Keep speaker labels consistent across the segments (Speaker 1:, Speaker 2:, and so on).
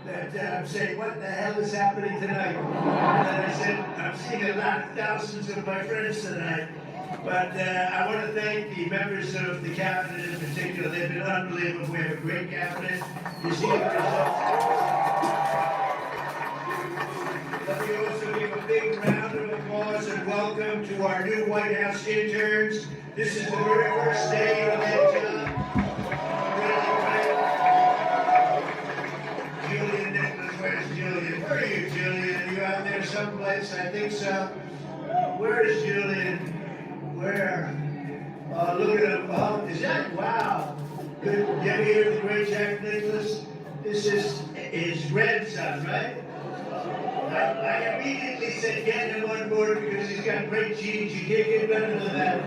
Speaker 1: that I'm saying, what the hell is happening tonight? And then I said, I'm seeing a lot of thousands of my friends tonight. But I want to thank the members of the cabinet in particular. They've been unbelievable. We have a great cabinet. You see the results. Let me also give a big round of applause and welcome to our new White House interns. This is the very first day of their job. Julian Nicholas, where's Julian? Where are you, Julian? Are you out there someplace? I think so. Where is Julian? Where? Oh, look at him. Oh, is that? Wow. Good. You ever hear of the great Jack Nicholas? This is his grandson, right? I immediately said get him on board because he's got great genes. You can't get better than that.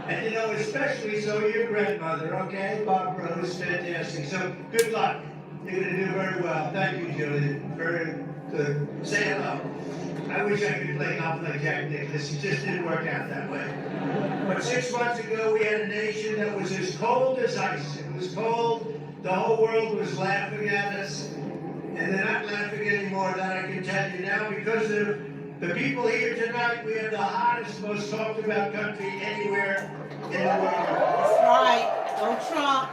Speaker 1: And you know, especially so your grandmother, okay? Barbara, who's fantastic. So good luck. You're going to do very well. Thank you, Julian. Very good. Say hello. I wish I could play golf like Jack Nicklaus. It just didn't work out that way. But 6 months ago, we had a nation that was as cold as ice. It was cold. The whole world was laughing at us. And they're not laughing anymore, that I can tell you now, because of the people here tonight. We have the hottest, most talked about country anywhere in the world.
Speaker 2: That's right. Don't Trump.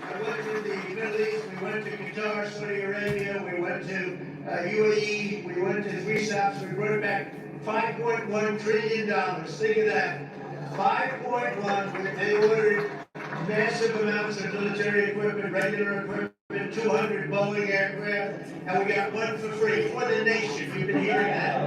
Speaker 1: I went to the Middle East, we went to Qatar, Saudi Arabia, we went to UAE, we went to 3 stops, we brought back $5.1 trillion. Think of that. 5.1, they ordered massive amounts of military equipment, regular equipment, 200 Boeing aircraft, and we got one for free for the nation. We've been hearing that.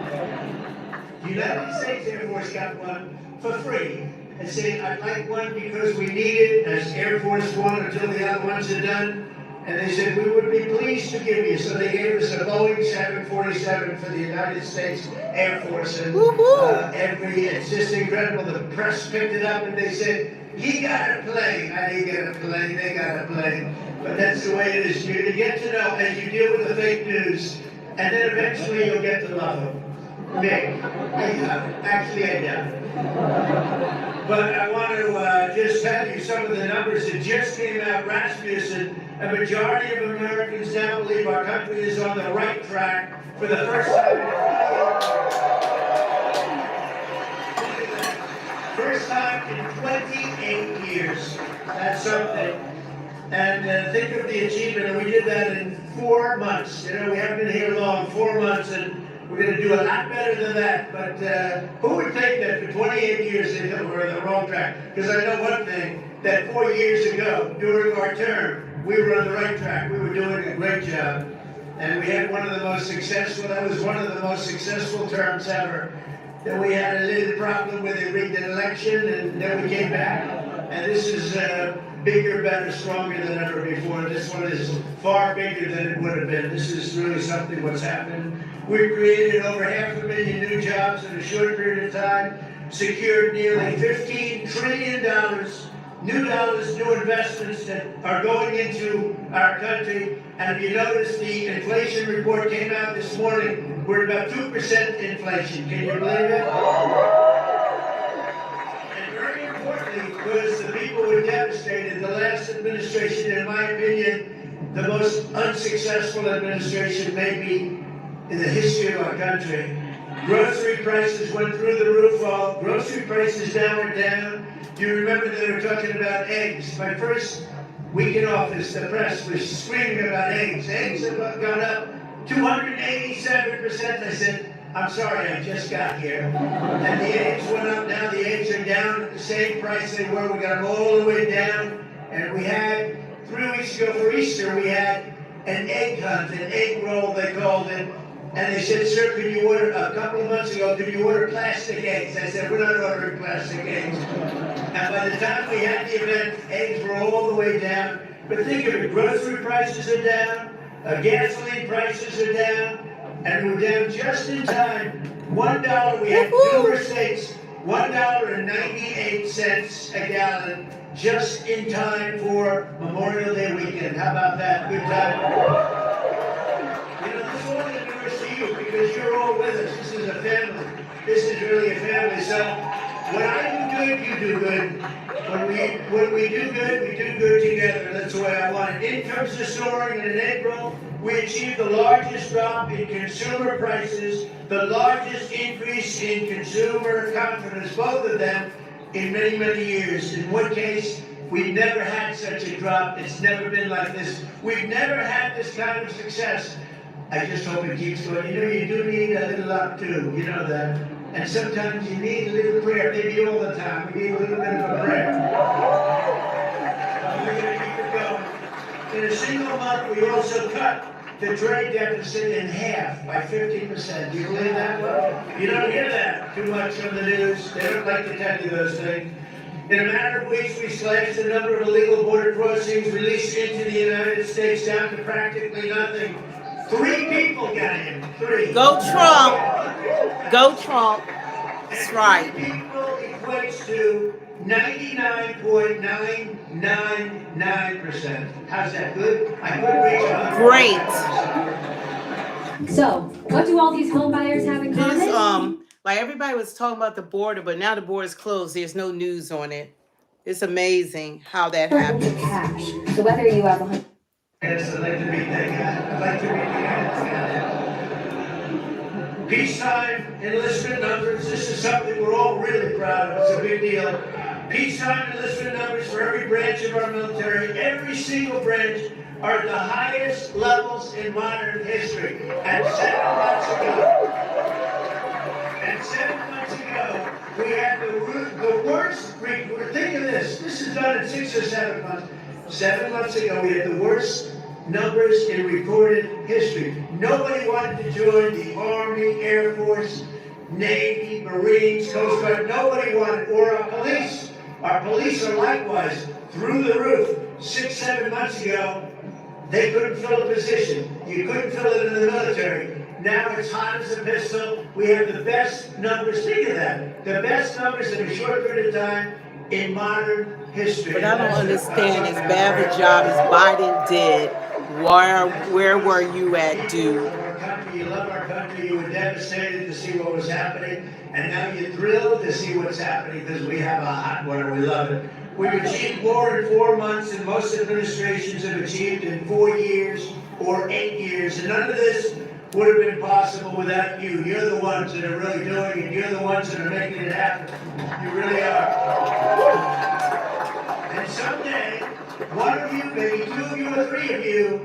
Speaker 1: The United States Air Force got one for free. And saying, I'd like one because we need it as Air Force One until the other ones are done. And they said, we would be pleased to give you. So they gave us a Boeing 747 for the United States Air Force. And it's just incredible. The press picked it up and they said, he got a plane. I didn't get a plane, they got a plane. But that's the way it is. You get to know as you deal with the fake news, and then eventually you'll get to love them. Me. Actually, I doubt. But I want to just tell you some of the numbers that just came out. Rasmussen, a majority of Americans now believe our country is on the right track for the first time in 28 years. First time in 28 years. That's something. And think of the achievement. And we did that in 4 months. You know, we haven't been here long, 4 months. And we're going to do a lot better than that, but who would think that for 28 years they were on the wrong track? Because I know one thing, that 4 years ago, during our term, we were on the right track. We were doing a great job. And we had one of the most successful, that was one of the most successful terms ever. Then we had a little problem where they rigged an election, and then we came back. And this is bigger, better, stronger than ever before. This one is far bigger than it would have been. This is really something what's happened. We've created over 500,000 new jobs in a short period of time, secured nearly $15 trillion, new investments that are going into our country. And if you notice, the inflation report came out this morning. We're at about 2% inflation. Can you believe it? And very importantly, because the people were devastated, the last administration, in my opinion, the most unsuccessful administration maybe in the history of our country. Grocery prices went through the roof. All grocery prices now are down. You remember they were talking about eggs. My first week in office, the press was screaming about eggs. Eggs have gone up 287%. I said, I'm sorry, I just got here. And the eggs went up. Now the eggs are down at the same price they were. We got them all the way down. And we had, 3 weeks ago for Easter, we had an egg hunt, an egg roll they called it. And they said, sir, could you order, a couple of months ago, could you order plastic eggs? I said, we're not ordering plastic eggs. And by the time we had the event, eggs were all the way down. But think of it, grocery prices are down, gasoline prices are down, and we're down just in time. $1, we had two receipts, $1.98 a gallon, just in time for Memorial Day weekend. How about that? Good time. You know, this all endures to you because you're all with us. This is a family. This is really a family. So what I do good, you do good. When we do good, we do good together. That's the way I want it. Incomes are soaring, and in April, we achieved the largest drop in consumer prices, the largest increase in consumer confidence, both of them, in many, many years. In one case, we've never had such a drop. It's never been like this. We've never had this kind of success. I just hope it keeps going. You know, you do need a little luck too. You know that. And sometimes you need a little prayer. Maybe all the time. We need a little bit of a prayer. We're going to keep it going. In a single month, we also cut the trade deficit in half by 50%. Do you believe that? You don't hear that too much on the news. They don't like to tell you those things. In a matter of weeks, we slashed the number of illegal border crossings released into the United States down to practically nothing. 3 people got in. 3.
Speaker 2: Go Trump. Go Trump. That's right.
Speaker 1: 3 people equates to 99.999%. How's that? Good? I couldn't reach 100%.
Speaker 2: Great.
Speaker 3: So, what do all these home buyers have in common?
Speaker 2: Like everybody was talking about the border, but now the border's closed. There's no news on it. It's amazing how that happens.
Speaker 3: Cash. So whether you have a
Speaker 1: Yes, I'd like to meet that guy. I'd like to meet the guy. Peacetime enlistment numbers. This is something we're all really proud of. It's a big deal. Peacetime enlistment numbers for every branch of our military, every single branch, are at the highest levels in modern history. And 7 months ago, we had the worst. Think of this. This is done in 6 or 7 months. 7 months ago, we had the worst numbers in recorded history. Nobody wanted to join the Army, Air Force, Navy, Marines, Coast Guard. Nobody wanted, or our police. Our police are likewise through the roof. 6, 7 months ago, they couldn't fill a position. You couldn't fill it in the military. Now it's hot as a pistol. We have the best numbers. Think of that. The best numbers in a short period of time in modern history.
Speaker 2: But I don't understand as bad a job as Biden did. Where were you at, dude?
Speaker 1: You love our country. You were devastated to see what was happening. And now you're thrilled to see what's happening because we have a hot one and we love it. We've achieved more in 4 months than most administrations have achieved in 4 years or 8 years. And none of this would have been possible without you. You're the ones that are really doing it. You're the ones that are making it happen. You really are. And someday, one of you, maybe 2 of you or 3 of you,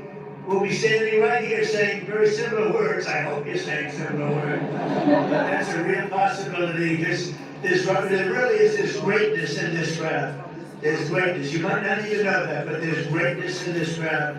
Speaker 1: will be standing right here saying very similar words. I hope you're saying similar words. But that's a real possibility. There really is this greatness in this crowd. There's greatness. You might not even know that, but there's greatness in this crowd.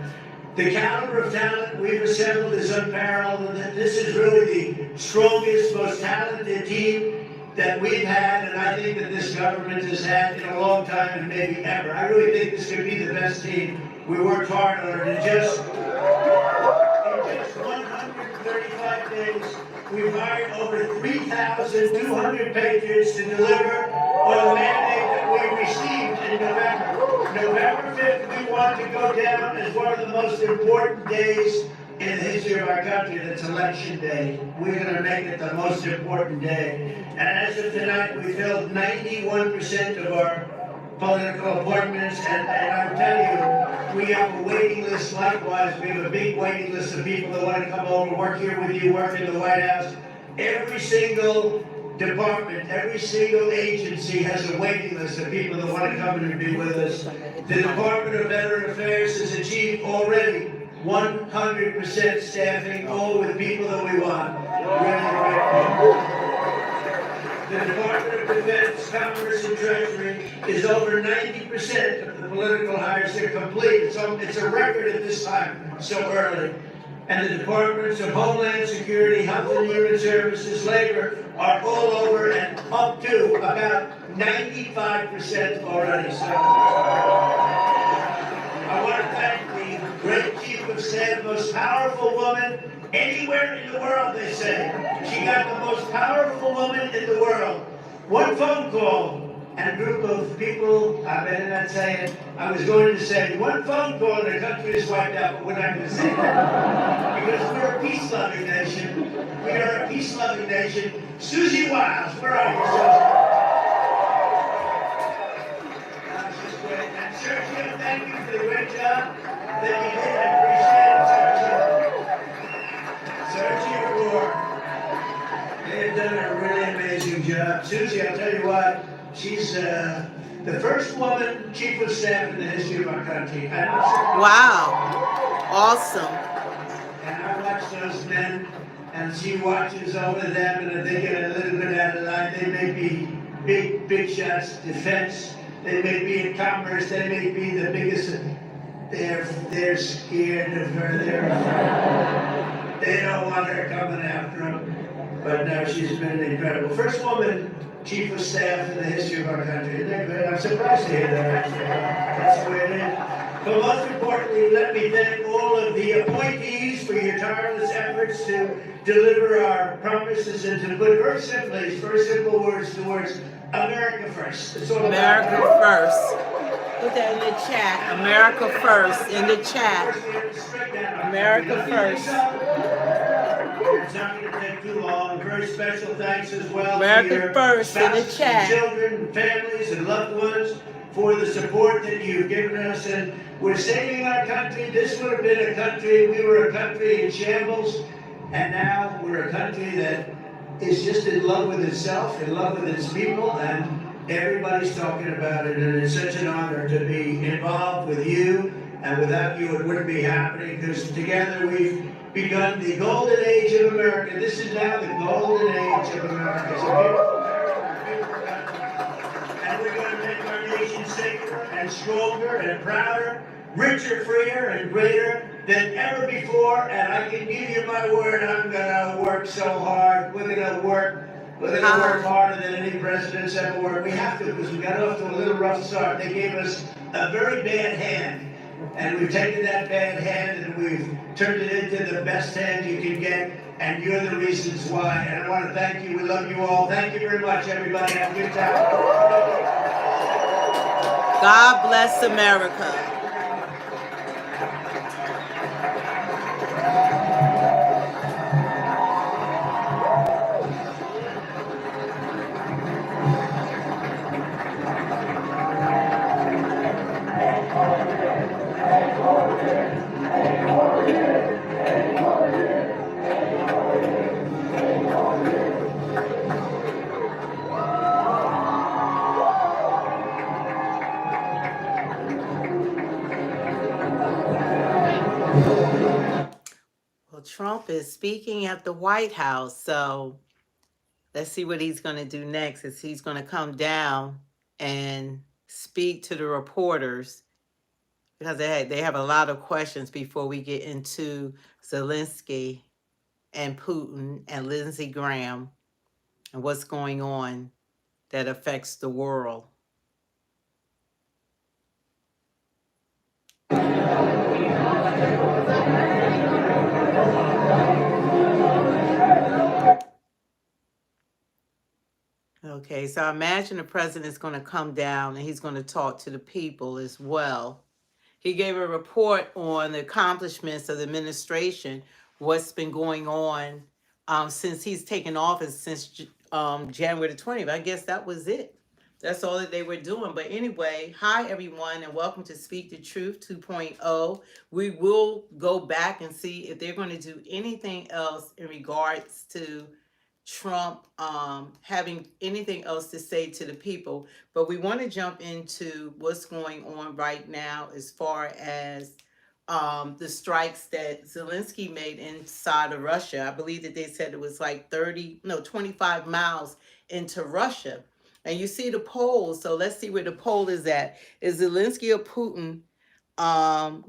Speaker 1: The caliber of talent we've assembled is unparalleled. This is really the strongest, most talented team that we've had, and I think that this government has had in a long time and maybe ever. I really think this could be the best team. We worked hard on it. In just 135 days, we've hired over 3,200 patriots to deliver on the mandate that we received in November. November 5th, we want to go down as one of the most important days in the history of our country. That's Election Day. We're going to make it the most important day. And as of tonight, we filled 91% of our political appointments, and I will tell you, we have a waiting list likewise. We have a big waiting list of people that want to come over, work here with you, work in the White House. Every single department, every single agency has a waiting list of people that want to come in and be with us. The Department of Veteran Affairs has achieved already 100% staffing, all with people that we want. The Department of Defense, Commerce, and Treasury is over 90% of the political hires. They're complete. It's a record at this time, so early. And the Departments of Homeland Security, Health and Human Services, Labor are all over and up to about 95% already. So I want to thank the great Chief of Staff, most powerful woman anywhere in the world, they say. She got the most powerful woman in the world. One phone call and a group of people, I better not say it, I was going to say, one phone call and the country is wiped out, but we're not going to say that. Because we're a peace-loving nation. We are a peace-loving nation. Susie Wiles, where are you, Susie? for the great job that you did. I appreciate it, Souree Moore. They have done a really amazing job. Susie, I'll tell you what, she's the first woman chief of staff in the history of our country.
Speaker 2: Wow. Awesome.
Speaker 1: And I watch those men, and she watches over them, and if they get a little bit out of line, they may be big shots, defense, they may be in commerce, they may be the biggest. They're scared of her. They don't want her coming after them. But no, she's been incredible. First woman chief of staff in the history of our country. Isn't that great? I'm surprised to hear that. That's the way it is. But most importantly, let me thank all of the appointees for your tireless efforts to deliver our promises and to put very simple words towards America first. It's all
Speaker 2: America first. Put that in the chat. America first in the chat. America first.
Speaker 1: It's not going to take too long. Very special thanks as well
Speaker 2: America
Speaker 1: to your
Speaker 2: first in the
Speaker 1: spouses
Speaker 2: chat.
Speaker 1: and children, families, and loved ones for the support that you've given us. And we're saving our country. This would have been a country, we were a country in shambles, and now we're a country that is just in love with itself, in love with its people, and everybody's talking about it. And it's such an honor to be involved with you. And without you, it wouldn't be happening, because together we've begun the golden age of America. This is now the golden age of America. It's a beautiful country. And we're going to make our nation safer and stronger and prouder, richer, freer, and greater than ever before. And I can give you my word, I'm going to work so hard. We're going to work harder than any president's ever worked. We have to, because we got off to a little rough start. They gave us a very bad hand. And we've taken that bad hand and we've turned it into the best hand you can get, and you're the reasons why. And I want to thank you. We love you all. Thank you very much, everybody. Have a good time.
Speaker 2: God bless America. Trump is speaking at the White House, so let's see what he's going to do next. Is he's going to come down and speak to the reporters, because they have a lot of questions before we get into Zelenskyy and Putin and Lindsey Graham and what's going on that affects the world. Okay, so I imagine the president is going to come down and he's going to talk to the people as well. He gave a report on the accomplishments of the administration, what's been going on since he's taken office, since January the 20th. I guess that was it. That's all that they were doing. But anyway, hi everyone, and welcome to Speak the Truth 2.0. We will go back and see if they're going to do anything else in regards to Trump having anything else to say to the people. But we want to jump into what's going on right now as far as the strikes that Zelenskyy made inside of Russia. I believe that they said it was like 25 miles into Russia. And you see the poll, so let's see where the poll is at. Is Zelenskyy or Putin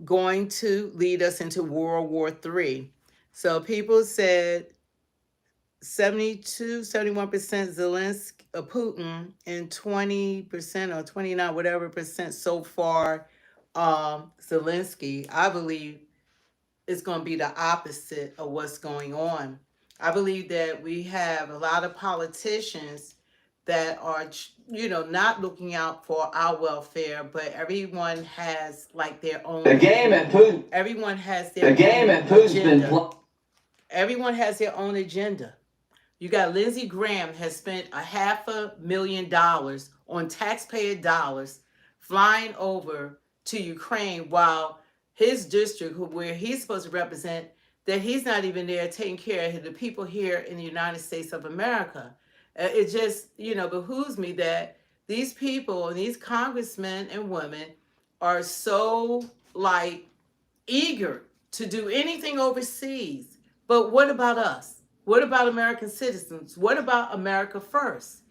Speaker 2: going to lead us into World War III? So people said 71% Zelenskyy, Putin, and 20% or 29, whatever percent so far, Zelenskyy. I believe it's going to be the opposite of what's going on. I believe that we have a lot of politicians that are, not looking out for our welfare, but everyone has like their own.
Speaker 4: The game at Putin.
Speaker 2: Everyone has their
Speaker 4: The game at Putin's been.
Speaker 2: Everyone has their own agenda. You got Lindsey Graham has spent $500,000 on taxpayer dollars flying over to Ukraine while his district, where he's supposed to represent, that he's not even there taking care of the people here in the United States of America. It just, behooves me that these people and these congressmen and women are so eager to do anything overseas. But what about us? What about American citizens? What about America first?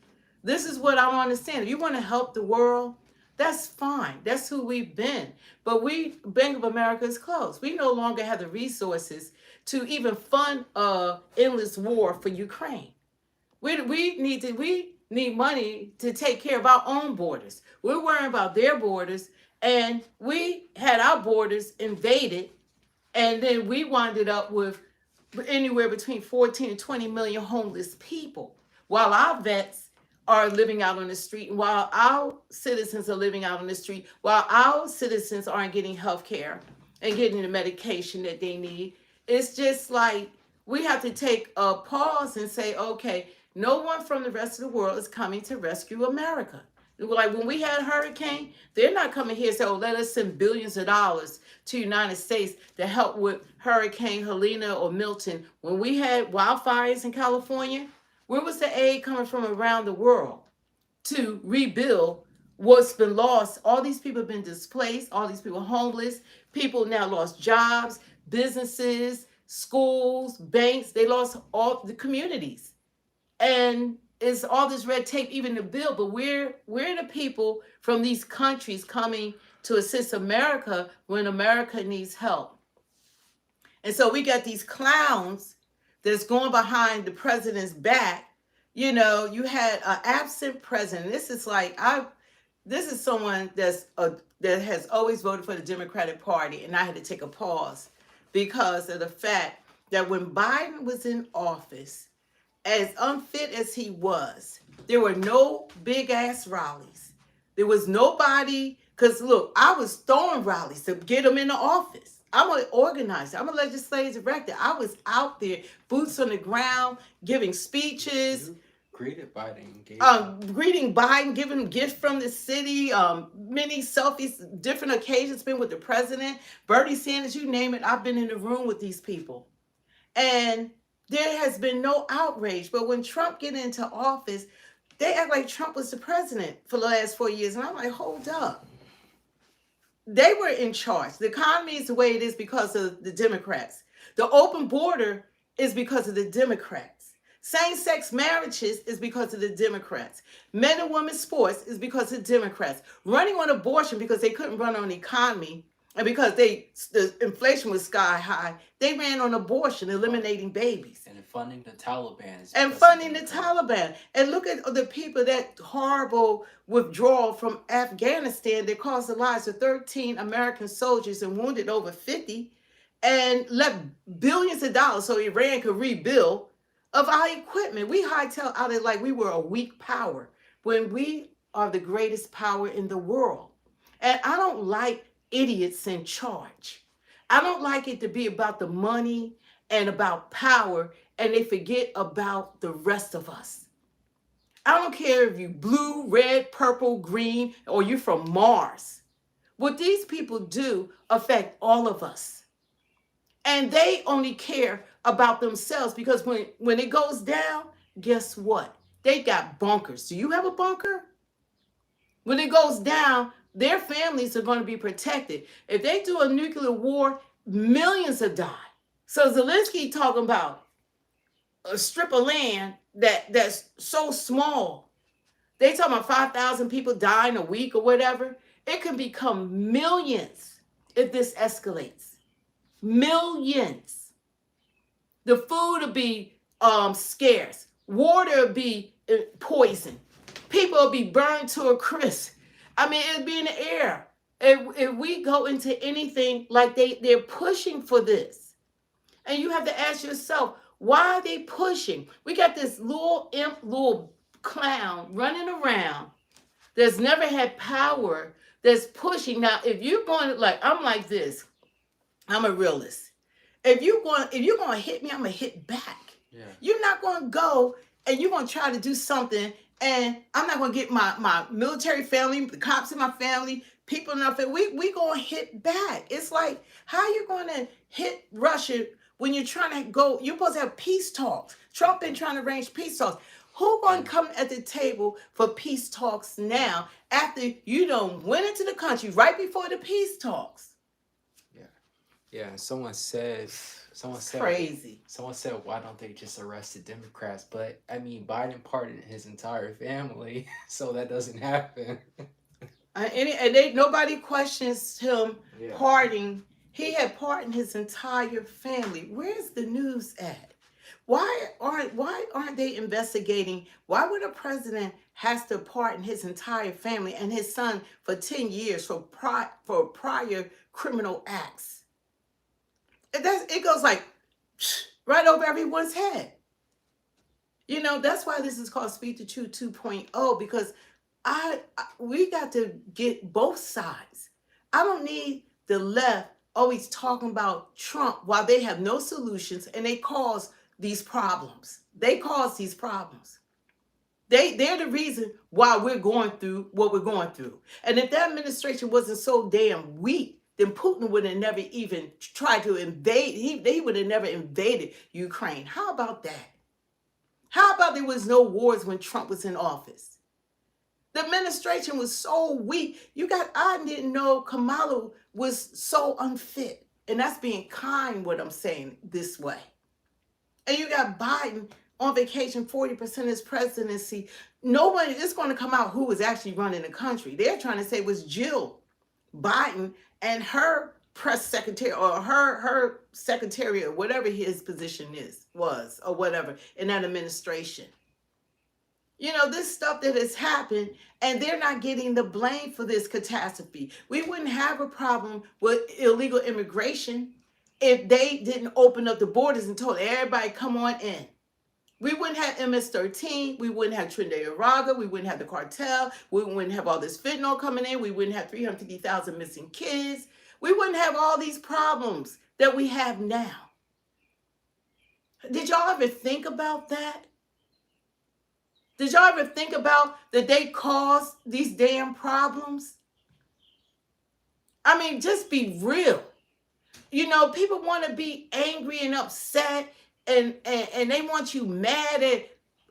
Speaker 2: This is what I don't understand. If you want to help the world, that's fine. That's who we've been. But Bank of America is closed. We no longer have the resources to even fund endless war for Ukraine. We need money to take care of our own borders. We're worrying about their borders, and we had our borders invaded, and then we winded up with anywhere between 14 and 20 million homeless people, while our vets are living out on the street, and while our citizens are living out on the street, while our citizens aren't getting health care and getting the medication that they need. It's just we have to take a pause and say, okay, no one from the rest of the world is coming to rescue America. Like when we had a hurricane, they're not coming here and say, oh, let us send billions of dollars to the United States to help with Hurricane Helene or Milton. When we had wildfires in California, where was the aid coming from around the world to rebuild what's been lost? All these people have been displaced, all these people homeless, people now lost jobs, businesses, schools, banks, they lost all the communities. And it's all this red tape even to build, but we're the people from these countries coming to assist America when America needs help. And so we got these clowns that's going behind the president's back. You had an absent president. This is someone that has always voted for the Democratic Party, and I had to take a pause because of the fact that when Biden was in office, as unfit as he was, there were no big ass rallies. There was nobody, because look, I was throwing rallies to get him in the office. I'm an organizer. I'm a legislative director. I was out there, boots on the ground, giving speeches.
Speaker 5: You greeted Biden.
Speaker 2: Greeting Biden, giving him gifts from the city, many selfies, different occasions, been with the president, Bernie Sanders, you name it. I've been in the room with these people. And there has been no outrage. But when Trump get into office, they act like Trump was the president for the last 4 years. And I'm like, hold up. They were in charge. The economy is the way it is because of the Democrats. The open border is because of the Democrats. Same-sex marriages is because of the Democrats. Men and women's sports is because of the Democrats. Running on abortion because they couldn't run on the economy and because the inflation was sky high, they ran on abortion, eliminating babies.
Speaker 5: And funding the Taliban.
Speaker 2: And look at the people, that horrible withdrawal from Afghanistan that cost the lives of 13 American soldiers and wounded over 50 and left billions of dollars so Iran could rebuild of our equipment. We hightail out it like we were a weak power when we are the greatest power in the world. And I don't like idiots in charge. I don't like it to be about the money and about power, and they forget about the rest of us. I don't care if you blue, red, purple, green, or you're from Mars. What these people do affect all of us. And they only care about themselves because when it goes down, guess what? They got bunkers. Do you have a bunker? When it goes down, their families are going to be protected. If they do a nuclear war, millions will die. So Zelenskyy talking about a strip of land that's so small. They talking about 5,000 people dying a week or whatever. It can become millions if this escalates. Millions. The food will be scarce. Water will be poison. People will be burned to a crisp. I mean, it'll be in the air. If we go into anything like they're pushing for this. And you have to ask yourself, why are they pushing? We got this little imp, little clown running around that's never had power, that's pushing. Now, if you're going I'm like this. I'm a realist. If you're going to hit me, I'm going to hit back. Yeah. You're not going to go and you're going to try to do something, and I'm not going to get my military family, the cops in my family, people enough, and we gonna hit back. It's like, how you gonna hit Russia when you're trying to go? You're supposed to have peace talks. Trump been trying to arrange peace talks. Who gonna come at the table for peace talks now after you done went into the country right before the peace talks?
Speaker 5: Yeah, and someone said,
Speaker 2: Crazy.
Speaker 5: Someone said, why don't they just arrest the Democrats? But I mean, Biden pardoned his entire family, so that doesn't happen.
Speaker 2: And nobody questions him
Speaker 5: Yeah.
Speaker 2: pardoning. He had pardoned his entire family. Where's the news at? Why aren't they investigating? Why would a president has to pardon his entire family and his son for 10 years for prior criminal acts? It goes like right over everyone's head. That's why this is called Speak the Truth 2.0, because we got to get both sides. I don't need the left always talking about Trump while they have no solutions and they cause these problems. They're the reason why we're going through what we're going through. And if that administration wasn't so damn weak, then Putin would have never even tried to invade. They would have never invaded Ukraine. How about that? How about there was no wars when Trump was in office? The administration was so weak. I didn't know Kamala was so unfit. And that's being kind, what I'm saying this way. And you got Biden on vacation 40% of his presidency. Nobody is going to come out who was actually running the country. They're trying to say it was Jill Biden and her press secretary or her secretary or whatever his position was or whatever in that administration. This stuff that has happened, and they're not getting the blame for this catastrophe. We wouldn't have a problem with illegal immigration if they didn't open up the borders and told everybody, come on in. We wouldn't have MS-13. We wouldn't have Trinidad Raga. We wouldn't have the cartel. We wouldn't have all this fentanyl coming in. We wouldn't have 350,000 missing kids. We wouldn't have all these problems that we have now. Did y'all ever think about that? Did y'all ever think about that they caused these damn problems? I mean, just be real. People want to be angry and upset, and they want you mad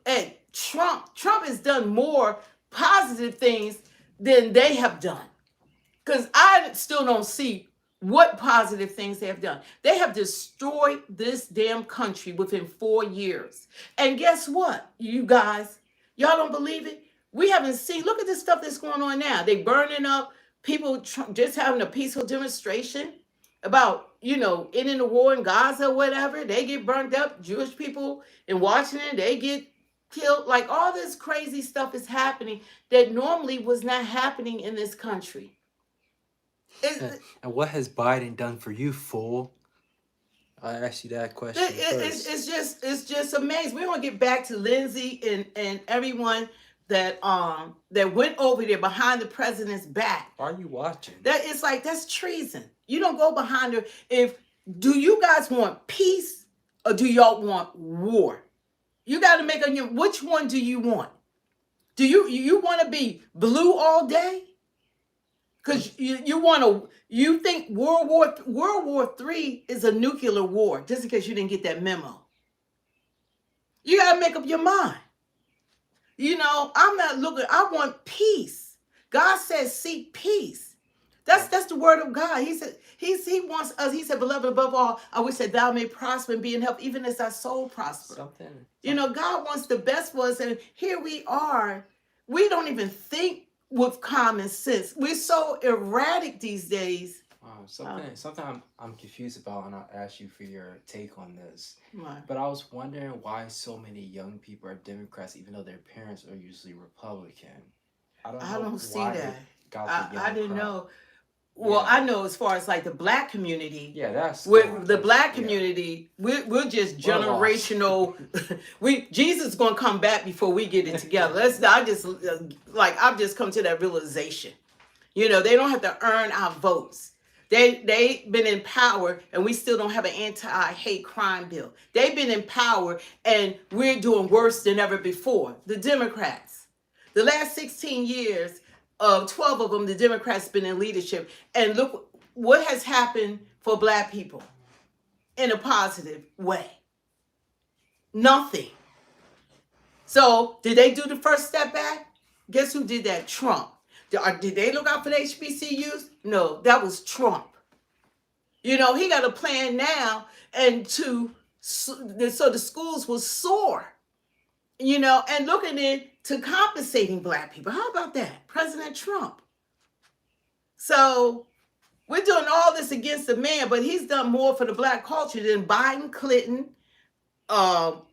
Speaker 2: at Trump. Trump has done more positive things than they have done. Because I still don't see what positive things they have done. They have destroyed this damn country within 4 years. And guess what, you guys? Y'all don't believe it? We haven't seen, look at this stuff that's going on now. They burning up, people just having a peaceful demonstration about, ending the war in Gaza or whatever. They get burned up. Jewish people in Washington, they get killed. Like, all this crazy stuff is happening that normally was not happening in this country.
Speaker 5: And what has Biden done for you, fool? I asked you that question first.
Speaker 2: It's just amazing. We're gonna get back to Lindsay and everyone that went over there behind the president's back.
Speaker 5: Why are you watching?
Speaker 2: That's treason. You don't go behind her. Do you guys want peace or do y'all want war? You got to make which one do you want? Do you want to be blue all day? Because you think World War III is a nuclear war, just in case you didn't get that memo. You got to make up your mind. I'm not looking, I want peace. God says seek peace. That's the word of God. He said, he wants us, he said, beloved, above all, I wish that thou may prosper and be in health, even as thy soul prosper. God wants the best for us, and here we are. We don't even think with common sense. We're so erratic these days.
Speaker 5: Something I'm confused about, and I'll ask you for your take on this.
Speaker 2: Right.
Speaker 5: But I was wondering why so many young people are Democrats, even though their parents are usually Republican.
Speaker 2: I don't see that.
Speaker 5: I
Speaker 2: didn't know. Well, yeah. I know as far as like the black community.
Speaker 5: Yeah, that's
Speaker 2: with the black community. Yeah. We're just generational. Jesus is gonna come back before we get it together. I've just come to that realization. They don't have to earn our votes. They've been in power, and we still don't have an anti-hate crime bill. They've been in power, and we're doing worse than ever before. The Democrats. The last 16 years, 12 of them, the Democrats been in leadership. And look what has happened for black people in a positive way. Nothing. So did they do the first step back? Guess who did that? Trump. Did they look out for the HBCUs? No, that was Trump. You know, he got a plan now, and so the schools will soar. You know, and looking into compensating black people. How about that? President Trump. So we're doing all this against the man, but he's done more for the black culture than Biden, Clinton, and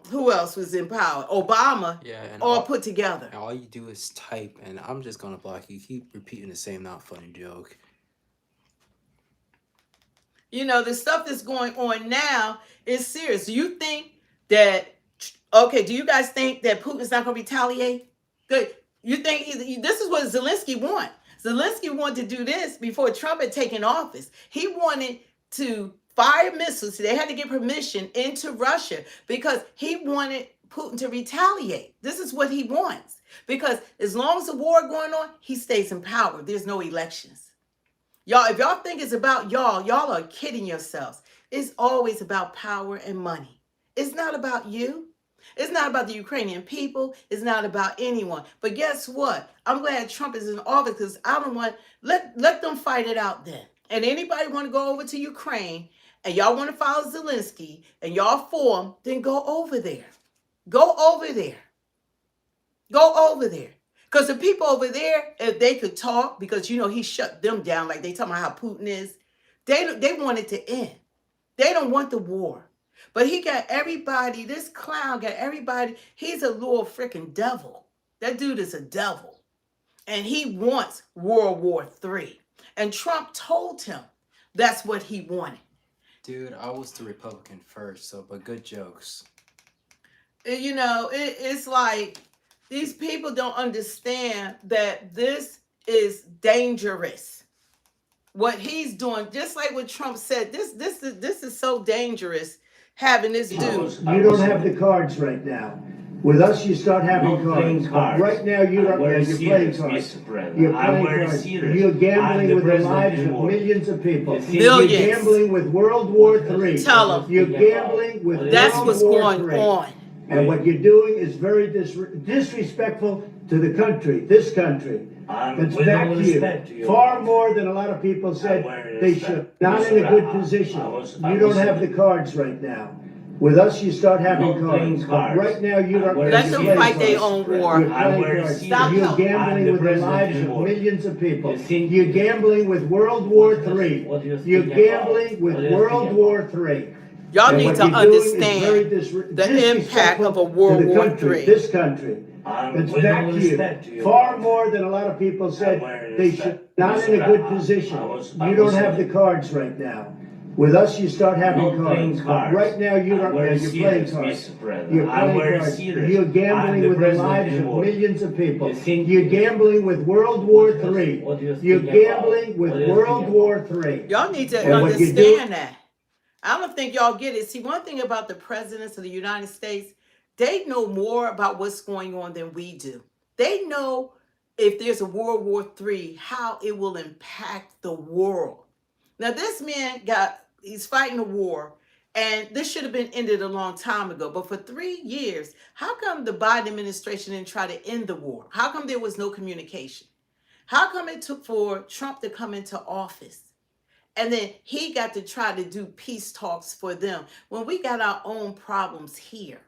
Speaker 2: who else was in power? Obama,
Speaker 5: Yeah, and
Speaker 2: all put together.
Speaker 5: and all you do is type, and I'm just gonna block you. Keep repeating the same not funny joke.
Speaker 2: You know, the stuff that's going on now is serious. Do you think that, okay, do you guys think that Putin's not going to retaliate? Good. You think this is what Zelenskyy wants. Zelenskyy wanted to do this before Trump had taken office. He wanted to fire missiles. They had to get permission into Russia because he wanted Putin to retaliate. This is what he wants. Because as long as the war going on, he stays in power. There's no elections. Y'all, if y'all think it's about y'all are kidding yourselves. It's always about power and money. It's not about you. It's not about the Ukrainian people. It's not about anyone. But guess what? I'm glad Trump is in office because I don't want, let them fight it out then. And anybody want to go over to Ukraine and y'all want to follow Zelenskyy and y'all for him, then go over there. Go over there. Go over there. Because the people over there, if they could talk, because, you know, he shut them down like they talking about how Putin is, they want it to end. They don't want the war. But he got everybody, this clown got everybody, he's a little freaking devil. That dude is a devil. And he wants World War III. And Trump told him that's what he wanted.
Speaker 5: Dude, I was the Republican first, but good jokes.
Speaker 2: You know, it's like, these people don't understand that this is dangerous. What he's doing, just like what Trump said, this is so dangerous having this dude.
Speaker 1: You don't have the cards right now. With us, you start having cards. Right now, you don't. You're playing cards. You're playing cards. You're gambling with the lives of millions of people.
Speaker 2: Millions.
Speaker 1: You're gambling with World War III.
Speaker 2: Tell them.
Speaker 1: You're gambling with
Speaker 2: That's
Speaker 1: World
Speaker 2: what's
Speaker 1: War
Speaker 2: going
Speaker 1: III.
Speaker 2: on.
Speaker 1: And what you're doing is very disrespectful to the country, this country. That's back to you. Far more than a lot of people said they should. Not in a good position. You don't have the cards right now. With us, you start having cards. But right now, you don't.
Speaker 2: Let them fight their own war. Stop
Speaker 1: You're gambling with the lives of millions of people. You're gambling with World War III. You're gambling with World War III.
Speaker 2: Y'all
Speaker 1: And
Speaker 2: need
Speaker 1: what
Speaker 2: to
Speaker 1: you're doing is
Speaker 2: understand
Speaker 1: very
Speaker 2: the impact of a World
Speaker 1: to the
Speaker 2: War
Speaker 1: country,
Speaker 2: III.
Speaker 1: This country. It's back to you. Far more than a lot of people said they should. Not in a good position. You don't have the cards right now. With us, you start having cards. But right now, you don't. You're playing cards. You're playing cards. You're gambling with the lives of millions of people. You're gambling with World War III. You're gambling with World War III.
Speaker 2: Y'all need to
Speaker 1: And what you do-
Speaker 2: understand that. I don't think y'all get it. See, one thing about the presidents of the United States, they know more about what's going on than we do. They know if there's a World War III, how it will impact the world. Now, this man he's fighting a war, and this should have been ended a long time ago. But for 3 years, how come the Biden administration didn't try to end the war? How come there was no communication? How come it took for Trump to come into office? And then he got to try to do peace talks for them when we got our own problems here.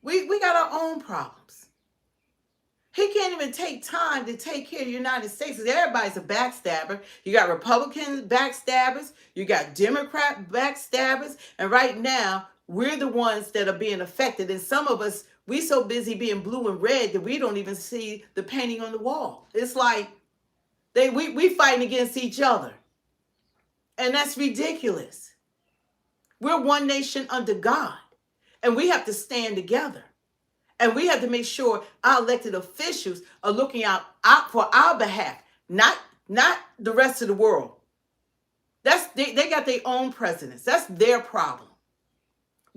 Speaker 2: We got our own problems. He can't even take time to take care of the United States because everybody's a backstabber. You got Republican backstabbers. You got Democrat backstabbers. And right now, we're the ones that are being affected. And some of us, we so busy being blue and red that we don't even see the painting on the wall. It's like we fighting against each other. And that's ridiculous. We're one nation under God. And we have to stand together. And we have to make sure our elected officials are looking out for our behalf, not the rest of the world. They got their own presidents. That's their problem.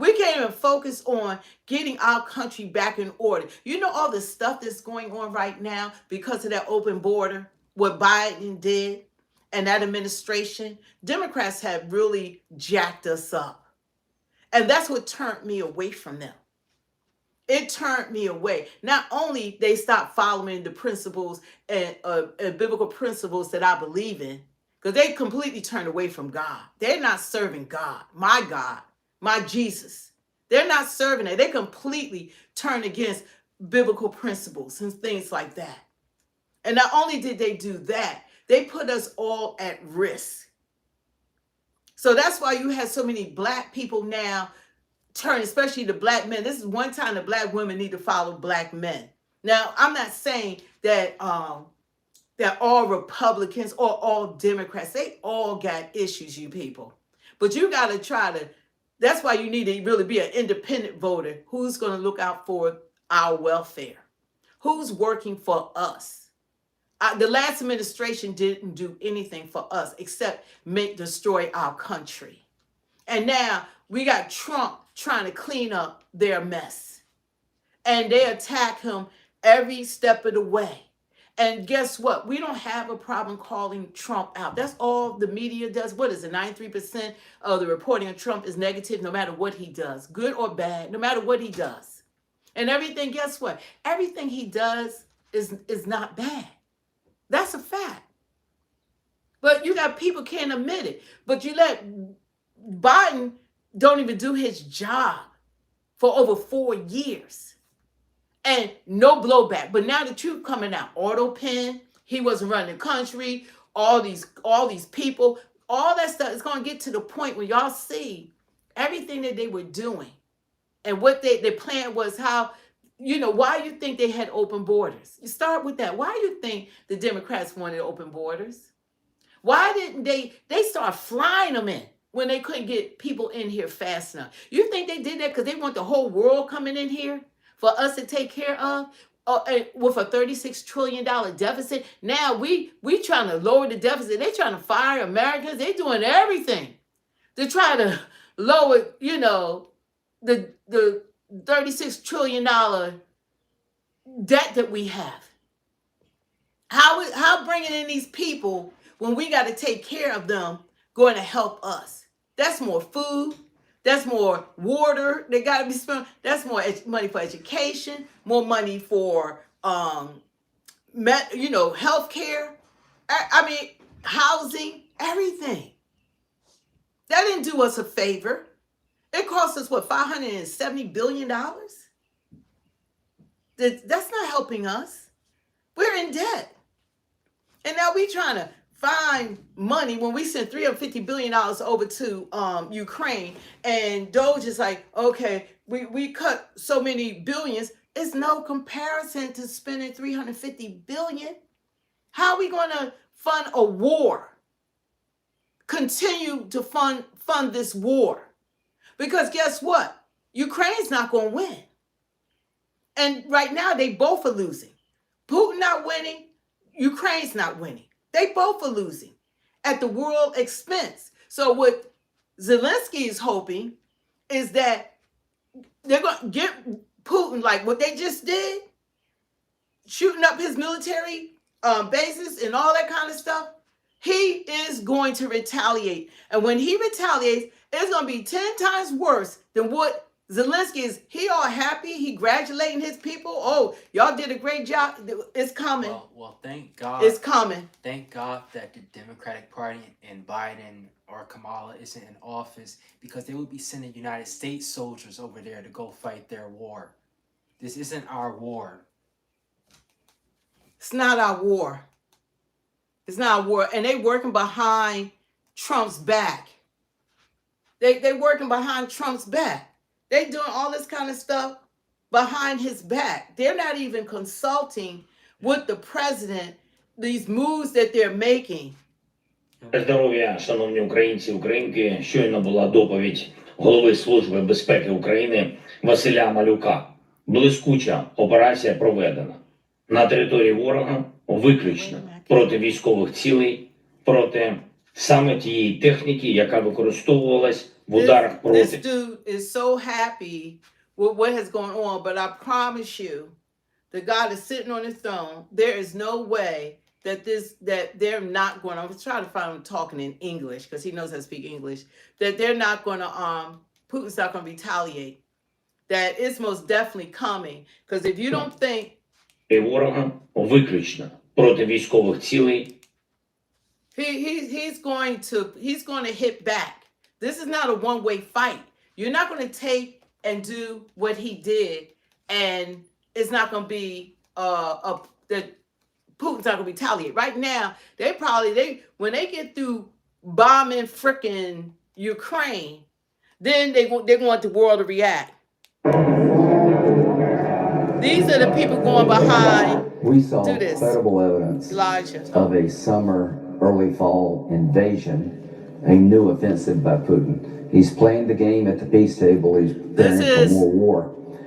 Speaker 2: We can't even focus on getting our country back in order. You know all the stuff that's going on right now because of that open border, what Biden did and that administration. Democrats have really jacked us up. And that's what turned me away from them. It turned me away. Not only they stopped following the principles and biblical principles that I believe in, because they completely turned away from God. They're not serving God, my Jesus. They're not serving it. They completely turned against biblical principles and things like that. And not only did they do that, they put us all at risk. So that's why you have so many black people now turn, especially the black men. This is one time the black women need to follow black men. Now, I'm not saying that that all Republicans or all Democrats, they all got issues, you people. But you got to try to, that's why you need to really be an independent voter who's going to look out for our welfare, who's working for us. The last administration didn't do anything for us except destroy our country. And now we got Trump trying to clean up their mess. And they attack him every step of the way. And guess what? We don't have a problem calling Trump out. That's all the media does. What is it? 93% of the reporting of Trump is negative no matter what he does, good or bad, no matter what he does. And everything, guess what? Everything he does is not bad. That's a fact. But you got people can't admit it. But you let Biden don't even do his job for over 4 years. And no blowback. But now the truth coming out. Auto pen, he wasn't running the country, all these people, all that stuff is going to get to the point where y'all see everything that they were doing. And what their plan was, how, why you think they had open borders? You start with that. Why do you think the Democrats wanted open borders? Why didn't they start flying them in when they couldn't get people in here fast enough? You think they did that because they want the whole world coming in here for us to take care of? With a $36 trillion deficit. Now we trying to lower the deficit. They trying to fire Americans. They doing everything to try to lower, the $36 trillion debt that we have. How bringing in these people when we got to take care of them going to help us? That's more food. That's more water that got to be spent. That's more money for education, more money for, health care. I mean, housing, everything. That didn't do us a favor. It cost us, $570 billion? That's not helping us. We're in debt. And now we trying to find money when we sent $350 billion over to Ukraine. And Doge is like, okay, we cut so many billions. It's no comparison to spending $350 billion. How are we going to fund a war? Continue to fund this war. Because guess what? Ukraine's not going to win. And right now, they both are losing. Putin not winning. Ukraine's not winning. They both are losing at the world expense. So what Zelenskyy is hoping is that they're going to get Putin, like what they just did, shooting up his military bases and all that kind of stuff. He is going to retaliate. And when he retaliates, it's going to be 10 times worse than what Zelenskyy is. He all happy. He congratulating his people. Oh, y'all did a great job. It's coming.
Speaker 5: Well, thank God.
Speaker 2: It's coming.
Speaker 5: Thank God that the Democratic Party and Biden or Kamala isn't in office, because they would be sending United States soldiers over there to go fight their war. This isn't our war.
Speaker 2: It's not our war. It's not our war. And they working behind Trump's back. They working behind Trump's back. They doing all this kind of stuff behind his back. They're not even consulting with the president, these moves that they're making.
Speaker 6: Здоров'я, шановні українці, українки. Щойно була доповідь голови Служби безпеки України Василя Малюка. Блискуча операція проведена на території ворога виключно проти військових цілей, проти саме тієї техніки, яка використовувалась в
Speaker 2: This,
Speaker 6: ударах
Speaker 2: this
Speaker 6: проти.
Speaker 2: dude is so happy with what has gone on, but I promise you, the God is sitting on his throne. There is no way that they're not going to. I was trying to find him talking in English because he knows how to speak English. That they're not going to Putin's not going to retaliate. That it's most definitely coming. Because if you don't think
Speaker 6: І ворога виключно проти військових цілей.
Speaker 2: he's going to hit back. This is not a one-way fight. You're not going to take and do what he did, and it's not going to be that Putin's not going to retaliate. Right now, when they get through bombing frickin' Ukraine, then they want the world to react. These are the people going behind.
Speaker 7: We saw
Speaker 2: Do this.
Speaker 7: credible evidence
Speaker 2: Elijah.
Speaker 7: of a summer, early fall invasion, a new offensive by Putin. He's playing the game at the peace table. He's preparing
Speaker 2: This is
Speaker 7: for more war.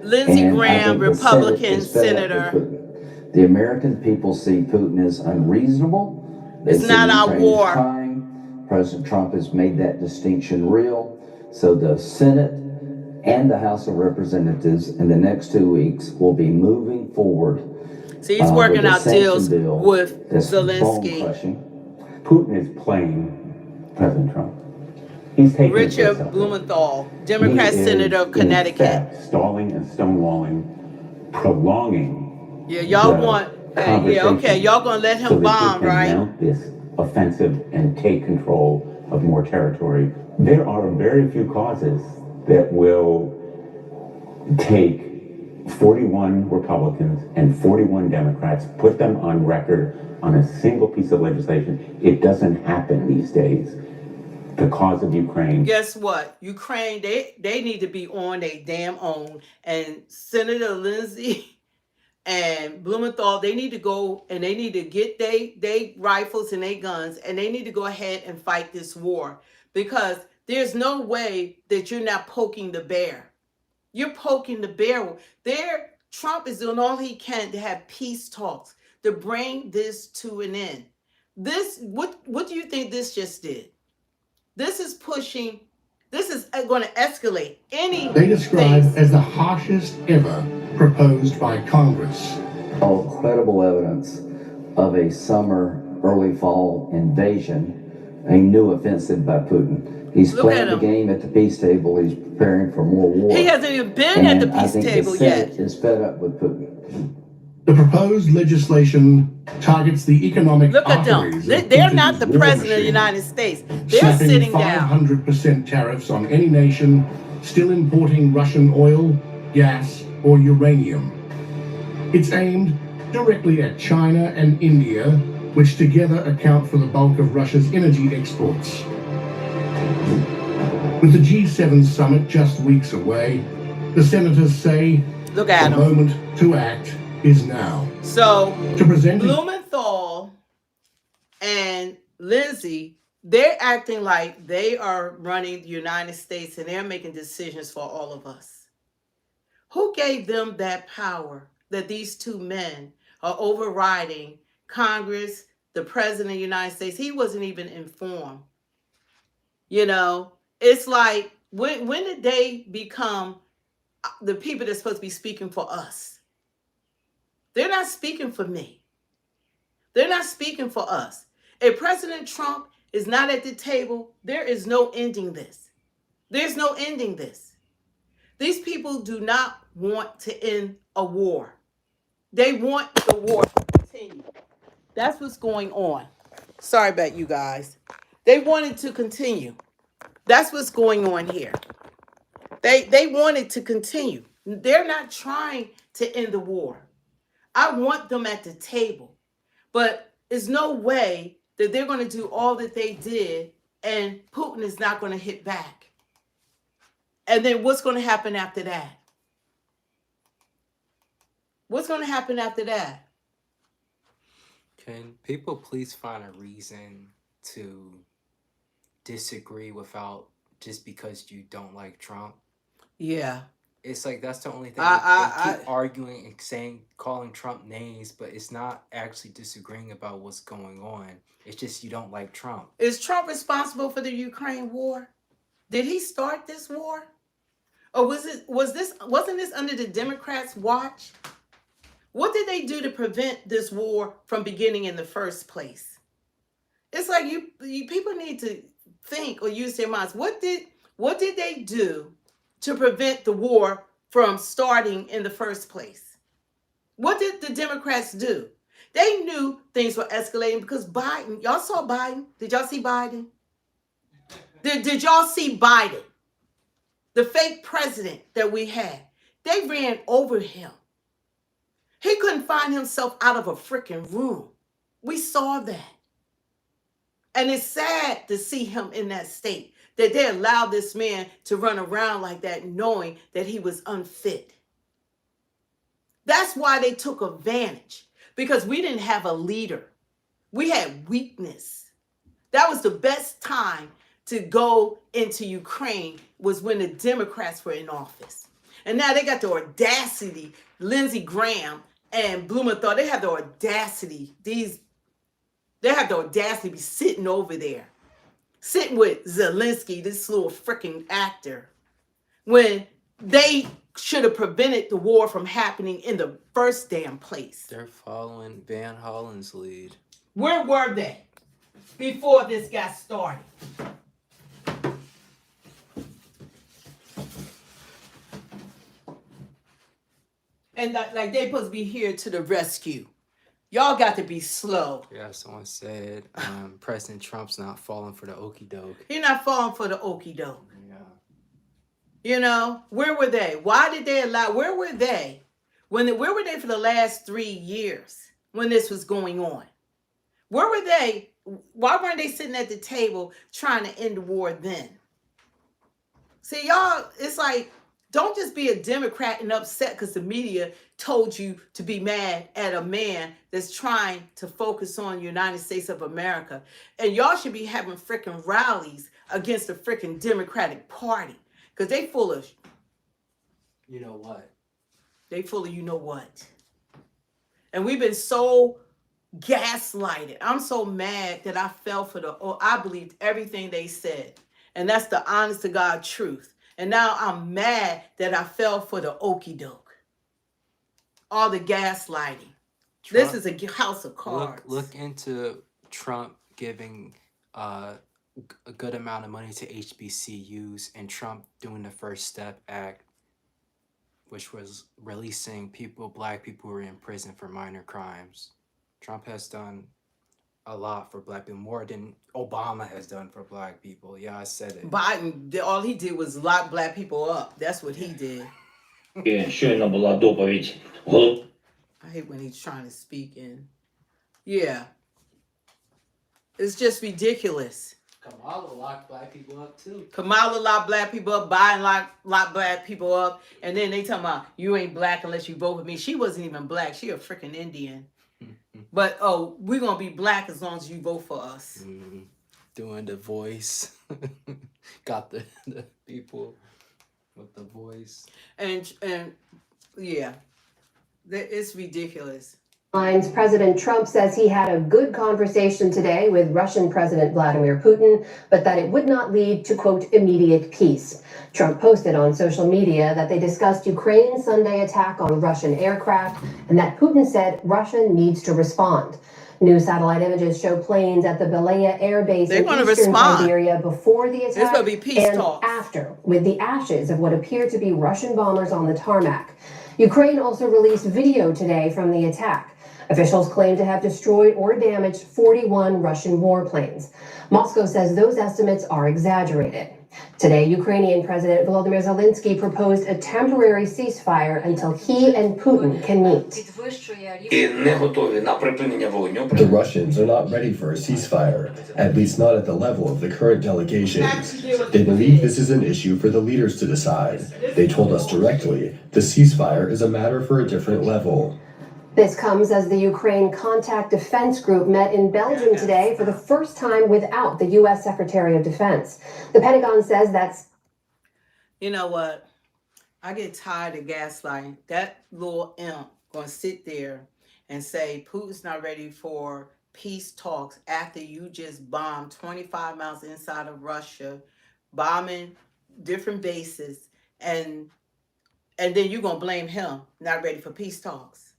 Speaker 2: Lindsey
Speaker 7: And I
Speaker 2: Graham,
Speaker 7: think the Senate
Speaker 2: Republican
Speaker 7: is fed up with
Speaker 2: senator.
Speaker 7: Putin. The American people see Putin as unreasonable. They
Speaker 2: It's
Speaker 7: see
Speaker 2: not our
Speaker 7: Ukraine is
Speaker 2: war.
Speaker 7: trying. President Trump has made that distinction real. So the Senate and the House of Representatives in the next 2 weeks will be moving forward.
Speaker 2: See, he's working
Speaker 7: with a
Speaker 2: out
Speaker 7: sanction
Speaker 2: deals
Speaker 7: bill
Speaker 2: with
Speaker 7: that's
Speaker 2: Zelenskyy.
Speaker 7: bone-crushing.
Speaker 8: Putin is playing President Trump. He's taking
Speaker 2: Richard
Speaker 8: this up.
Speaker 2: Blumenthal, Democrat
Speaker 8: He is,
Speaker 2: senator of
Speaker 8: in
Speaker 2: Connecticut.
Speaker 8: effect, stalling and stonewalling, prolonging.
Speaker 2: Yeah, y'all
Speaker 8: the
Speaker 2: want. Yeah, okay,
Speaker 8: conversation
Speaker 2: y'all gonna let him
Speaker 8: so that
Speaker 2: bomb,
Speaker 8: he can
Speaker 2: right?
Speaker 8: mount this offensive and take control of more territory. There are very few causes that will take 41 Republicans and 41 Democrats, put them on record on a single piece of legislation. It doesn't happen these days. The cause of Ukraine.
Speaker 2: Guess what? Ukraine, they need to be on their damn own. And Senator Lindsey and Blumenthal, they need to go and they need to get they rifles and their guns, and they need to go ahead and fight this war, because there's no way that you're not poking the bear. You're poking the bear. Trump is doing all he can to have peace talks, to bring this to an end. What do you think this just did? This is going to escalate anything.
Speaker 9: They describe as the harshest ever proposed by Congress.
Speaker 7: All credible evidence of a summer, early fall invasion, a new offensive by Putin. He's
Speaker 2: Look
Speaker 7: playing
Speaker 2: at
Speaker 7: the
Speaker 2: him.
Speaker 7: game at the peace table. He's preparing for more war.
Speaker 2: He hasn't even been at the
Speaker 7: And I
Speaker 2: peace
Speaker 7: think
Speaker 2: table
Speaker 7: the Senate
Speaker 2: yet.
Speaker 7: is fed up with Putin.
Speaker 9: The proposed legislation targets the economic
Speaker 2: Look at them.
Speaker 9: arteries of
Speaker 2: They're not
Speaker 9: Putin's
Speaker 2: the
Speaker 9: war
Speaker 2: president of the
Speaker 9: machine,
Speaker 2: United States. They're
Speaker 9: slapping
Speaker 2: sitting down.
Speaker 9: 500% tariffs on any nation still importing Russian oil, gas, or uranium. It's aimed directly at China and India, which together account for the bulk of Russia's energy exports. With the G7 summit just weeks away, the senators say
Speaker 2: Look
Speaker 9: the
Speaker 2: at him.
Speaker 9: moment to act is now.
Speaker 2: So
Speaker 9: To present
Speaker 2: Blumenthal and Lindsey, they're acting like they are running the United States and they're making decisions for all of us. Who gave them that power that these two men are overriding Congress, the president of the United States? He wasn't even informed. You know, it's like, when did they become the people that's supposed to be speaking for us? They're not speaking for me. They're not speaking for us. If President Trump is not at the table, there is no ending this. There's no ending this. These people do not want to end a war. They want the war to continue. That's what's going on. Sorry about you guys. They want it to continue. That's what's going on here. They want it to continue. They're not trying to end the war. I want them at the table. But there's no way that they're going to do all that they did and Putin is not going to hit back. And then what's going to happen after that? What's going to happen after that?
Speaker 5: Can people please find a reason to disagree without just because you don't like Trump?
Speaker 2: Yeah.
Speaker 5: It's like that's the only thing.
Speaker 2: I
Speaker 5: They keep arguing and saying, calling Trump names, but it's not actually disagreeing about what's going on. It's just you don't like Trump.
Speaker 2: Is Trump responsible for the Ukraine war? Did he start this war? Or wasn't this under the Democrats' watch? What did they do to prevent this war from beginning in the first place? It's like you people need to think or use their minds. What did they do to prevent the war from starting in the first place? What did the Democrats do? They knew things were escalating because Biden, y'all saw Biden. Did y'all see Biden? Did y'all see Biden? The fake president that we had. They ran over him. He couldn't find himself out of a freaking room. We saw that. And it's sad to see him in that state, that they allowed this man to run around like that, knowing that he was unfit. That's why they took advantage, because we didn't have a leader. We had weakness. That was the best time to go into Ukraine, was when the Democrats were in office. And now they got the audacity, Lindsey Graham and Blumenthal, they have the audacity, they have the audacity to be sitting over there, sitting with Zelenskyy, this little freaking actor, when they should have prevented the war from happening in the first damn place.
Speaker 5: They're following Van Hollen's lead.
Speaker 2: Where were they before this got started? And like they supposed to be here to the rescue. Y'all got to be slow.
Speaker 5: Yeah, someone said President Trump's not falling for the okie doke.
Speaker 2: You're not falling for the okie doke.
Speaker 5: Yeah.
Speaker 2: You know, where were they? Why did they allow? Where were they? Where were they for the last 3 years when this was going on? Where were they? Why weren't they sitting at the table trying to end the war then? See, y'all, it's like, don't just be a Democrat and upset because the media told you to be mad at a man that's trying to focus on the United States of America. And y'all should be having freaking rallies against the freaking Democratic Party, because they full of...
Speaker 5: You know what?
Speaker 2: They full of you know what. And we've been so gaslighted. I'm so mad that I fell for I believed everything they said. And that's the honest to God truth. And now I'm mad that I fell for the okie doke. All the gaslighting.
Speaker 5: Trump,
Speaker 2: this is a house of cards.
Speaker 5: Look into Trump giving a good amount of money to HBCUs, and Trump doing the First Step Act, which was releasing black people who were in prison for minor crimes. Trump has done a lot for black people, more than Obama has done for black people. Yeah, I said it.
Speaker 2: Biden, all he did was lock black people up. That's what he did.
Speaker 6: Щойно була доповідь.
Speaker 2: I hate when he's trying to speak in. Yeah. It's just ridiculous.
Speaker 5: Kamala locked black people up too.
Speaker 2: Kamala locked black people up, Biden locked black people up, and then they talking about you ain't black unless you vote with me. She wasn't even black. She a freaking Indian. But, we're going to be black as long as you vote for us.
Speaker 5: Mm-hmm. Doing the voice. Got the people with the voice.
Speaker 2: And yeah, it's ridiculous.
Speaker 3: President Trump says he had a good conversation today with Russian President Vladimir Putin, but that it would not lead to, quote, immediate peace. Trump posted on social media that they discussed Ukraine's Sunday attack on Russian aircraft and that Putin said Russia needs to respond. New satellite images show planes at the Belaya Air Base in eastern Siberia before the attack and after, with the ashes of what appear to be Russian bombers on the tarmac. Ukraine also released video today from the attack. Officials claim to have destroyed or damaged 41 Russian warplanes. Moscow says those estimates are exaggerated. Today, Ukrainian President Volodymyr Zelenskyy proposed a temporary ceasefire until he and Putin can meet.
Speaker 10: The Russians are not ready for a ceasefire, at least not at the level of the current delegations. They believe this is an issue for the leaders to decide. They told us directly, the ceasefire is a matter for a different level.
Speaker 3: This comes as the Ukraine Contact Defense Group met in Belgium today for the first time without the U.S. Secretary of Defense. The Pentagon says that's...
Speaker 2: You know what? I get tired of gaslighting. That little imp gonna sit there and say Putin's not ready for peace talks after you just bombed 25 miles inside of Russia, bombing different bases, and then you're gonna blame him not ready for peace talks.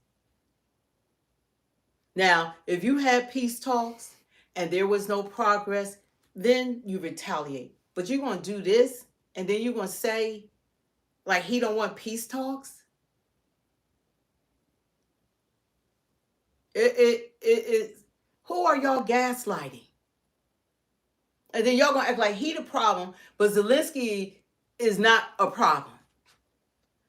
Speaker 2: Now, if you had peace talks and there was no progress, then you retaliate. But you're gonna do this, and then you're gonna say like he don't want peace talks. It who are y'all gaslighting? And then y'all gonna act like he the problem, but Zelenskyy is not a problem.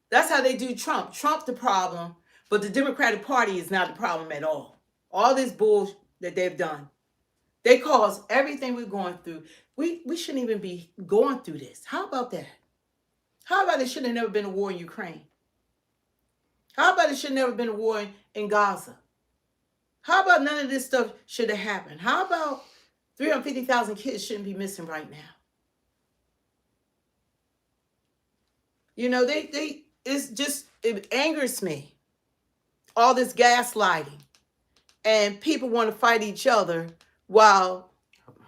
Speaker 2: That's how they do Trump. Trump the problem, but the Democratic Party is not the problem at all. All this bullshit that they've done. They cause everything we're going through. We shouldn't even be going through this. How about that? How about there should have never been a war in Ukraine? How about there should have never been a war in Gaza? How about none of this stuff should have happened? How about 350,000 kids shouldn't be missing right now? You know, it angers me. All this gaslighting. And people want to fight each other while...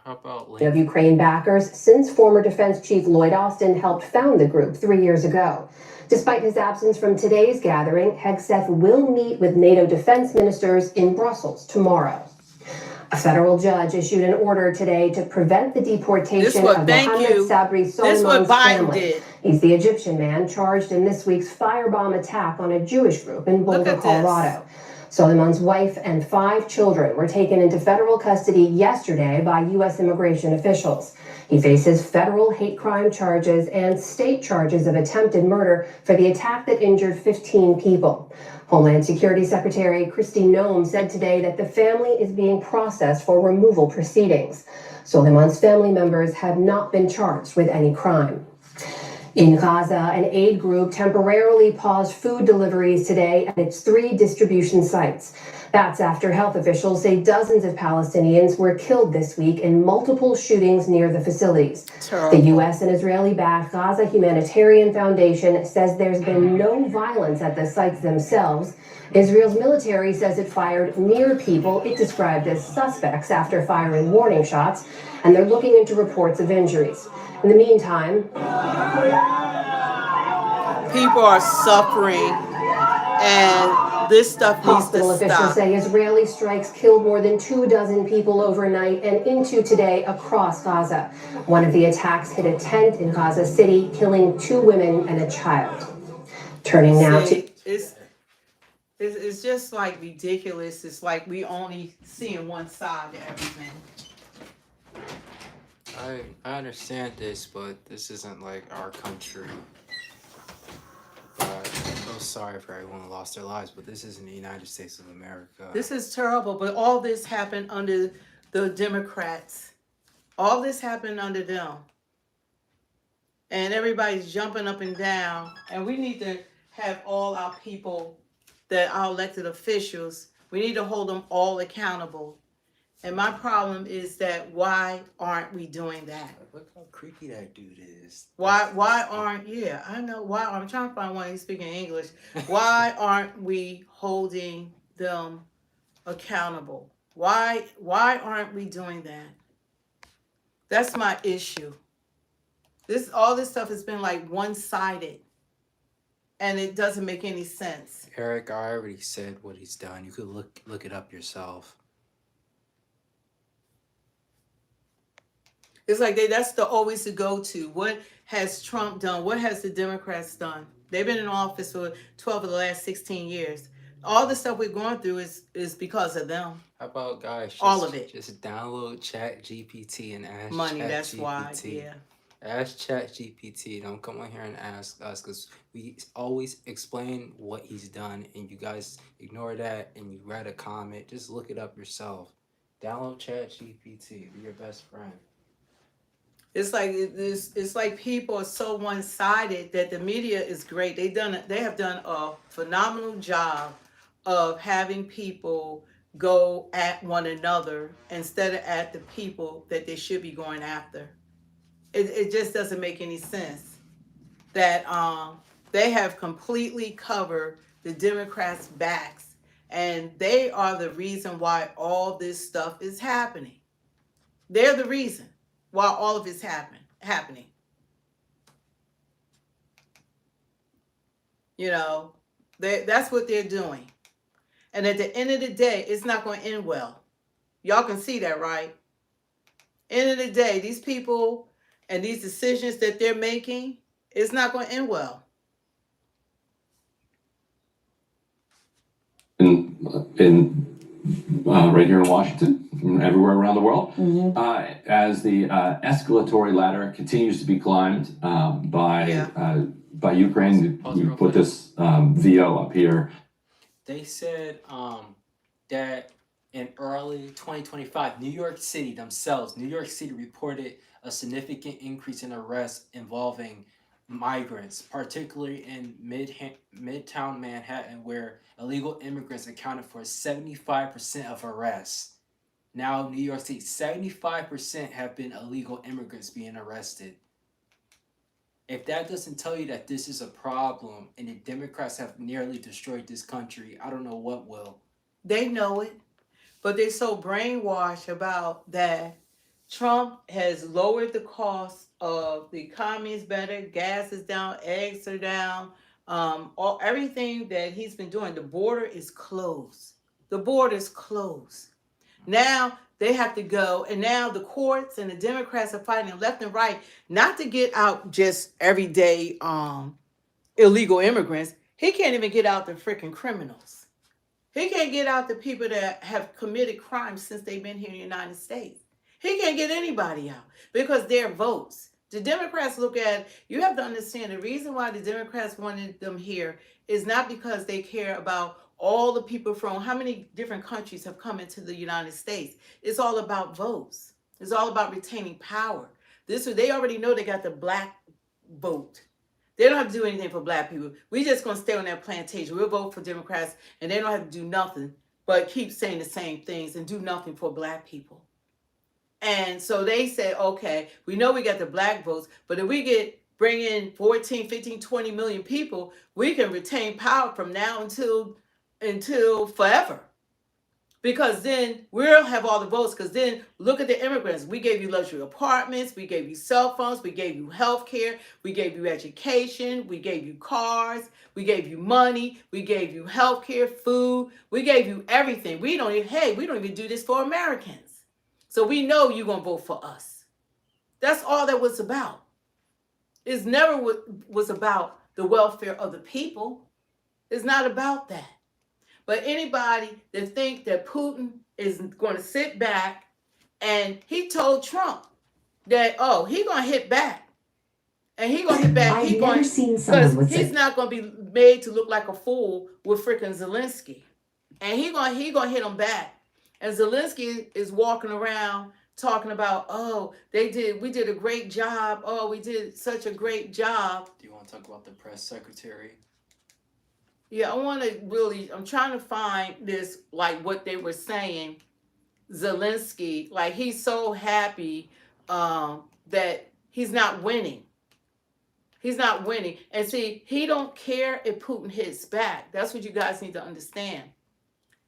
Speaker 5: How about
Speaker 3: of Ukraine backers since former Defense Chief Lloyd Austin helped found the group 3 years ago. Despite his absence from today's gathering, Hegseth will meet with NATO defense ministers in Brussels tomorrow. A federal judge issued an order today to prevent the deportation of Mohammed Sabri Soleiman's family. He's the Egyptian man charged in this week's firebomb attack on a Jewish group in Boulder, Colorado. Soleiman's wife and 5 children were taken into federal custody yesterday by U.S. immigration officials. He faces federal hate crime charges and state charges of attempted murder for the attack that injured 15 people. Homeland Security Secretary Kristi Noem said today that the family is being processed for removal proceedings. Soleiman's family members have not been charged with any crime. In Gaza, an aid group temporarily paused food deliveries today at its 3 distribution sites. That's after health officials say dozens of Palestinians were killed this week in multiple shootings near the facilities. The U.S. and Israeli-backed Gaza Humanitarian Foundation says there's been no violence at the sites themselves. Israel's military says it fired near people it described as suspects after firing warning shots, and they're looking into reports of injuries. In the meantime,
Speaker 2: people are suffering, and this stuff needs to
Speaker 3: hospital officials
Speaker 2: stop.
Speaker 3: say Israeli strikes killed more than 24 people overnight and into today across Gaza. One of the attacks hit a tent in Gaza City, killing 2 women and a child. Turning now to...
Speaker 2: It's just like ridiculous. It's like we only seeing one side of everything.
Speaker 5: I understand this, but this isn't like our country. I'm so sorry for everyone who lost their lives, but this isn't the United States of America.
Speaker 2: This is terrible, but all this happened under the Democrats. All this happened under them. And everybody's jumping up and down. And we need to have all our people, that our elected officials, we need to hold them all accountable. And my problem is that why aren't we doing that?
Speaker 5: Look how creepy that dude is.
Speaker 2: Why aren't, yeah, I know, why, I'm trying to find one who's speaking English. Why aren't we holding them accountable? Why aren't we doing that? That's my issue. All this stuff has been like one-sided, and it doesn't make any sense.
Speaker 5: Eric, I already said what he's done. You could look it up yourself.
Speaker 2: It's like that's always the go-to. What has Trump done? What has the Democrats done? They've been in office for 12 of the last 16 years. All the stuff we're going through is because of them.
Speaker 5: How about guys?
Speaker 2: All of it.
Speaker 5: Just download ChatGPT and ask
Speaker 2: money.
Speaker 5: ChatGPT.
Speaker 2: That's why. Yeah.
Speaker 5: Ask ChatGPT. Don't come on here and ask us, because we always explain what he's done, and you guys ignore that and you read a comment. Just look it up yourself. Download ChatGPT. Be your best friend.
Speaker 2: It's like people are so one-sided that the media is great. They have done a phenomenal job of having people go at one another instead of at the people that they should be going after. It just doesn't make any sense that They have completely covered the Democrats' backs, and they are the reason why all this stuff is happening. They're the reason why all of it's happening. You know, that's what they're doing. And at the end of the day, it's not going to end well. Y'all can see that, right? End of the day, these people and these decisions that they're making, it's not going to end well.
Speaker 11: Right here in Washington, and everywhere around the world, as the escalatory ladder continues to be climbed by Ukraine. We put this VO up here.
Speaker 5: They said that in early 2025, New York City reported a significant increase in arrests involving migrants, particularly in Midtown Manhattan, where illegal immigrants accounted for 75% of arrests. Now, New York City, 75% have been illegal immigrants being arrested. If that doesn't tell you that this is a problem and the Democrats have nearly destroyed this country, I don't know what will.
Speaker 2: They know it, but they're so brainwashed about that. Trump has lowered the cost of the economy is better, gas is down, eggs are down, everything that he's been doing. The border is closed. The border is closed. Now they have to go, and now the courts and the Democrats are fighting left and right not to get out just everyday illegal immigrants. He can't even get out the freaking criminals. He can't get out the people that have committed crimes since they've been here in the United States. He can't get anybody out because their votes. The Democrats look at, you have to understand the reason why the Democrats wanted them here is not because they care about all the people from how many different countries have come into the United States. It's all about votes. It's all about retaining power. They already know they got the black vote. They don't have to do anything for black people. We just gonna stay on that plantation. We'll vote for Democrats, and they don't have to do nothing but keep saying the same things and do nothing for black people. And so they say, okay, we know we got the black votes, but if we bring in 14, 15, 20 million people, we can retain power from now until forever. Because then we'll have all the votes. Because then look at the immigrants. We gave you luxury apartments. We gave you cell phones. We gave you health care. We gave you education. We gave you cars. We gave you money. We gave you health care, food. We gave you everything. We don't even do this for Americans. So we know you're going to vote for us. That's all that was about. It's never was about the welfare of the people. It's not about that. But anybody that think that Putin is going to sit back, and he told Trump that, he's going to hit back. And he's going to hit back.
Speaker 12: I've never seen someone with
Speaker 2: he's not going to be made to look like a fool with freaking Zelenskyy. And he's going to hit him back. And Zelenskyy is walking around talking about, we did a great job. We did such a great job.
Speaker 5: Do you want to talk about the press secretary?
Speaker 2: Yeah, I'm trying to find this, like what they were saying. Zelenskyy, like he's so happy that he's not winning. He's not winning. And see, he don't care if Putin hits back. That's what you guys need to understand.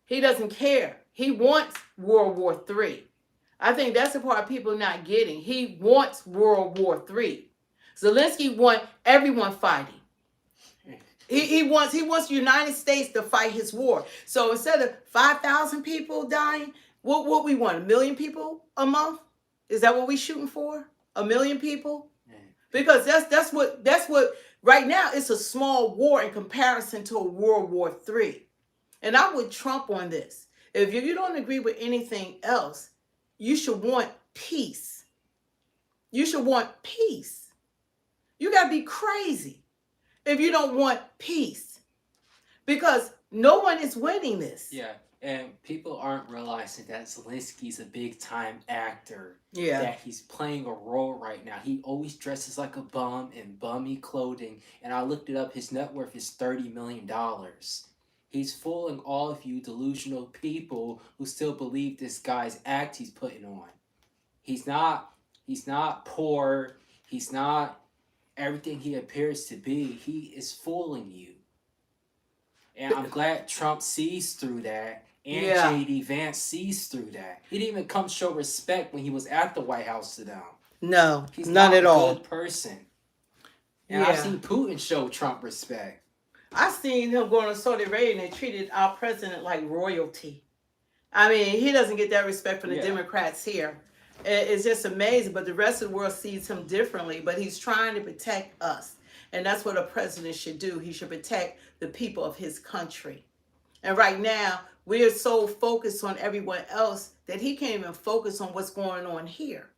Speaker 2: He doesn't care. He wants World War III. I think that's the part people are not getting. He wants World War III. Zelenskyy wants everyone fighting. He wants the United States to fight his war. So instead of 5,000 people dying, what we want, 1 million people a month? Is that what we shooting for? 1 million people? Because that's what right now it's a small war in comparison to a World War III. And I'm with Trump on this. If you don't agree with anything else, you should want peace. You should want peace. You got to be crazy if you don't want peace. Because no one is winning this.
Speaker 5: Yeah, and people aren't realizing that Zelensky's a big-time actor.
Speaker 2: Yeah.
Speaker 5: That he's playing a role right now. He always dresses like a bum in bummy clothing. And I looked it up. His net worth is $30 million. He's fooling all of you delusional people who still believe this guy's act he's putting on. He's not poor. He's not everything he appears to be, he is fooling you. And I'm glad Trump sees through that, and
Speaker 2: Yeah.
Speaker 5: J.D. Vance sees through that. He didn't even come show respect when he was at the White House to them.
Speaker 2: No,
Speaker 5: He's
Speaker 2: none
Speaker 5: not
Speaker 2: at
Speaker 5: a
Speaker 2: all.
Speaker 5: good person. And I've
Speaker 2: Yeah.
Speaker 5: seen Putin show Trump respect.
Speaker 2: I seen him going to Saudi Arabia and they treated our president like royalty. I mean, he doesn't get that respect from the
Speaker 5: Yeah.
Speaker 2: Democrats here. It's just amazing, but the rest of the world sees him differently. But he's trying to protect us. And that's what a president should do. He should protect the people of his country. And right now, we are so focused on everyone else that he can't even focus on what's going on here.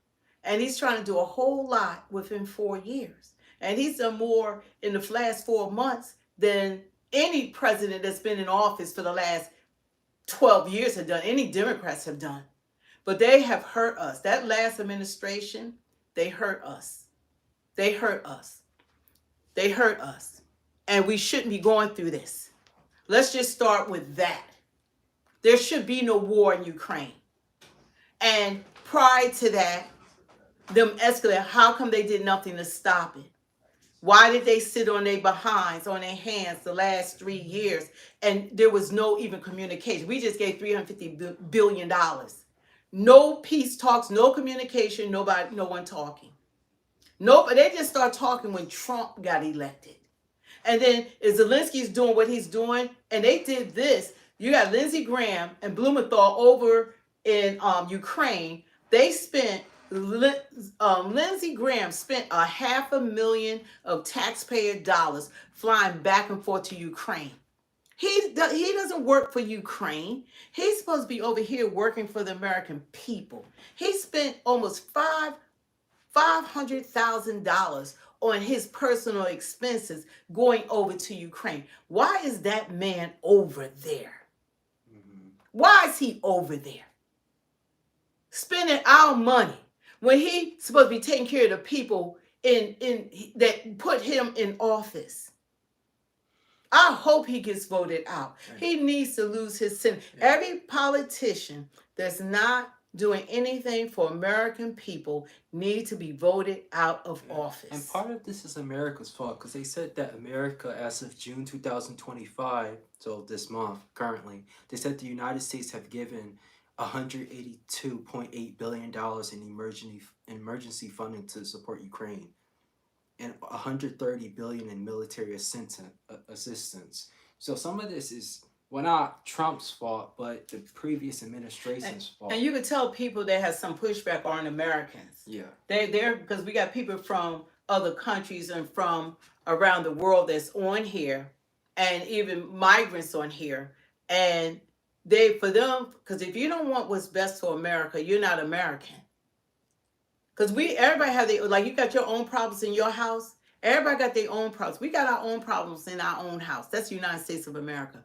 Speaker 2: And he's trying to do a whole lot within 4 years. And he's done more in the last 4 months than any president that's been in office for the last 12 years have done, any Democrats have done. But they have hurt us. That last administration, they hurt us. They hurt us. They hurt us. And we shouldn't be going through this. Let's just start with that. There should be no war in Ukraine. And prior to that, them escalate, how come they did nothing to stop it? Why did they sit on their behinds, on their hands the last 3 years? And there was no even communication. We just gave $350 billion. No peace talks, no communication, no one talking. Nope, they just start talking when Trump got elected. And then Zelensky's doing what he's doing, and they did this. You got Lindsey Graham and Blumenthal over in Ukraine. They spent Lindsey Graham spent $500,000 of taxpayer dollars flying back and forth to Ukraine. He doesn't work for Ukraine. He's supposed to be over here working for the American people. He spent almost $500,000 on his personal expenses going over to Ukraine. Why is that man over there? Why is he over there? Spending our money when he's supposed to be taking care of the people in that put him in office. I hope he gets voted out. He needs to lose his Senate. Every politician that's not doing anything for American people need to be voted out of office.
Speaker 5: And part of this is America's fault, because they said that America, as of June 2025, so this month currently, they said the United States have given $182.8 billion in emergency funding to support Ukraine, and $130 billion in military assistance. So some of this is, well, not Trump's fault, but the previous administration's fault.
Speaker 2: And you could tell people that have some pushback aren't Americans.
Speaker 5: Yeah.
Speaker 2: They're because we got people from other countries and from around the world that's on here, and even migrants on here. And for them, because if you don't want what's best for America, you're not American. Because everybody have like you got your own problems in your house. Everybody got their own problems. We got our own problems in our own house. That's the United States of America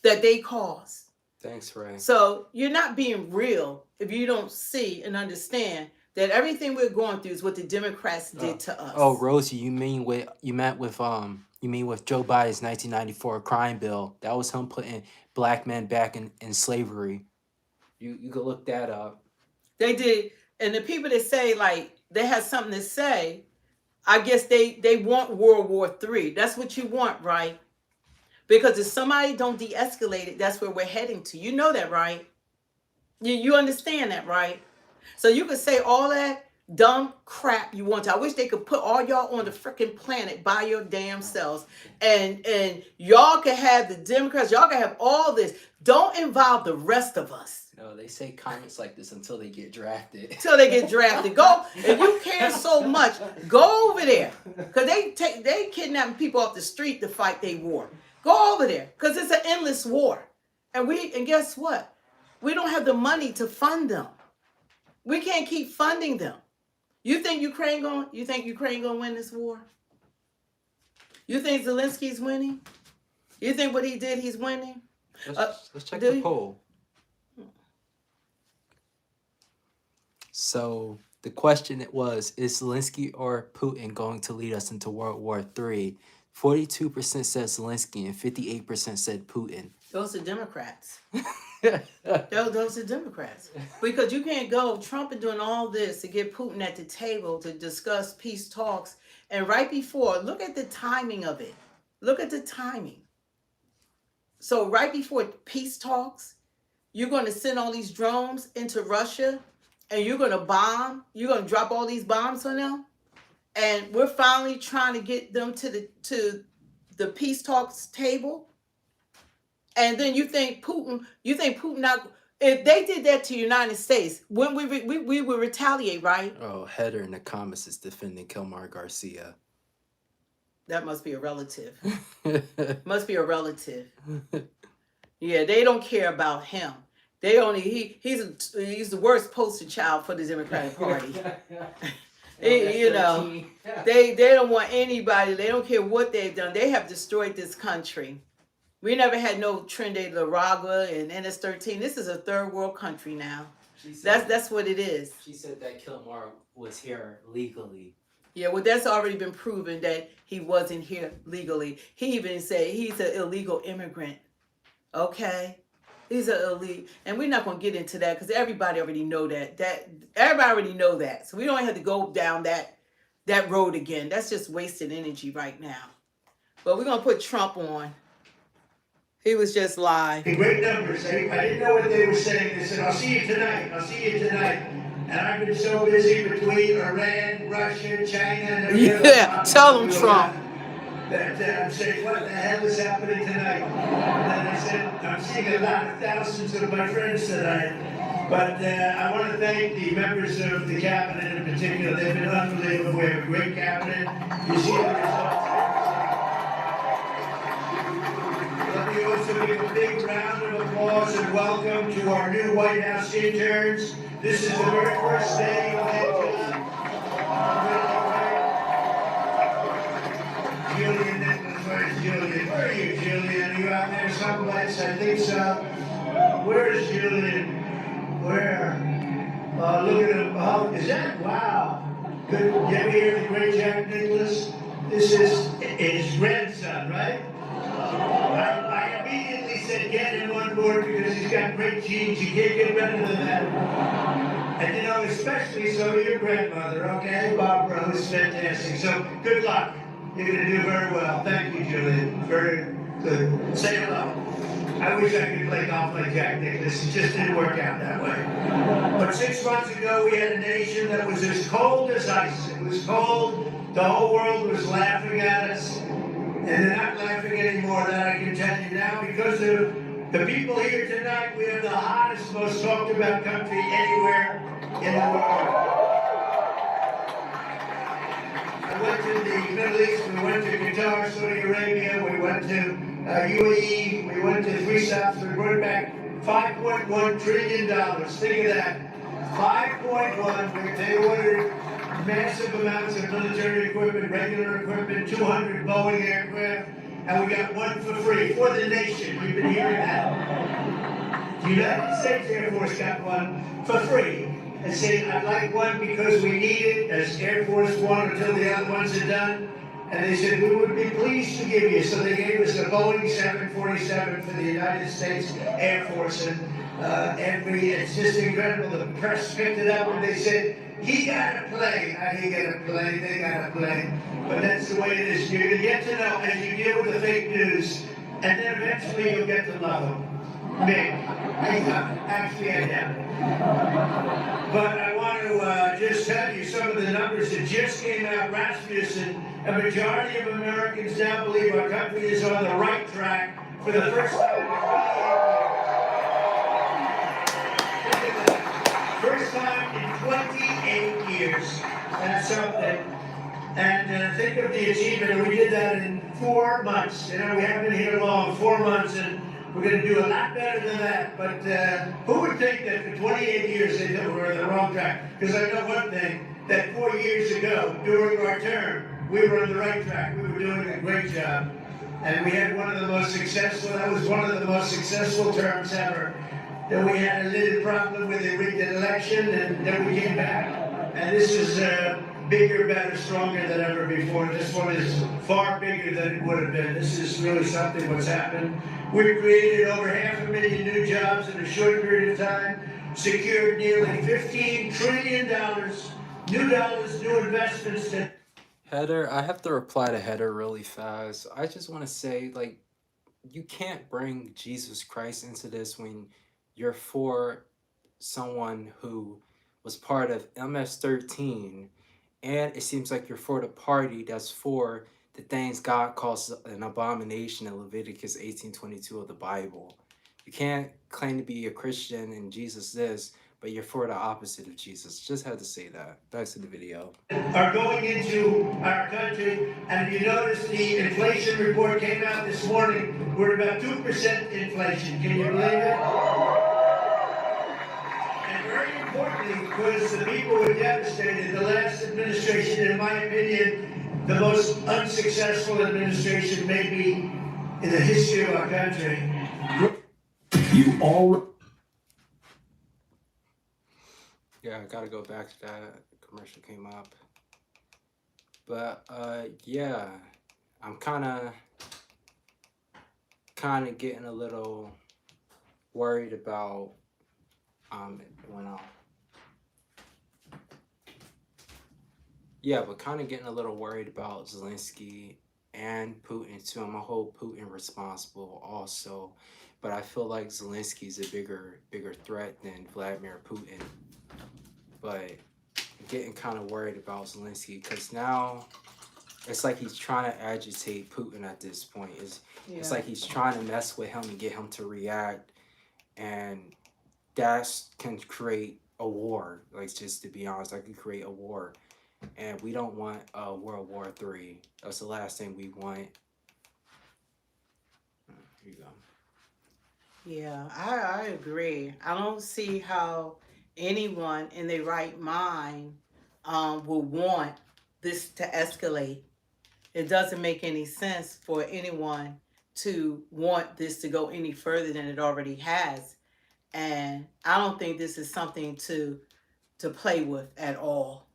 Speaker 2: that they cause.
Speaker 5: Thanks, Ray.
Speaker 2: So you're not being real if you don't see and understand that everything we're going through is what the Democrats did to us.
Speaker 5: Oh, Rosie, you meant with Joe Biden's 1994 crime bill? That was him putting black men back in slavery. You could look that up.
Speaker 2: They did, and the people that say like they have something to say, I guess they want World War III. That's what you want, right? Because if somebody don't de-escalate it, that's where we're heading to. You know that, right? You understand that, right? So you could say all that dumb crap you want to. I wish they could put all y'all on the freaking planet by your damn selves. And y'all can have the Democrats. Y'all can have all this. Don't involve the rest of us.
Speaker 5: No, they say comments like this until they get drafted.
Speaker 2: Until they get drafted. Go, if you care so much, go over there. Because they kidnapping people off the street to fight their war. Go over there. Because it's an endless war. And guess what? We don't have the money to fund them. We can't keep funding them. You think Ukraine gonna win this war? You think Zelensky's winning? You think what he did, he's winning?
Speaker 5: Let's check the poll. So the question was, is Zelensky or Putin going to lead us into World War III? 42% said Zelensky and 58% said Putin.
Speaker 2: Those are Democrats. Those are Democrats. Because you can't go, Trump is doing all this to get Putin at the table to discuss peace talks, And right before, look at the timing of it. Look at the timing. So right before peace talks, you're going to send all these drones into Russia and you're going to bomb. You're going to drop all these bombs on them. And we're finally trying to get them to the peace talks table. And then you think Putin not, if they did that to the United States, when we would retaliate, right?
Speaker 5: Oh, Header in the comments is defending Kilmar Garcia.
Speaker 2: That must be a relative. Must be a relative. Yeah, they don't care about him. They only he's the worst poster child for the Democratic Party. You know, they don't want anybody. They don't care what they've done. They have destroyed this country. We never had no Tren de la Raga and NS-13. This is a third world country now. That's what it is.
Speaker 5: She said that Kilmar was here legally.
Speaker 2: Yeah, well, that's already been proven that he wasn't here legally. He even said he's an illegal immigrant. Okay? He's an illegal, and we're not going to get into that because everybody already know that. Everybody already know that. So we don't have to go down that road again. That's just wasted energy right now. But we're going to put Trump on. He was just live.
Speaker 1: In great numbers. I didn't know what they were saying. They said, I'll see you tonight. I'll see you tonight. And I've been so busy between Iran, Russia, China, and every other
Speaker 2: tell them Trump.
Speaker 1: That I'm saying, what the hell is happening tonight? And I said, I'm seeing a lot of thousands of my friends tonight. But I want to thank the members of the cabinet in particular. They've been unbelievable. We have a great cabinet. You see the results. Let me also give a big round of applause and welcome to our new White House interns. This is the very first day of that job. Julian Nicholas, where's Julian? Where are you, Julian? Are you out there someplace? I think so. Where is Julian? Where? Look at him. Oh, is that? Wow. Good. You ever hear the great Jack Nicholas? This is his grandson, right? I immediately said get him on board because he's got great genes. You can't get better than that. And you know, especially so your grandmother, okay? Barbara, who's fantastic. So good luck. You're going to do very well. Thank you, Julian. Very good. Say hello. I wish I could play golf like Jack Nicklaus. It just didn't work out that way. But 6 months ago, we had a nation that was as cold as ice. It was cold. The whole world was laughing at us. And they're not laughing anymore, that I can tell you now, because of the people here tonight. We have the hottest, most talked about country anywhere in the world. I went to the Middle East, we went to Qatar, Saudi Arabia, we went to UAE, we went to 3 stops, we brought back $5.1 trillion. Think of that. 5.1, they ordered massive amounts of military equipment, regular equipment, 200 Boeing aircraft, and we got one for free for the nation. You've been hearing that. The United States Air Force got one for free. And saying, I'd like one because we need it as Air Force One until the other ones are done. And they said, we would be pleased to give you. So they gave us a Boeing 747 for the United States Air Force. And it's just incredible. The press picked it up and they said, he got a plane. He got a plane. They got a plane. But that's the way it is. You're going to get to know as you deal with the fake news, and then eventually you'll get to love them. Me. Actually, I am. But I want to just tell you some of the numbers that just came out. Rasmussen, a majority of Americans now believe our country is on the right track for the first time in 28 years. First time in 28 years. That's something. And think of the achievement. We did that in 4 months. You know, we haven't been here long, 4 months, and we're going to do a lot better than that. But who would think that for 28 years they thought we were on the wrong track? Because I know one thing, that 4 years ago, during our term, we were on the right track. We were doing a great job. And we had one of the most successful, that was one of the most successful terms ever. Then we had a little problem with the rigged election, and then we came back. And this is bigger, better, stronger than ever before. This one is far bigger than it would have been. This is really something what's happened. We've created over 500,000 new jobs in a short period of time, secured nearly $15 trillion, new investments.
Speaker 5: Heather, I have to reply to Heather really fast. I just want to say, like, you can't bring Jesus Christ into this when you're for someone who was part of MS-13, and it seems like you're for the party that's for the things God calls an abomination in Leviticus 18:22 of the Bible. You can't claim to be a Christian and Jesus this, but you're for the opposite of Jesus. Just had to say that. Back to the video.
Speaker 1: Are going into our country, and if you notice, the inflation report came out this morning. We're about 2% inflation. Can you believe it? And very importantly, because the people were devastated, the last administration, in my opinion, the most unsuccessful administration maybe in the history of our country.
Speaker 9: You all.
Speaker 5: Yeah, I gotta go back to that. The commercial came up. But yeah, I'm kinda getting a little worried about it went off. Yeah, but kind of getting a little worried about Zelenskyy and Putin too. I'm gonna hold Putin responsible also, but I feel like Zelensky's a bigger threat than Vladimir Putin. But I'm getting kind of worried about Zelenskyy because now it's like he's trying to agitate Putin at this point. It's like he's trying to mess with him and get him to react, and that can create a war. Like, just to be honest, that can create a war. And we don't want World War III. That's the last thing we want. Here you go.
Speaker 2: Yeah, I agree. I don't see how anyone in their right mind will want this to escalate. It doesn't make any sense for anyone to want this to go any further than it already has. And I don't think this is something to play with at all.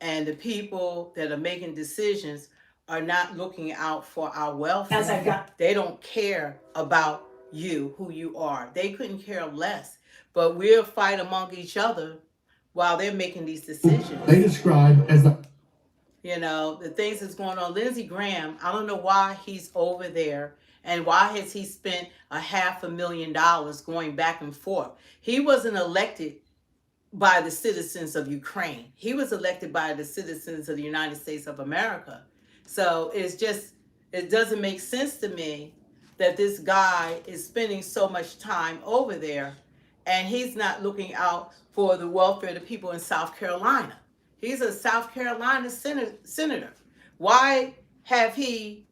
Speaker 2: And the people that are making decisions are not looking out for our welfare. They don't care about you, who you are. They couldn't care less. But we'll fight among each other while they're making these decisions.
Speaker 9: They describe as the.
Speaker 2: You know, the things that's going on. Lindsey Graham, I don't know why he's over there and why has he spent $500,000 going back and forth. He wasn't elected by the citizens of Ukraine. He was elected by the citizens of the United States of America. So it doesn't make sense to me that this guy is spending so much time over there and he's not looking out for the welfare of the people in South Carolina. He's a South Carolina senator. Why have he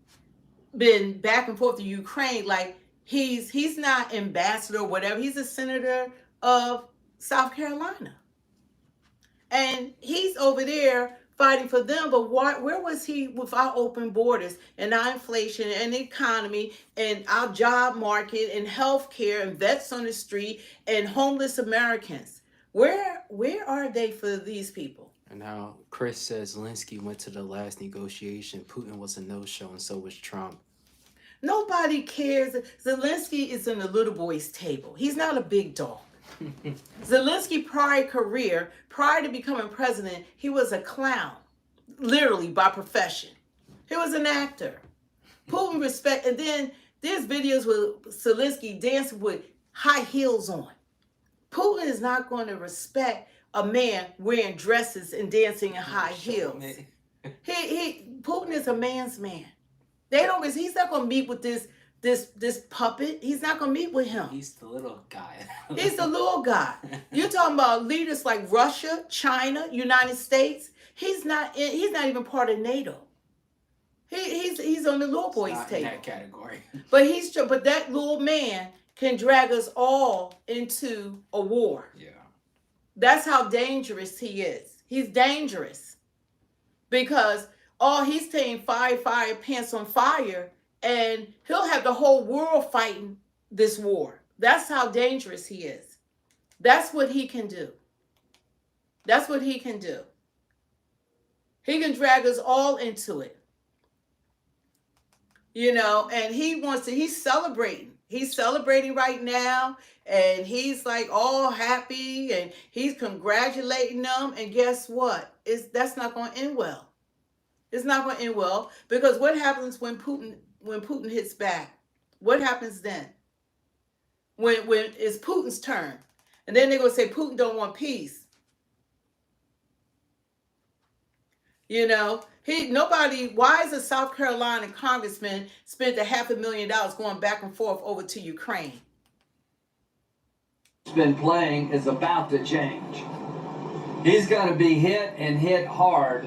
Speaker 2: been back and forth to Ukraine? Like he's not ambassador or whatever. He's a senator of South Carolina. And he's over there fighting for them. But where was he with our open borders and our inflation and the economy and our job market and healthcare and vets on the street and homeless Americans? Where are they for these people?
Speaker 5: And now Chris says Zelenskyy went to the last negotiation. Putin was a no-show, and so was Trump.
Speaker 2: Nobody cares. Zelenskyy is in the little boy's table. He's not a big dog. Zelenskyy prior to becoming president, he was a clown, literally by profession. He was an actor. Putin respect, and then there's videos with Zelenskyy dancing with high heels on. Putin is not going to respect a man wearing dresses and dancing in high heels. Putin is a man's man. He's not going to meet with this puppet. He's not going to meet with him.
Speaker 5: He's the little guy.
Speaker 2: He's the little guy. You're talking about leaders like Russia, China, United States. He's not even part of NATO. He's on the little boy's table.
Speaker 5: In that category.
Speaker 2: But that little man can drag us all into a war.
Speaker 5: Yeah.
Speaker 2: That's how dangerous he is. He's dangerous because he's saying fire, pants on fire, and he'll have the whole world fighting this war. That's how dangerous he is. That's what he can do. That's what he can do. He can drag us all into it. You know, and he's celebrating. He's celebrating right now, and he's like all happy, and he's congratulating them. And guess what? That's not going to end well. It's not going to end well, because what happens when Putin hits back? What happens then? When it's Putin's turn, and then they're going to say Putin don't want peace. You know, why is a South Carolina congressman spent $500,000 going back and forth over to Ukraine?
Speaker 4: Been playing is about to change. He's going to be hit and hit hard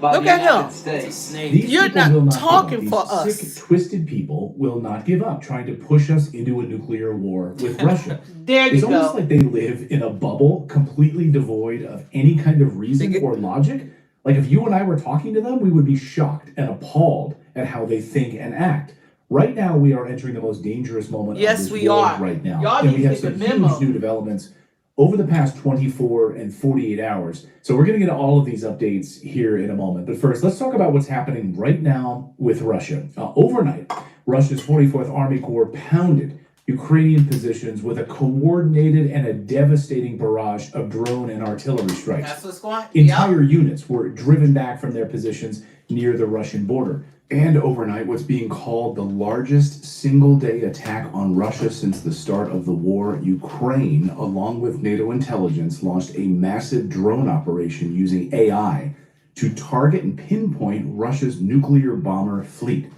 Speaker 4: by
Speaker 2: Look
Speaker 4: the
Speaker 2: at
Speaker 4: United
Speaker 2: him.
Speaker 4: States.
Speaker 9: These
Speaker 2: You're
Speaker 9: people
Speaker 2: not
Speaker 9: will not give
Speaker 2: talking
Speaker 9: up.
Speaker 2: for
Speaker 9: These
Speaker 2: us.
Speaker 9: sick, twisted people will not give up, trying to push us into a nuclear war with Russia.
Speaker 2: There you
Speaker 9: It's
Speaker 2: go.
Speaker 9: almost like they live in a bubble completely devoid of any kind of reason or logic. Like if you and I were talking to them, we would be shocked and appalled at how they think and act. Right now, we are entering the most dangerous moment of
Speaker 2: Yes,
Speaker 9: this
Speaker 2: we
Speaker 9: world
Speaker 2: are.
Speaker 9: right now.
Speaker 2: Y'all
Speaker 9: And
Speaker 2: need
Speaker 9: we
Speaker 2: to
Speaker 9: have
Speaker 2: get
Speaker 9: some
Speaker 2: the memo.
Speaker 9: huge new developments over the past 24 and 48 hours. So we're going to get all of these updates here in a moment. But first, let's talk about what's happening right now with Russia. Overnight, Russia's 44th Army Corps pounded Ukrainian positions with a coordinated and a devastating barrage of drone and artillery strikes.
Speaker 2: That's what's going on.
Speaker 9: Entire units were driven back from their positions near the Russian border. And overnight, what's being called the largest single-day attack on Russia since the start of the war, Ukraine, along with NATO intelligence, launched a massive drone operation using AI to target and pinpoint Russia's nuclear bomber fleet.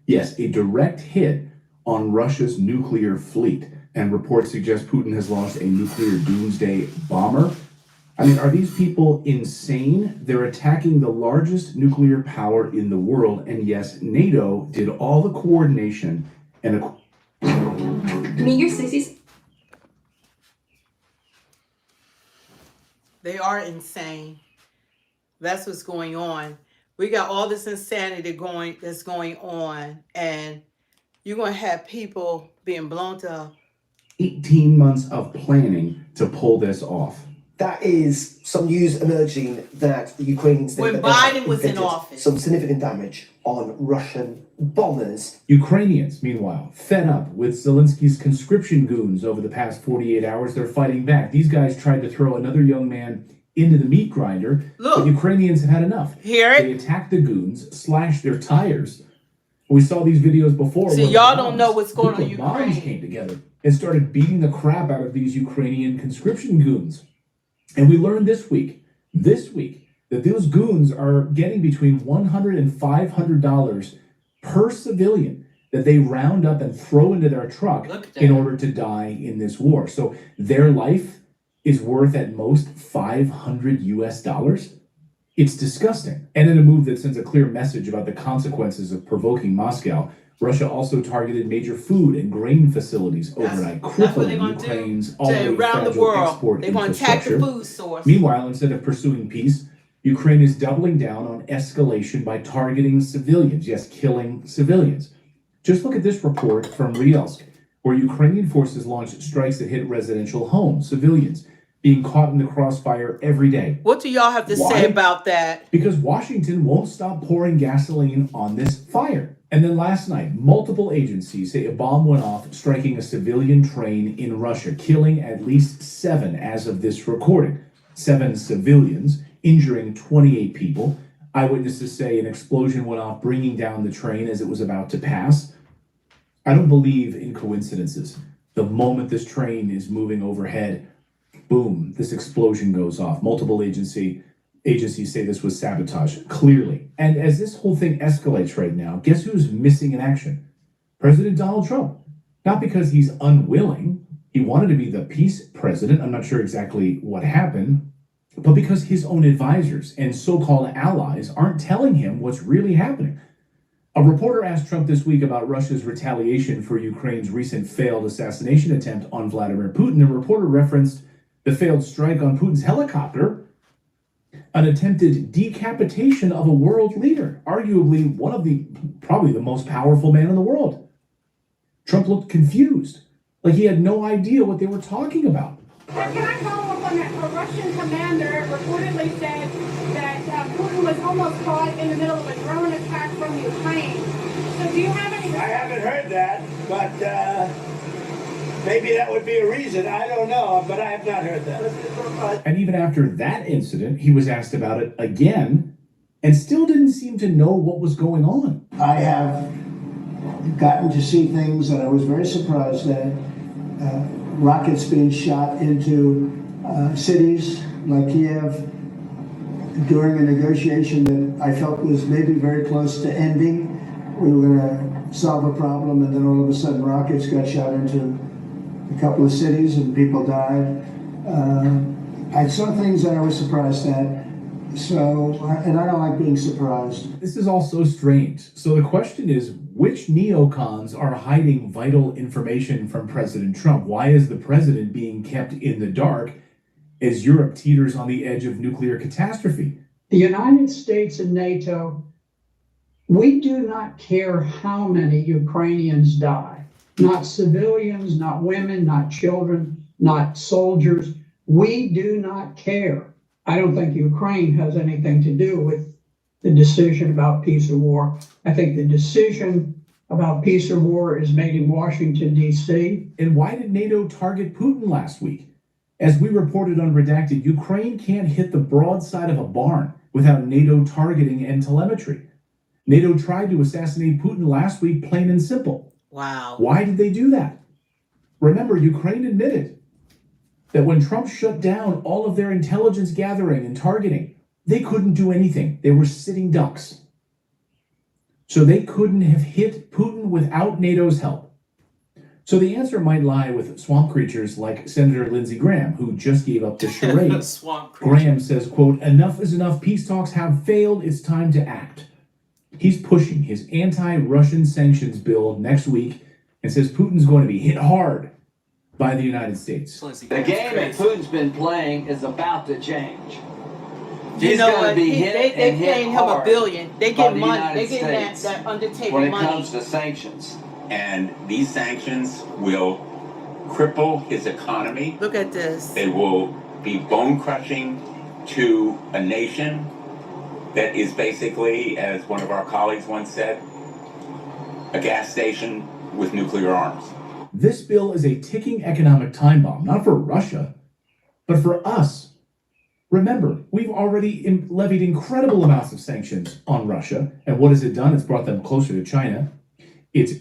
Speaker 9: Yes, a direct hit on Russia's nuclear fleet. And reports suggest Putin has launched a nuclear doomsday bomber. I mean, are these people insane? They're attacking the largest nuclear power in the world, and yes, NATO did all the coordination and
Speaker 2: They are insane. That's what's going on. We got all this insanity that's going on, and you're going to have people being blown up.
Speaker 9: 18 months of planning to pull this off.
Speaker 12: That is some news emerging that the Ukrainians think
Speaker 2: When
Speaker 12: that they have
Speaker 2: Biden was in
Speaker 12: inflicted
Speaker 2: office.
Speaker 12: some significant damage on Russian bombers.
Speaker 9: Ukrainians, meanwhile, fed up with Zelensky's conscription goons over the past 48 hours, they're fighting back. These guys tried to throw another young man into the meat grinder, but Ukrainians have had enough.
Speaker 2: Hear it?
Speaker 9: They attacked the goons, slashed their tires. We saw these videos before.
Speaker 2: See,
Speaker 9: where
Speaker 2: y'all
Speaker 9: the
Speaker 2: don't know what's going on in
Speaker 9: group of moms
Speaker 2: Ukraine.
Speaker 9: came together and started beating the crap out of these Ukrainian conscription goons. And we learned this week, that those goons are getting between $100 and $500 per civilian that they round up and throw into their truck in order to die in this war. So their life is worth at most $500 US. It's disgusting. And in a move that sends a clear message about the consequences of provoking Moscow, Russia also targeted major food and grain facilities overnight, crippling Ukraine's already
Speaker 2: around the
Speaker 9: fragile
Speaker 2: world.
Speaker 9: export
Speaker 2: They're going to attack the
Speaker 9: infrastructure.
Speaker 2: food source.
Speaker 9: Meanwhile, instead of pursuing peace, Ukraine is doubling down on escalation by targeting civilians, yes, killing civilians. Just look at this report from Ryelsk, where Ukrainian forces launched strikes that hit residential homes, civilians being caught in the crossfire every day.
Speaker 2: What do y'all have to say about that?
Speaker 9: Because Washington won't stop pouring gasoline on this fire. And then last night, multiple agencies say a bomb went off, striking a civilian train in Russia, killing at least 7 as of this recording. 7 civilians, injuring 28 people. Eyewitnesses say an explosion went off, bringing down the train as it was about to pass. I don't believe in coincidences. The moment this train is moving overhead, boom, this explosion goes off. Multiple agencies say this was sabotage, clearly. And as this whole thing escalates right now, guess who's missing in action? President Donald Trump. Not because he's unwilling. He wanted to be the peace president. I'm not sure exactly what happened. But because his own advisors and so-called allies aren't telling him what's really happening. A reporter asked Trump this week about Russia's retaliation for Ukraine's recent failed assassination attempt on Vladimir Putin. The reporter referenced the failed strike on Putin's helicopter, an attempted decapitation of a world leader, arguably probably the most powerful man in the world. Trump looked confused, like he had no idea what they were talking about.
Speaker 13: Can I follow up on that? A Russian commander reportedly said that Putin was almost caught in the middle of a drone attack from Ukraine. So do you have any...
Speaker 1: I haven't heard that, but maybe that would be a reason. I don't know, but I have not heard that.
Speaker 9: And even after that incident, he was asked about it again and still didn't seem to know what was going on.
Speaker 1: I have gotten to see things that I was very surprised at. Rockets being shot into cities like Kiev during a negotiation that I felt was maybe very close to ending. We were going to solve a problem, and then all of a sudden rockets got shot into a couple of cities and people died. I saw things that I was surprised at. So, and I don't like being surprised.
Speaker 9: This is all so strange. So the question is, which neocons are hiding vital information from President Trump? Why is the president being kept in the dark as Europe teeters on the edge of nuclear catastrophe?
Speaker 14: The United States and NATO, we do not care how many Ukrainians die. Not civilians, not women, not children, not soldiers. We do not care. I don't think Ukraine has anything to do with the decision about peace or war. I think the decision about peace or war is made in Washington, D.C.
Speaker 9: And why did NATO target Putin last week? As we reported on Redacted, Ukraine can't hit the broadside of a barn without NATO targeting and telemetry. NATO tried to assassinate Putin last week, plain and simple.
Speaker 2: Wow.
Speaker 9: Why did they do that? Remember, Ukraine admitted that when Trump shut down all of their intelligence gathering and targeting, they couldn't do anything. They were sitting ducks. So they couldn't have hit Putin without NATO's help. So the answer might lie with swamp creatures like Senator Lindsey Graham, who just gave up the charade. Graham says, quote, "Enough is enough. Peace talks have failed. It's time to act." He's pushing his anti-Russian sanctions bill next week and says Putin's going to be hit hard by the United States.
Speaker 4: The game that Putin's been playing is about to change.
Speaker 2: You
Speaker 4: He's
Speaker 2: know
Speaker 4: going to
Speaker 2: what?
Speaker 4: be
Speaker 2: They
Speaker 4: hit and hit
Speaker 2: paying him $1
Speaker 4: hard
Speaker 2: billion. They
Speaker 4: by
Speaker 2: get
Speaker 4: the
Speaker 2: money.
Speaker 4: United
Speaker 2: They get
Speaker 4: States
Speaker 2: that undertaker
Speaker 4: when it
Speaker 2: money.
Speaker 4: comes to sanctions.
Speaker 15: And these sanctions will cripple his economy.
Speaker 2: Look at this.
Speaker 15: They will be bone crushing to a nation that is basically, as one of our colleagues once said, a gas station with nuclear arms.
Speaker 9: This bill is a ticking economic time bomb, not for Russia, but for us. Remember, we've already levied incredible amounts of sanctions on Russia, and what has it done? It's brought them closer to China. It's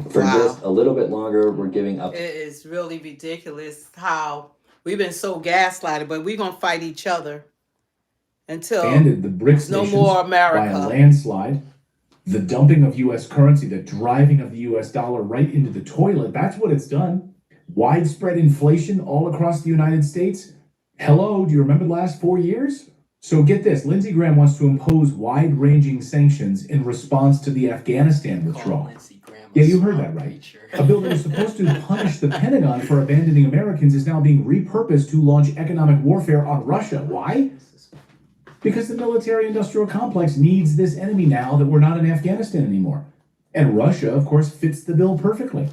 Speaker 16: for just a little bit longer, we're giving up.
Speaker 2: It is really ridiculous how we've been so gaslighted, but we're going to fight each other until
Speaker 9: expanded the BRICS
Speaker 2: no
Speaker 9: nations
Speaker 2: more
Speaker 9: by a
Speaker 2: America.
Speaker 9: landslide. The dumping of U.S. currency, the driving of the U.S. dollar right into the toilet, that's what it's done. Widespread inflation all across the United States. Hello, do you remember the last 4 years? So get this, Lindsey Graham wants to impose wide-ranging sanctions in response to the Afghanistan withdrawal. Yeah, you heard that right. A bill that was supposed to punish the Pentagon for abandoning Americans is now being repurposed to launch economic warfare on Russia. Why? Because the military-industrial complex needs this enemy now that we're not in Afghanistan anymore. And Russia, of course, fits the bill perfectly.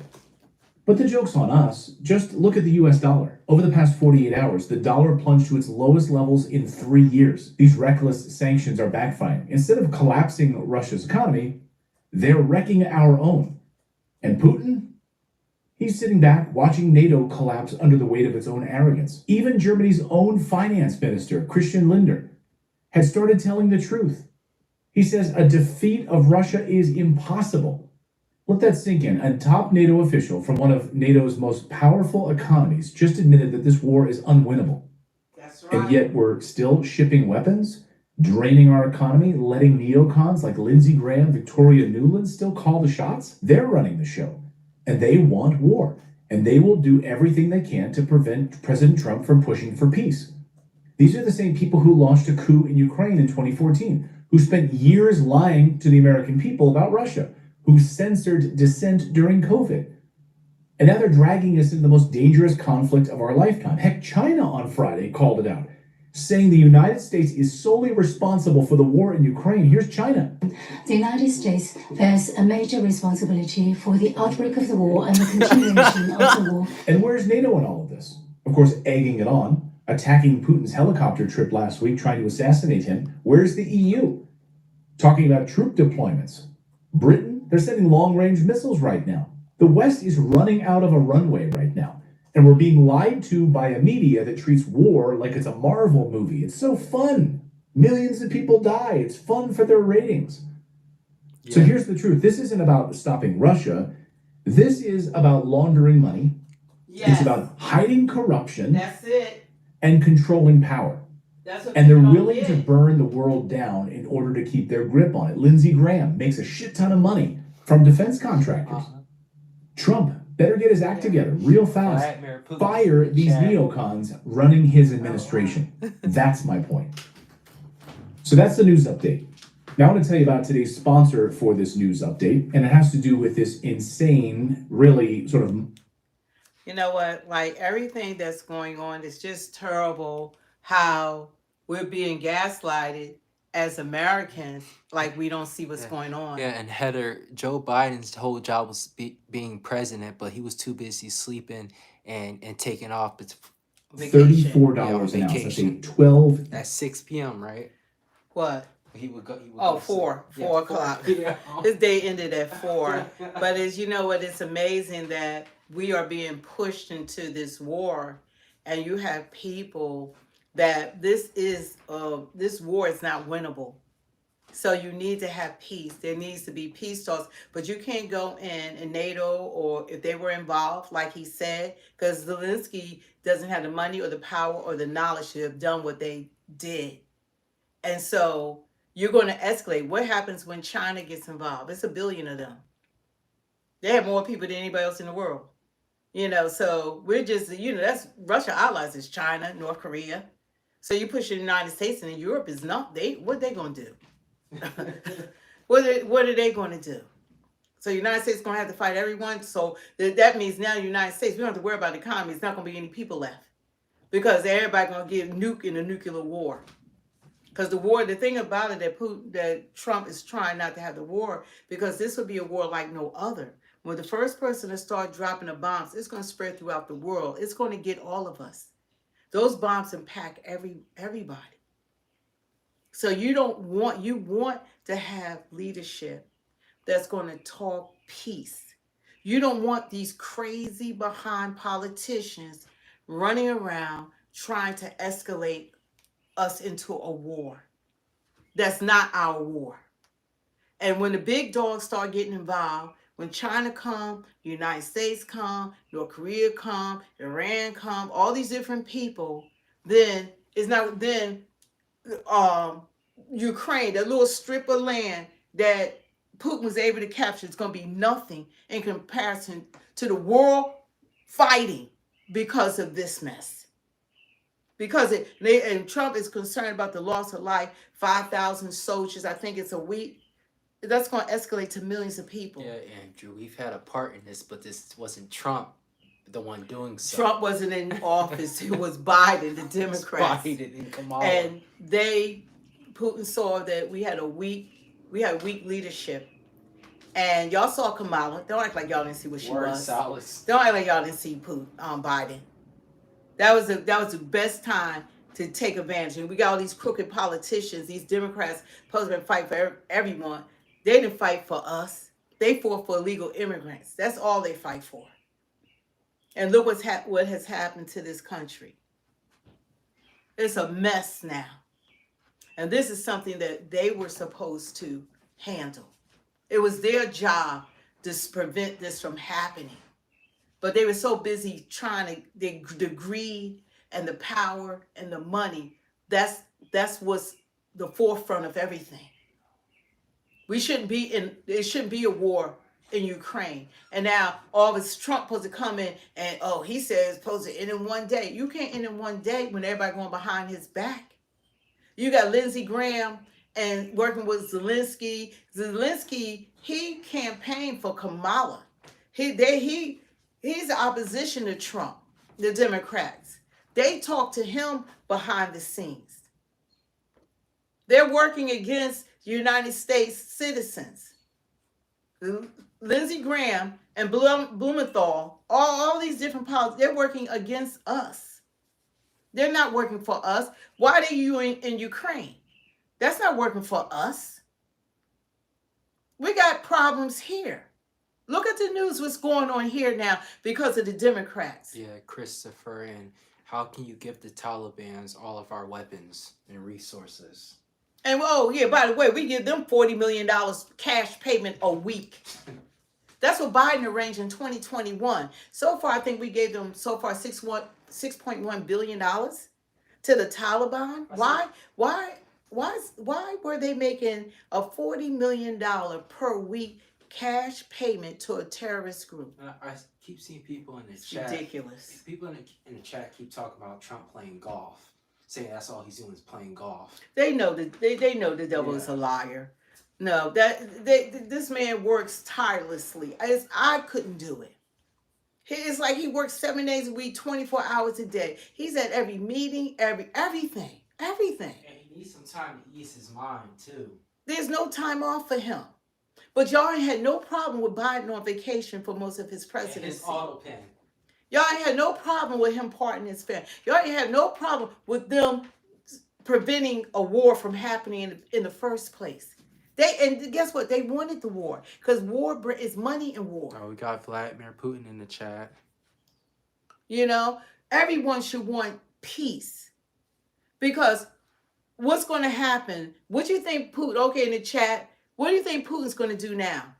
Speaker 9: But the joke's on us. Just look at the US dollar. Over the past 48 hours, the dollar plunged to its lowest levels in 3 years. These reckless sanctions are backfiring. Instead of collapsing Russia's economy, they're wrecking our own. And Putin? He's sitting back watching NATO collapse under the weight of its own arrogance. Even Germany's own finance minister, Christian Lindner, had started telling the truth. He says a defeat of Russia is impossible. Let that sink in. A top NATO official from one of NATO's most powerful economies just admitted that this war is unwinnable.
Speaker 2: That's right.
Speaker 9: And yet we're still shipping weapons, draining our economy, letting neocons like Lindsey Graham, Victoria Nuland still call the shots. They're running the show. And they want war. And they will do everything they can to prevent President Trump from pushing for peace. These are the same people who launched a coup in Ukraine in 2014, who spent years lying to the American people about Russia, who censored dissent during COVID. And now they're dragging us into the most dangerous conflict of our lifetime. Heck, China on Friday called it out, saying the United States is solely responsible for the war in Ukraine. Here's China.
Speaker 17: The United States bears a major responsibility for the outbreak of the war and the continuation of the war.
Speaker 9: And where's NATO in all of this? Of course, egging it on, attacking Putin's helicopter trip last week, trying to assassinate him. Where's the EU? Talking about troop deployments. Britain, they're sending long-range missiles right now. The West is running out of a runway right now. And we're being lied to by a media that treats war like it's a Marvel movie. It's so fun.
Speaker 18: Millions of people die. It's fun for their ratings. So here's the truth. This isn't about stopping Russia. This is about laundering money.
Speaker 2: Yes.
Speaker 18: It's about hiding corruption.
Speaker 2: That's it.
Speaker 18: And controlling power.
Speaker 2: That's what
Speaker 18: And they're
Speaker 2: people don't
Speaker 18: willing to
Speaker 2: get.
Speaker 18: burn the world down in order to keep their grip on it. Lindsey Graham makes a shit ton of money from defense contractors. Trump better get his act together real fast.
Speaker 5: Vladimir Putin.
Speaker 18: Fire these
Speaker 5: Chad.
Speaker 18: neocons running his administration. That's my point. So that's the news update. Now I want to tell you about today's sponsor for this news update, and it has to do with this insane, really sort of...
Speaker 2: You know what? Like everything that's going on is just terrible. How we're being gaslighted as Americans, like we don't see what's going on.
Speaker 5: Yeah, and Heather, Joe Biden's whole job was being president, but he was too busy sleeping and taking off.
Speaker 18: $34 an ounce. That's a 12.
Speaker 5: At 6 p.m., right?
Speaker 2: What?
Speaker 5: He would go.
Speaker 2: Oh,
Speaker 5: go
Speaker 2: 4
Speaker 5: sleep.
Speaker 2: o'clock.
Speaker 5: Yeah.
Speaker 2: His day ended at 4. But as you know what, it's amazing that we are being pushed into this war, and you have people that this war is not winnable. So you need to have peace. There needs to be peace talks, but you can't go in NATO, or if they were involved, like he said, because Zelenskyy doesn't have the money or the power or the knowledge to have done what they did. And so you're going to escalate. What happens when China gets involved? It's 1 billion of them. They have more people than anybody else in the world. So we're just, that's Russia allies is China, North Korea. So you push the United States, and Europe is not, what are they going to do? What are they going to do? So the United States is going to have to fight everyone. So that means now the United States, we don't have to worry about the economy. It's not going to be any people left, because everybody's going to get nuked in a nuclear war. Because the thing about it that Trump is trying not to have the war, because this would be a war like no other. When the first person to start dropping the bombs, it's going to spread throughout the world. It's going to get all of us. Those bombs impact everybody. So you want to have leadership that's going to talk peace. You don't want these crazy behind politicians running around trying to escalate us into a war. That's not our war. And when the big dogs start getting involved, when China come, the United States come, North Korea come, Iran come, all these different people, then Ukraine, that little strip of land that Putin was able to capture, is going to be nothing in comparison to the world fighting because of this mess. Because and Trump is concerned about the loss of life, 5,000 soldiers, I think it's a week. That's going to escalate to millions of people.
Speaker 5: Yeah, Andrew, we've had a part in this, but this wasn't Trump the one doing so.
Speaker 2: Trump wasn't in office. It was Biden, the Democrats.
Speaker 5: Biden and Kamala.
Speaker 2: And Putin saw that we had weak leadership. And y'all saw Kamala. Don't act like y'all didn't see what she was.
Speaker 5: Solace.
Speaker 2: Don't act like y'all didn't see Biden. That was the best time to take advantage. And we got all these crooked politicians, these Democrats supposed to fight for everyone. They didn't fight for us. They fought for illegal immigrants. That's all they fight for. And look what has happened to this country. It's a mess now. And this is something that they were supposed to handle. It was their job to prevent this from happening. But they were so busy trying to, the greed and the power and the money, that's what's the forefront of everything. It shouldn't be a war in Ukraine. And now all this Trump supposed to come in and, he says it's supposed to end in one day. You can't end in one day when everybody going behind his back. You got Lindsey Graham and working with Zelenskyy. Zelenskyy, he campaigned for Kamala. He's the opposition to Trump, the Democrats. They talk to him behind the scenes. They're working against United States citizens. Lindsey Graham and Blumenthal, all these different politics, they're working against us. They're not working for us. Why are you in Ukraine? That's not working for us. We got problems here. Look at the news, what's going on here now because of the Democrats.
Speaker 5: Yeah, Christopher, and how can you give the Taliban all of our weapons and resources?
Speaker 2: And oh yeah, by the way, we give them $40 million cash payment a week. That's what Biden arranged in 2021. So far, I think we gave them $6.1 billion to the Taliban. Why were they making a $40 million per week cash payment to a terrorist group?
Speaker 5: I keep seeing people in the
Speaker 2: It's
Speaker 5: chat.
Speaker 2: ridiculous.
Speaker 5: People in the chat keep talking about Trump playing golf, saying that's all he's doing is playing golf.
Speaker 2: They know that they know the devil is a liar. No, this man works tirelessly. I couldn't do it. It's like he works 7 days a week, 24 hours a day. He's at every meeting, everything.
Speaker 5: And he needs some time to ease his mind too.
Speaker 2: There's no time off for him. But y'all ain't had no problem with Biden on vacation for most of his presidency.
Speaker 5: And his auto pen.
Speaker 2: Y'all ain't had no problem with him parting his family. Y'all ain't had no problem with them preventing a war from happening in the first place. And guess what? They wanted the war because war is money in war.
Speaker 5: Oh, we got Vladimir Putin in the chat.
Speaker 2: You know, everyone should want peace because what's going to happen? What do you think Putin? Okay, in the chat, what do you think Putin's going to do now?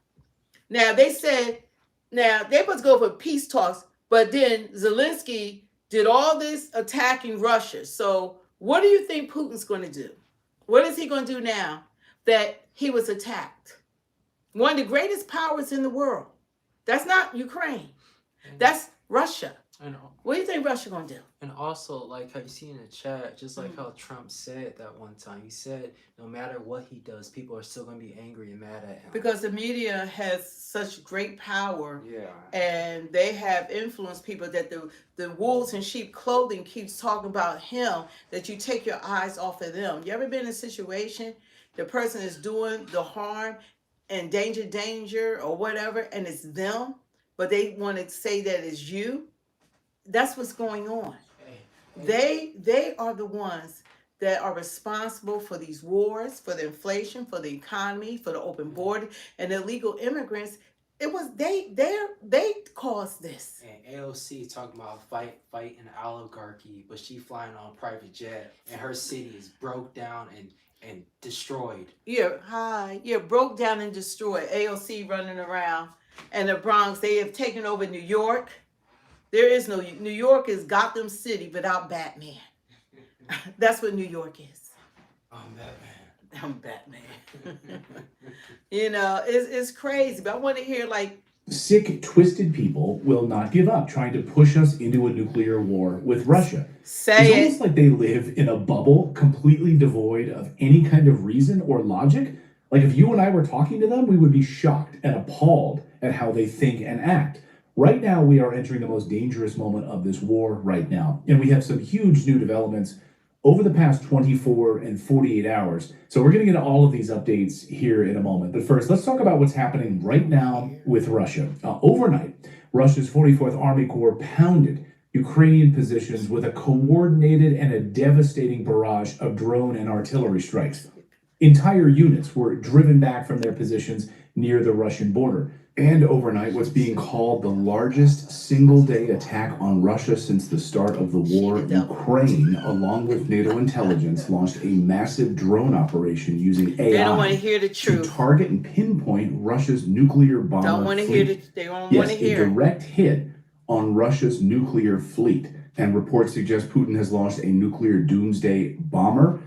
Speaker 2: Now they said, now they must go for peace talks, but then Zelenskyy did all this attacking Russia. So what do you think Putin's going to do? What is he going to do now that he was attacked? One of the greatest powers in the world. That's not Ukraine. That's Russia.
Speaker 5: I know.
Speaker 2: What do you think Russia going to do?
Speaker 5: And also, like how you see in the chat, just like how Trump said that one time, he said no matter what he does, people are still going to be angry and mad at him.
Speaker 2: Because the media has such great power.
Speaker 5: Yeah.
Speaker 2: And they have influenced people that the wolves in sheep clothing keeps talking about him, that you take your eyes off of them. You ever been in a situation, the person is doing the harm and danger, or whatever, and it's them, but they want to say that it's you? That's what's going on. They are the ones that are responsible for these wars, for the inflation, for the economy, for the open border, and illegal immigrants. It was they caused this.
Speaker 5: And AOC talking about fight an oligarchy, but she flying on a private jet, and her city is broke down and destroyed.
Speaker 2: Yeah, broke down and destroyed. AOC running around, and the Bronx. They have taken over New York. There is no New York is Gotham City without Batman. That's what New York is. I'm Batman. You know, it's crazy. But I want to hear like
Speaker 18: sick, twisted people will not give up, trying to push us into a nuclear war with Russia. It's almost like they live in a bubble completely devoid of any kind of reason or logic. Like if you and I were talking to them, we would be shocked and appalled at how they think and act. Right now, we are entering the most dangerous moment of this war right now. And we have some huge new developments over the past 24 and 48 hours. So we're going to get to all of these updates here in a moment. But first, let's talk about what's happening right now with Russia. Overnight, Russia's 44th Army Corps pounded Ukrainian positions with a coordinated and a devastating barrage of drone and artillery strikes. Entire units were driven back from their positions near the Russian border. And overnight, what's being called the largest single-day attack on Russia since the start of the war, Ukraine, along with NATO intelligence, launched a massive drone operation using AI
Speaker 2: they don't want to hear the truth.
Speaker 18: To target and pinpoint Russia's nuclear bomber
Speaker 2: don't want to
Speaker 18: fleet.
Speaker 2: hear they don't want to hear.
Speaker 18: A direct hit on Russia's nuclear fleet. And reports suggest Putin has launched a nuclear doomsday bomber.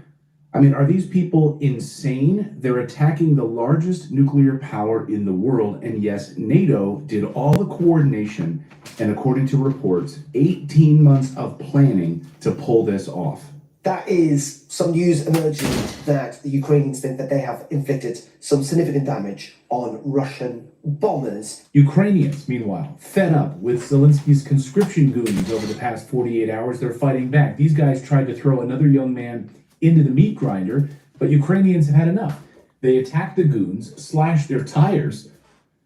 Speaker 18: I mean, are these people insane? They're attacking the largest nuclear power in the world. And yes, NATO did all the coordination and, according to reports, 18 months of planning to pull this off.
Speaker 12: That is some news emerging that the Ukrainians think that they have inflicted some significant damage on Russian bombers.
Speaker 18: Ukrainians, meanwhile, fed up with Zelensky's conscription goons over the past 48 hours, they're fighting back. These guys tried to throw another young man into the meat grinder, but Ukrainians have had enough. They attacked the goons, slashed their tires.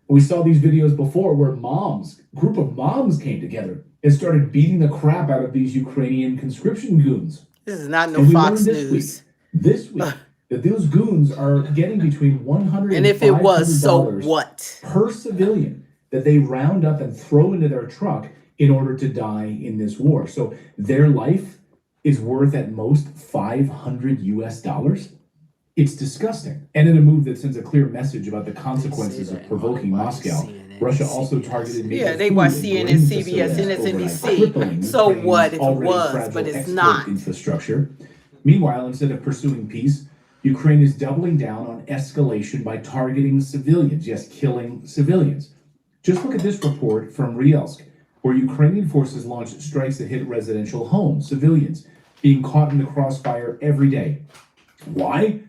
Speaker 18: We saw these videos before where a group of moms came together and started beating the crap out of these Ukrainian conscription goons.
Speaker 2: This is not no Fox News.
Speaker 18: This week, that those goons are getting between $100
Speaker 2: and if it was, so what?
Speaker 18: Per civilian that they round up and throw into their truck in order to die in this war. So their life is worth at most $500 US. It's disgusting. And in a move that sends a clear message about the consequences of provoking Moscow, Russia also targeted
Speaker 2: they watch CNN, CBS, MSNBC. So what if it was, but it's not.
Speaker 18: Infrastructure. Meanwhile, instead of pursuing peace, Ukraine is doubling down on escalation by targeting civilians, yes, killing civilians. Just look at this report from Ryelsk, where Ukrainian forces launched strikes that hit residential homes, civilians being caught in the crossfire every day. Why?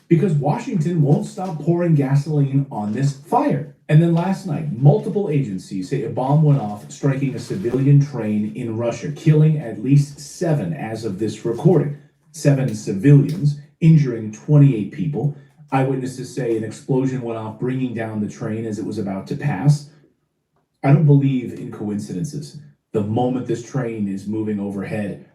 Speaker 18: Because Washington won't stop pouring gasoline on this fire. And then last night, multiple agencies say a bomb went off, striking a civilian train in Russia, killing at least 7 as of this recording. 7 civilians, injuring 28 people. Eyewitnesses say an explosion went off, bringing down the train as it was about to pass. I don't believe in coincidences. The moment this train is moving overhead,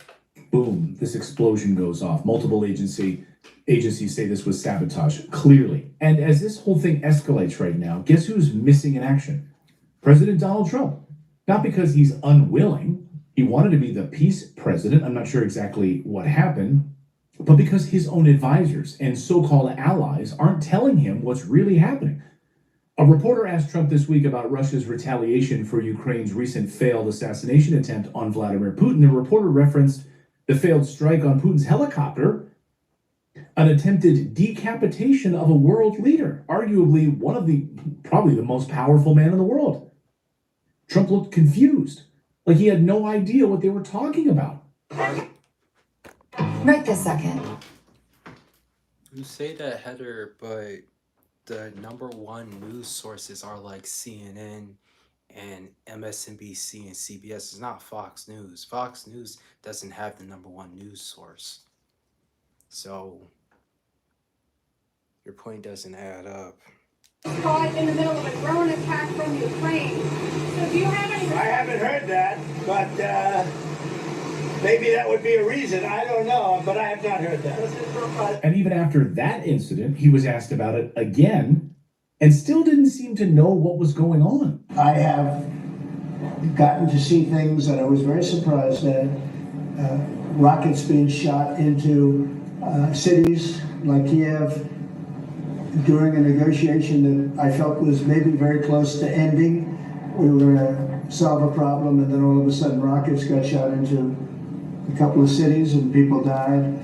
Speaker 18: boom, this explosion goes off. Multiple agencies say this was sabotage, clearly. And as this whole thing escalates right now, guess who's missing in action? President Donald Trump. Not because he's unwilling. He wanted to be the peace president. I'm not sure exactly what happened, but because his own advisors and so-called allies aren't telling him what's really happening. A reporter asked Trump this week about Russia's retaliation for Ukraine's recent failed assassination attempt on Vladimir Putin. The reporter referenced the failed strike on Putin's helicopter, an attempted decapitation of a world leader, arguably probably the most powerful man in the world. Trump looked confused, like he had no idea what they were talking about.
Speaker 19: Right this second.
Speaker 5: You say that, Heather, but the #1 news sources are like CNN and MSNBC and CBS. It's not Fox News. Fox News doesn't have the #1 news source. So your point doesn't add up.
Speaker 13: Caught in the middle of a drone attack from Ukraine. So do you have any...
Speaker 1: I haven't heard that, but maybe that would be a reason. I don't know, but I have not heard that.
Speaker 18: And even after that incident, he was asked about it again and still didn't seem to know what was going on.
Speaker 1: I have gotten to see things that I was very surprised at. Rockets being shot into cities like Kiev during a negotiation that I felt was maybe very close to ending. We were going to solve a problem, and then all of a sudden rockets got shot into a couple of cities and people died.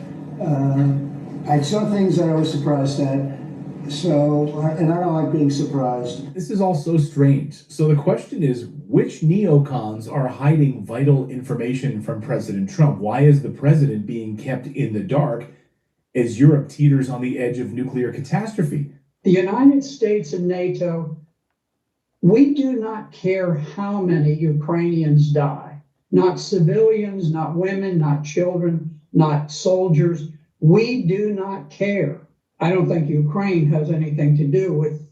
Speaker 1: I saw things that I was surprised at. So, and I don't like being surprised.
Speaker 18: This is all so strange. So the question is, which neocons are hiding vital information from President Trump? Why is the president being kept in the dark as Europe teeters on the edge of nuclear catastrophe?
Speaker 14: The United States and NATO, we do not care how many Ukrainians die. Not civilians, not women, not children, not soldiers. We do not care. I don't think Ukraine has anything to do with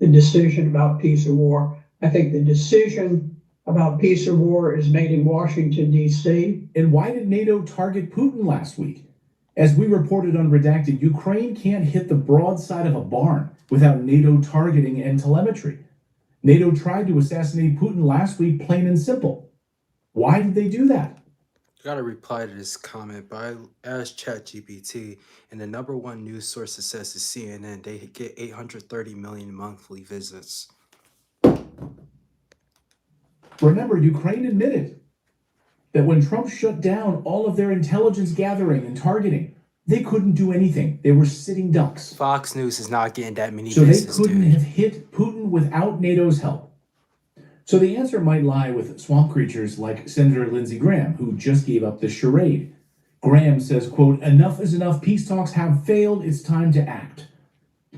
Speaker 14: the decision about peace or war. I think the decision about peace or war is made in Washington, D.C.
Speaker 18: And why did NATO target Putin last week? As we reported on Redacted, Ukraine can't hit the broadside of a barn without NATO targeting and telemetry. NATO tried to assassinate Putin last week, plain and simple. Why did they do that?
Speaker 5: I got to reply to this comment, but I asked ChatGPT, and the #1 news source that says is CNN. They get 830 million monthly visits.
Speaker 18: Remember, Ukraine admitted that when Trump shut down all of their intelligence gathering and targeting, they couldn't do anything. They were sitting ducks.
Speaker 5: Fox News is not getting that many
Speaker 18: So
Speaker 5: visits,
Speaker 18: they couldn't have hit Putin without NATO's help. So the answer might lie with swamp creatures like Senator Lindsey Graham, who just gave up the charade. Graham says, quote, "Enough is enough. Peace talks have failed. It's time to act."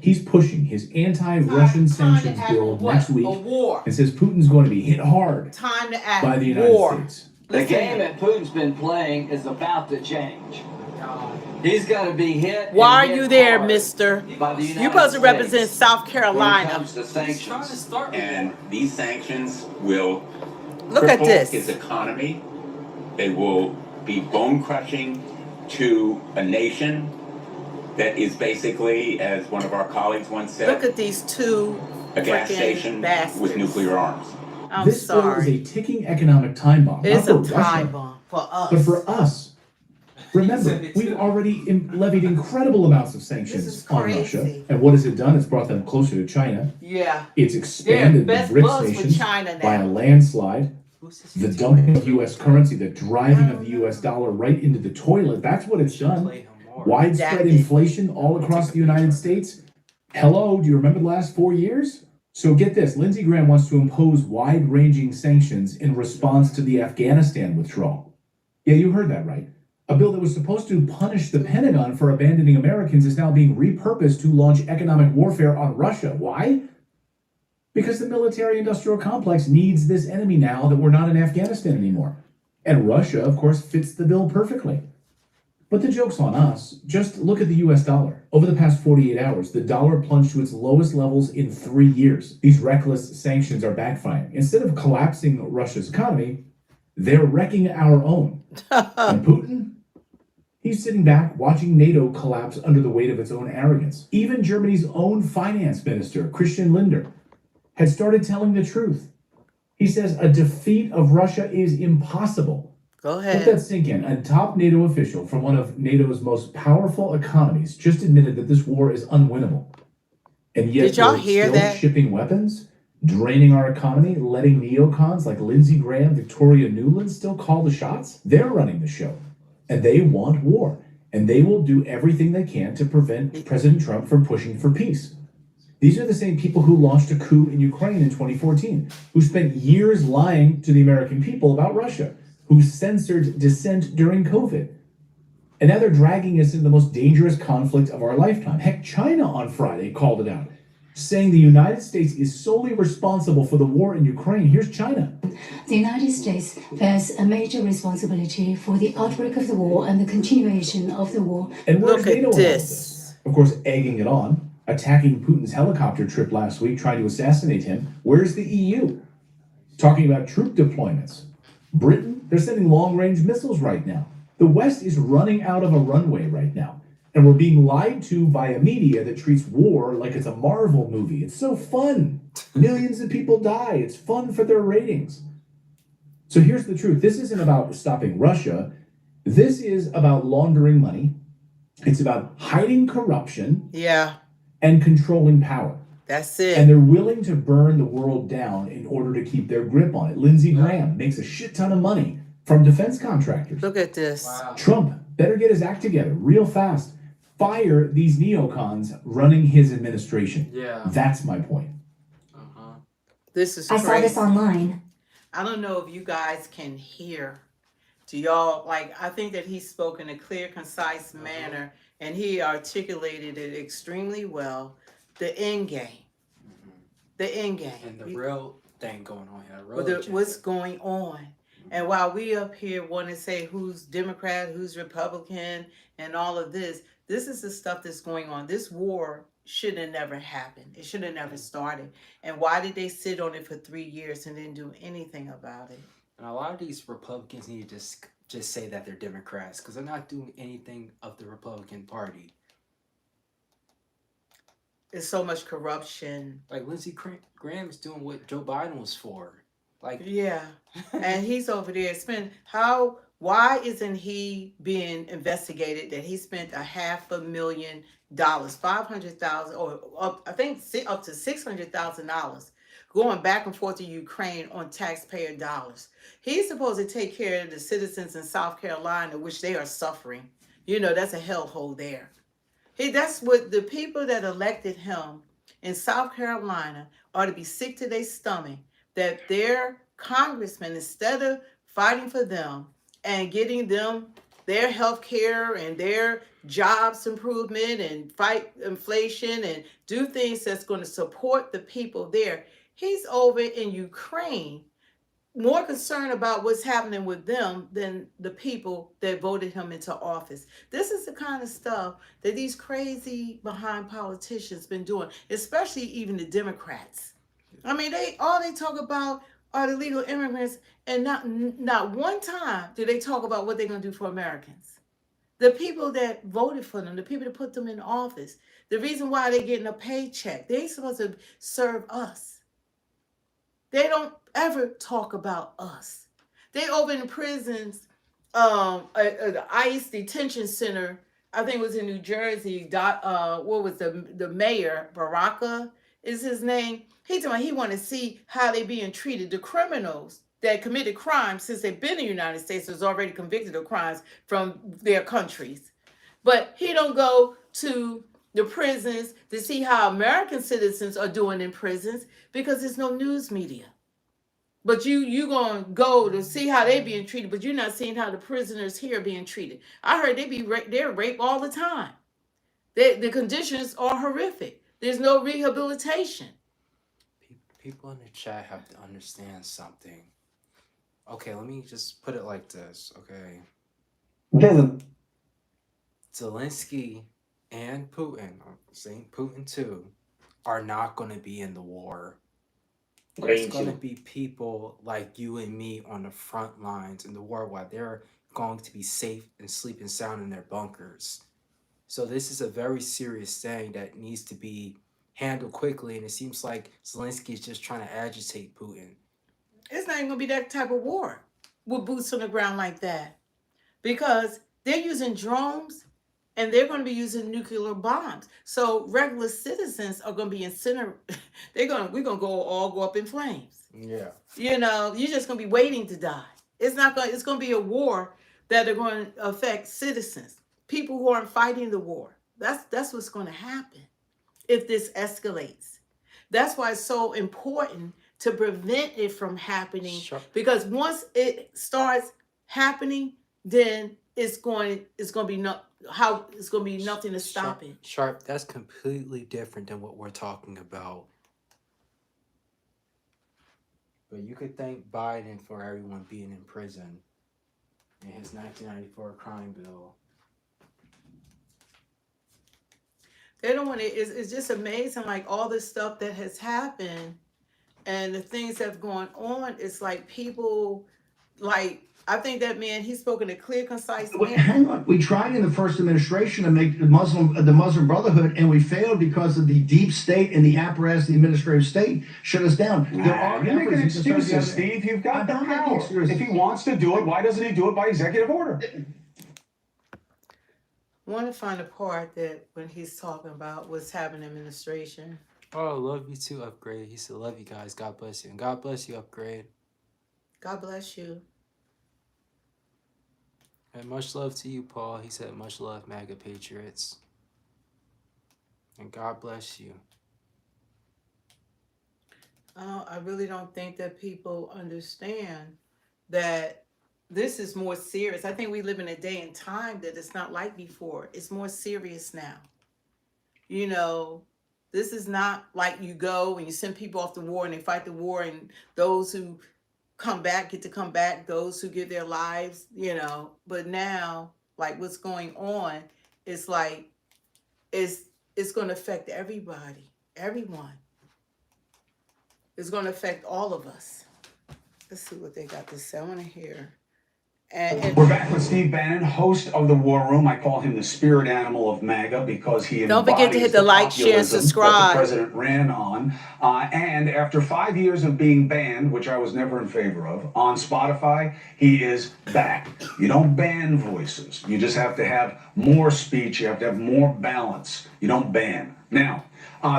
Speaker 18: He's pushing his anti-Russian sanctions bill next week and says Putin's going to be hit hard
Speaker 2: Time to act.
Speaker 18: by the United States.
Speaker 4: The game that Putin's been playing is about to change. He's got to be hit.
Speaker 2: Why
Speaker 4: and
Speaker 2: are
Speaker 4: hit
Speaker 2: you there,
Speaker 4: hard
Speaker 2: mister?
Speaker 4: by the
Speaker 2: You're
Speaker 4: United
Speaker 2: supposed to represent
Speaker 4: States
Speaker 2: South
Speaker 15: When it
Speaker 2: Carolina.
Speaker 15: comes to sanctions, and these sanctions will
Speaker 2: Look at
Speaker 15: cripple
Speaker 2: this.
Speaker 15: its economy. They will be bone crushing to a nation that is basically, as one of our colleagues once said,
Speaker 2: Look at these two
Speaker 15: a gas
Speaker 2: freaking
Speaker 15: station
Speaker 2: bastards.
Speaker 15: with nuclear arms.
Speaker 2: I'm
Speaker 18: This bill is
Speaker 2: sorry.
Speaker 18: a ticking economic time bomb.
Speaker 2: It's
Speaker 18: not
Speaker 2: a
Speaker 18: for
Speaker 2: time
Speaker 18: Russia,
Speaker 2: bomb for us.
Speaker 18: but for us. Remember, we've already levied incredible amounts of sanctions on Russia. And what has it done? It's brought them closer to China.
Speaker 2: Yeah.
Speaker 18: It's expanded the
Speaker 2: best
Speaker 18: BRICS
Speaker 2: buds with
Speaker 18: nations
Speaker 2: China
Speaker 18: by
Speaker 2: now.
Speaker 18: a landslide. The dumping of U.S. currency, the driving of the U.S. dollar right into the toilet. That's what it's done. Widespread inflation all across the United States. Hello, do you remember the last 4 years? So get this, Lindsey Graham wants to impose wide-ranging sanctions in response to the Afghanistan withdrawal. Yeah, you heard that right. A bill that was supposed to punish the Pentagon for abandoning Americans is now being repurposed to launch economic warfare on Russia. Why? Because the military-industrial complex needs this enemy now that we're not in Afghanistan anymore. And Russia, of course, fits the bill perfectly. But the joke's on us. Just look at the US dollar. Over the past 48 hours, the dollar plunged to its lowest levels in 3 years. These reckless sanctions are backfiring. Instead of collapsing Russia's economy, they're wrecking our own. And Putin? He's sitting back watching NATO collapse under the weight of its own arrogance. Even Germany's own finance minister, Christian Lindner, had started telling the truth. He says a defeat of Russia is impossible.
Speaker 2: Go
Speaker 18: Let
Speaker 2: ahead.
Speaker 18: that sink in. A top NATO official from one of NATO's most powerful economies just admitted that this war is unwinnable. And yet
Speaker 2: Did y'all
Speaker 18: we're
Speaker 2: hear
Speaker 18: still
Speaker 2: that?
Speaker 18: shipping weapons, draining our economy, letting neocons like Lindsey Graham, Victoria Nuland still call the shots. They're running the show. And they want war. And they will do everything they can to prevent President Trump from pushing for peace. These are the same people who launched a coup in Ukraine in 2014, who spent years lying to the American people about Russia, who censored dissent during COVID. And now they're dragging us into the most dangerous conflict of our lifetime. Heck, China on Friday called it out, saying the United States is solely responsible for the war in Ukraine. Here's China.
Speaker 17: The United States bears a major responsibility for the outbreak of the war and the continuation of the war.
Speaker 18: And where's
Speaker 2: Look
Speaker 18: NATO in all
Speaker 2: at
Speaker 18: of
Speaker 2: this.
Speaker 18: this? Of course, egging it on, attacking Putin's helicopter trip last week, trying to assassinate him. Where's the EU? Talking about troop deployments. Britain, they're sending long-range missiles right now. The West is running out of a runway right now. And we're being lied to by a media that treats war like it's a Marvel movie. It's so fun. Millions of people die. It's fun for their ratings. So here's the truth. This isn't about stopping Russia. This is about laundering money. It's about hiding corruption
Speaker 2: Yeah,
Speaker 18: and controlling power.
Speaker 2: that's it.
Speaker 18: And they're willing to burn the world down in order to keep their grip on it. Lindsey Graham makes a shit ton of money from defense contractors.
Speaker 2: Look at this.
Speaker 18: Trump better get his act together real fast. Fire these neocons running his administration.
Speaker 5: Yeah.
Speaker 18: That's my point.
Speaker 2: This is
Speaker 17: I
Speaker 2: crazy.
Speaker 17: saw this online.
Speaker 2: I don't know if you guys can hear. Do y'all, like, I think that he spoke in a clear, concise manner, and he articulated it extremely well. The end game. The end game.
Speaker 5: And the real thing going on here. Real
Speaker 2: Well,
Speaker 5: agenda.
Speaker 2: what's going on. And while we up here want to say who's Democrat, who's Republican, and all of this, this is the stuff that's going on. This war should have never happened. It should have never started. And why did they sit on it for 3 years and didn't do anything about it?
Speaker 5: And a lot of these Republicans need to just say that they're Democrats because they're not doing anything of the Republican Party.
Speaker 2: There's so much corruption.
Speaker 5: Like Lindsey Graham is doing what Joe Biden was for. Like,
Speaker 2: Yeah. And he's over there why isn't he being investigated that he spent $500,000, 500,000, or I think up to $600,000 going back and forth to Ukraine on taxpayer dollars. He's supposed to take care of the citizens in South Carolina, which they are suffering. You know, that's a hellhole there. That's what the people that elected him in South Carolina ought to be sick to their stomach that their congressman, instead of fighting for them and getting them their health care and their jobs improvement and fight inflation and do things that's going to support the people there, he's over in Ukraine more concerned about what's happening with them than the people that voted him into office. This is the kind of stuff that these crazy behind politicians been doing, especially even the Democrats. I mean, all they talk about are the legal immigrants, and not one time do they talk about what they're going to do for Americans. The people that voted for them, the people that put them in office, the reason why they're getting a paycheck, they're supposed to serve us. They don't ever talk about us. They over in the prisons the ICE detention center. I think it was in New Jersey. What was the mayor? Baraka is his name. He told me he wanted to see how they being treated. The criminals that committed crimes since they've been in the United States was already convicted of crimes from their countries, but he don't go to the prisons to see how American citizens are doing in prisons because there's no news media. But you gonna go to see how they being treated, but you're not seeing how the prisoners here are being treated. I heard they're raped all the time. The conditions are horrific. There's no rehabilitation.
Speaker 5: People in the chat have to understand something. Okay, let me just put it like this. Okay, Zelenskyy and Putin, I'm saying Putin too, are not going to be in the war. It's going to be people like you and me on the front lines in the war while they're going to be safe and sleeping sound in their bunkers. So this is a very serious thing that needs to be handled quickly, and it seems like Zelenskyy is just trying to agitate Putin.
Speaker 2: It's not even gonna be that type of war with boots on the ground like that, because they're using drones and they're going to be using nuclear bombs. So regular citizens are going to be incinerated. We're going to all go up in flames.
Speaker 5: Yeah.
Speaker 2: You know, you're just going to be waiting to die. It's going to be a war that are going to affect citizens, people who aren't fighting the war. That's what's going to happen if this escalates. That's why it's so important to prevent it from happening, because once it starts happening, then it's going to be nothing to stop it.
Speaker 5: Sharp, that's completely different than what we're talking about. But you could thank Biden for everyone being in prison in his 1994 crime bill.
Speaker 2: They don't want to. It's just amazing, like all this stuff that has happened and the things that have gone on. It's like people, like, I think that man, he's spoken a clear, concise manner.
Speaker 19: Hang on. We tried in the first administration to make the Muslim Brotherhood, and we failed because of the deep state and the apparatus, the administrative state shut us down. There are
Speaker 20: You're making
Speaker 19: efforts to
Speaker 20: excuses, Steve. You've got the power. If he wants to do it, why doesn't he do it by executive order?
Speaker 2: I want to find a part that when he's talking about what's happening in administration.
Speaker 5: Oh, love you too, Upgrade. He said, love you guys. God bless you. And God bless you, Upgrade.
Speaker 2: God bless you.
Speaker 5: And much love to you, Paul. He said, much love, MAGA Patriots. And God bless you.
Speaker 2: I really don't think that people understand that this is more serious. I think we live in a day and time that it's not like before. It's more serious now. You know, this is not like you go and you send people off to war and they fight the war, and those who come back get to come back, those who give their lives, you know. But now, like what's going on, it's like it's going to affect everybody, everyone. It's going to affect all of us. Let's see what they got to say. I want to hear. And
Speaker 20: we're back with Steve Bannon, host of The War Room. I call him the spirit animal of MAGA because he
Speaker 2: don't forget to hit the like, share, and subscribe
Speaker 20: that the president ran on. And after 5 years of being banned, which I was never in favor of, on Spotify, he is back. You don't ban voices. You just have to have more speech. You have to have more balance. You don't ban. Now,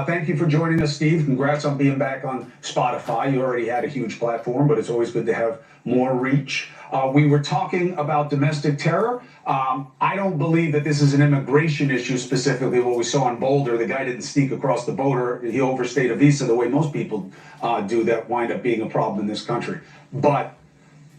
Speaker 20: thank you for joining us, Steve. Congrats on being back on Spotify. You already had a huge platform, but it's always good to have more reach. We were talking about domestic terror. I don't believe that this is an immigration issue specifically. What we saw in Boulder, the guy didn't sneak across the border. He overstayed a visa the way most people do that wind up being a problem in this country. But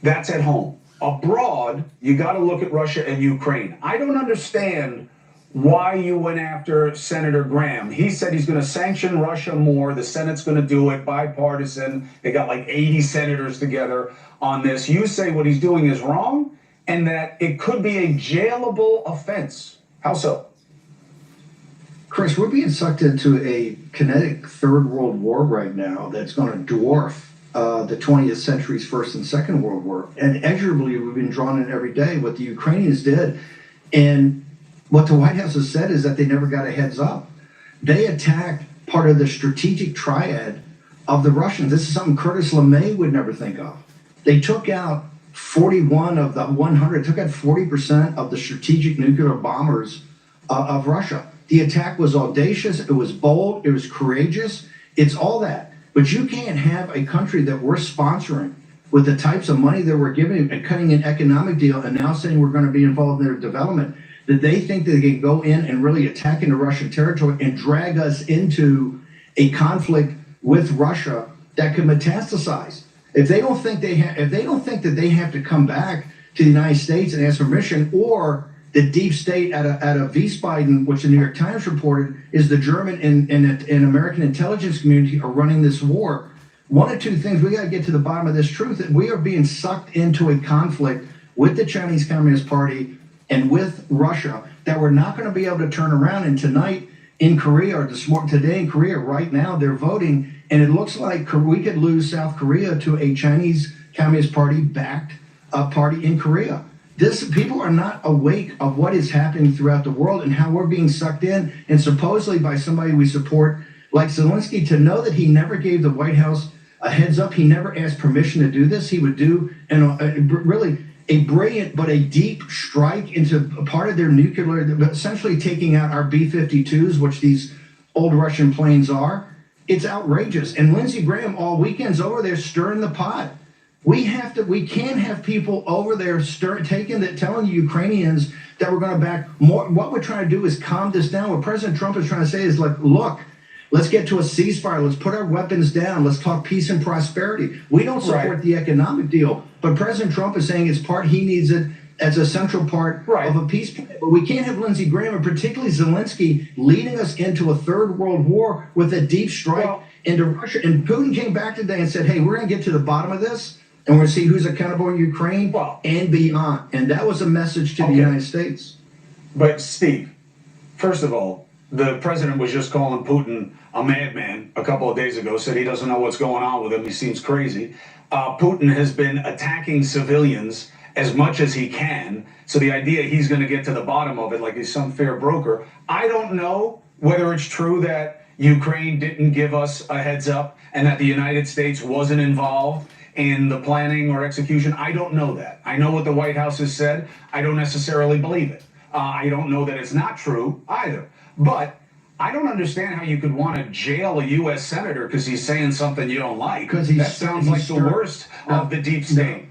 Speaker 20: that's at home. Abroad, you got to look at Russia and Ukraine. I don't understand why you went after Senator Graham. He said he's going to sanction Russia more. The Senate's going to do it, bipartisan. They got like 80 senators together on this. You say what he's doing is wrong and that it could be a jailable offense. How so?
Speaker 19: Chris, we're being sucked into a kinetic third world war right now that's going to dwarf the 20th century's First and Second World War. And inexorably, we've been drawn in every day. What the Ukrainians did, and what the White House has said is that they never got a heads up. They attacked part of the strategic triad of the Russians. This is something Curtis LeMay would never think of. They took out 41 of the 100, took out 40% of the strategic nuclear bombers of Russia. The attack was audacious, it was bold, it was courageous, it's all that. But you can't have a country that we're sponsoring with the types of money that we're giving and cutting an economic deal and now saying we're going to be involved in their development, that they think that they can go in and really attack into Russian territory and drag us into a conflict with Russia that could metastasize. If they don't think if they don't think that they have to come back to the United States and ask permission, or the deep state out of Wiesbaden, which the New York Times reported, is the German and American intelligence community are running this war. One of two things, we got to get to the bottom of this truth, that we are being sucked into a conflict with the Chinese Communist Party and with Russia that we're not going to be able to turn around. And tonight in Korea, or today in Korea, right now, they're voting, and it looks like we could lose South Korea to a Chinese Communist Party-backed party in Korea. People are not awake of what is happening throughout the world and how we're being sucked in, and supposedly by somebody we support like Zelenskyy, to know that he never gave the White House a heads up. He never asked permission to do this. He would do really a brilliant but a deep strike into a part of their nuclear, essentially taking out our B-52s, which these old Russian planes are. It's outrageous. And Lindsey Graham all weekend's over there stirring the pot. We can't have people over there telling the Ukrainians that we're going to back more. What we're trying to do is calm this down. What President Trump is trying to say is, like, look, let's get to a ceasefire. Let's put our weapons down. Let's talk peace and prosperity. We don't support the economic deal, but President Trump is saying he needs it as a central part of a peace plan. But we can't have Lindsey Graham, and particularly Zelenskyy, leading us into a third world war with a deep strike into Russia. And Putin came back today and said, hey, we're going to get to the bottom of this, and we're going to see who's accountable in Ukraine and beyond. And that was a message to the United States.
Speaker 20: But Steve, first of all, the president was just calling Putin a madman a couple of days ago, said he doesn't know what's going on with him. He seems crazy. Putin has been attacking civilians as much as he can. So the idea he's going to get to the bottom of it like he's some fair broker. I don't know whether it's true that Ukraine didn't give us a heads up and that the United States wasn't involved in the planning or execution. I don't know that. I know what the White House has said. I don't necessarily believe it. I don't know that it's not true either. But I don't understand how you could want to jail a U.S. senator because he's saying something you don't like. Because that sounds like the worst of the deep state.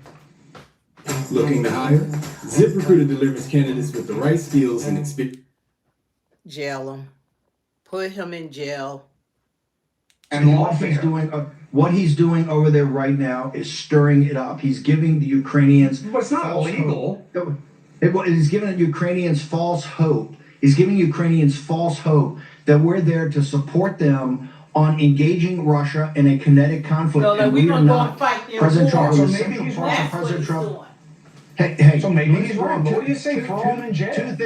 Speaker 21: Looking to hire? ZipRecruiter delivers candidates with the right skills and experience.
Speaker 2: Jail him. Put him in jail.
Speaker 19: And what he's doing over there right now is stirring it up. He's giving the Ukrainians.
Speaker 20: But it's not illegal.
Speaker 19: He's giving the Ukrainians false hope. He's giving Ukrainians false hope that we're there to support them on engaging Russia in a kinetic conflict.
Speaker 2: No,
Speaker 19: and
Speaker 2: we're
Speaker 19: we are
Speaker 2: going to go
Speaker 19: not.
Speaker 2: and fight their
Speaker 19: President
Speaker 2: war.
Speaker 19: Trump
Speaker 20: So
Speaker 19: is
Speaker 20: maybe
Speaker 19: central
Speaker 20: he's
Speaker 19: part
Speaker 20: wrong.
Speaker 19: of President Trump.
Speaker 2: Doing.
Speaker 19: Hey,
Speaker 20: so maybe he's wrong. But what do you say? Throw him in jail.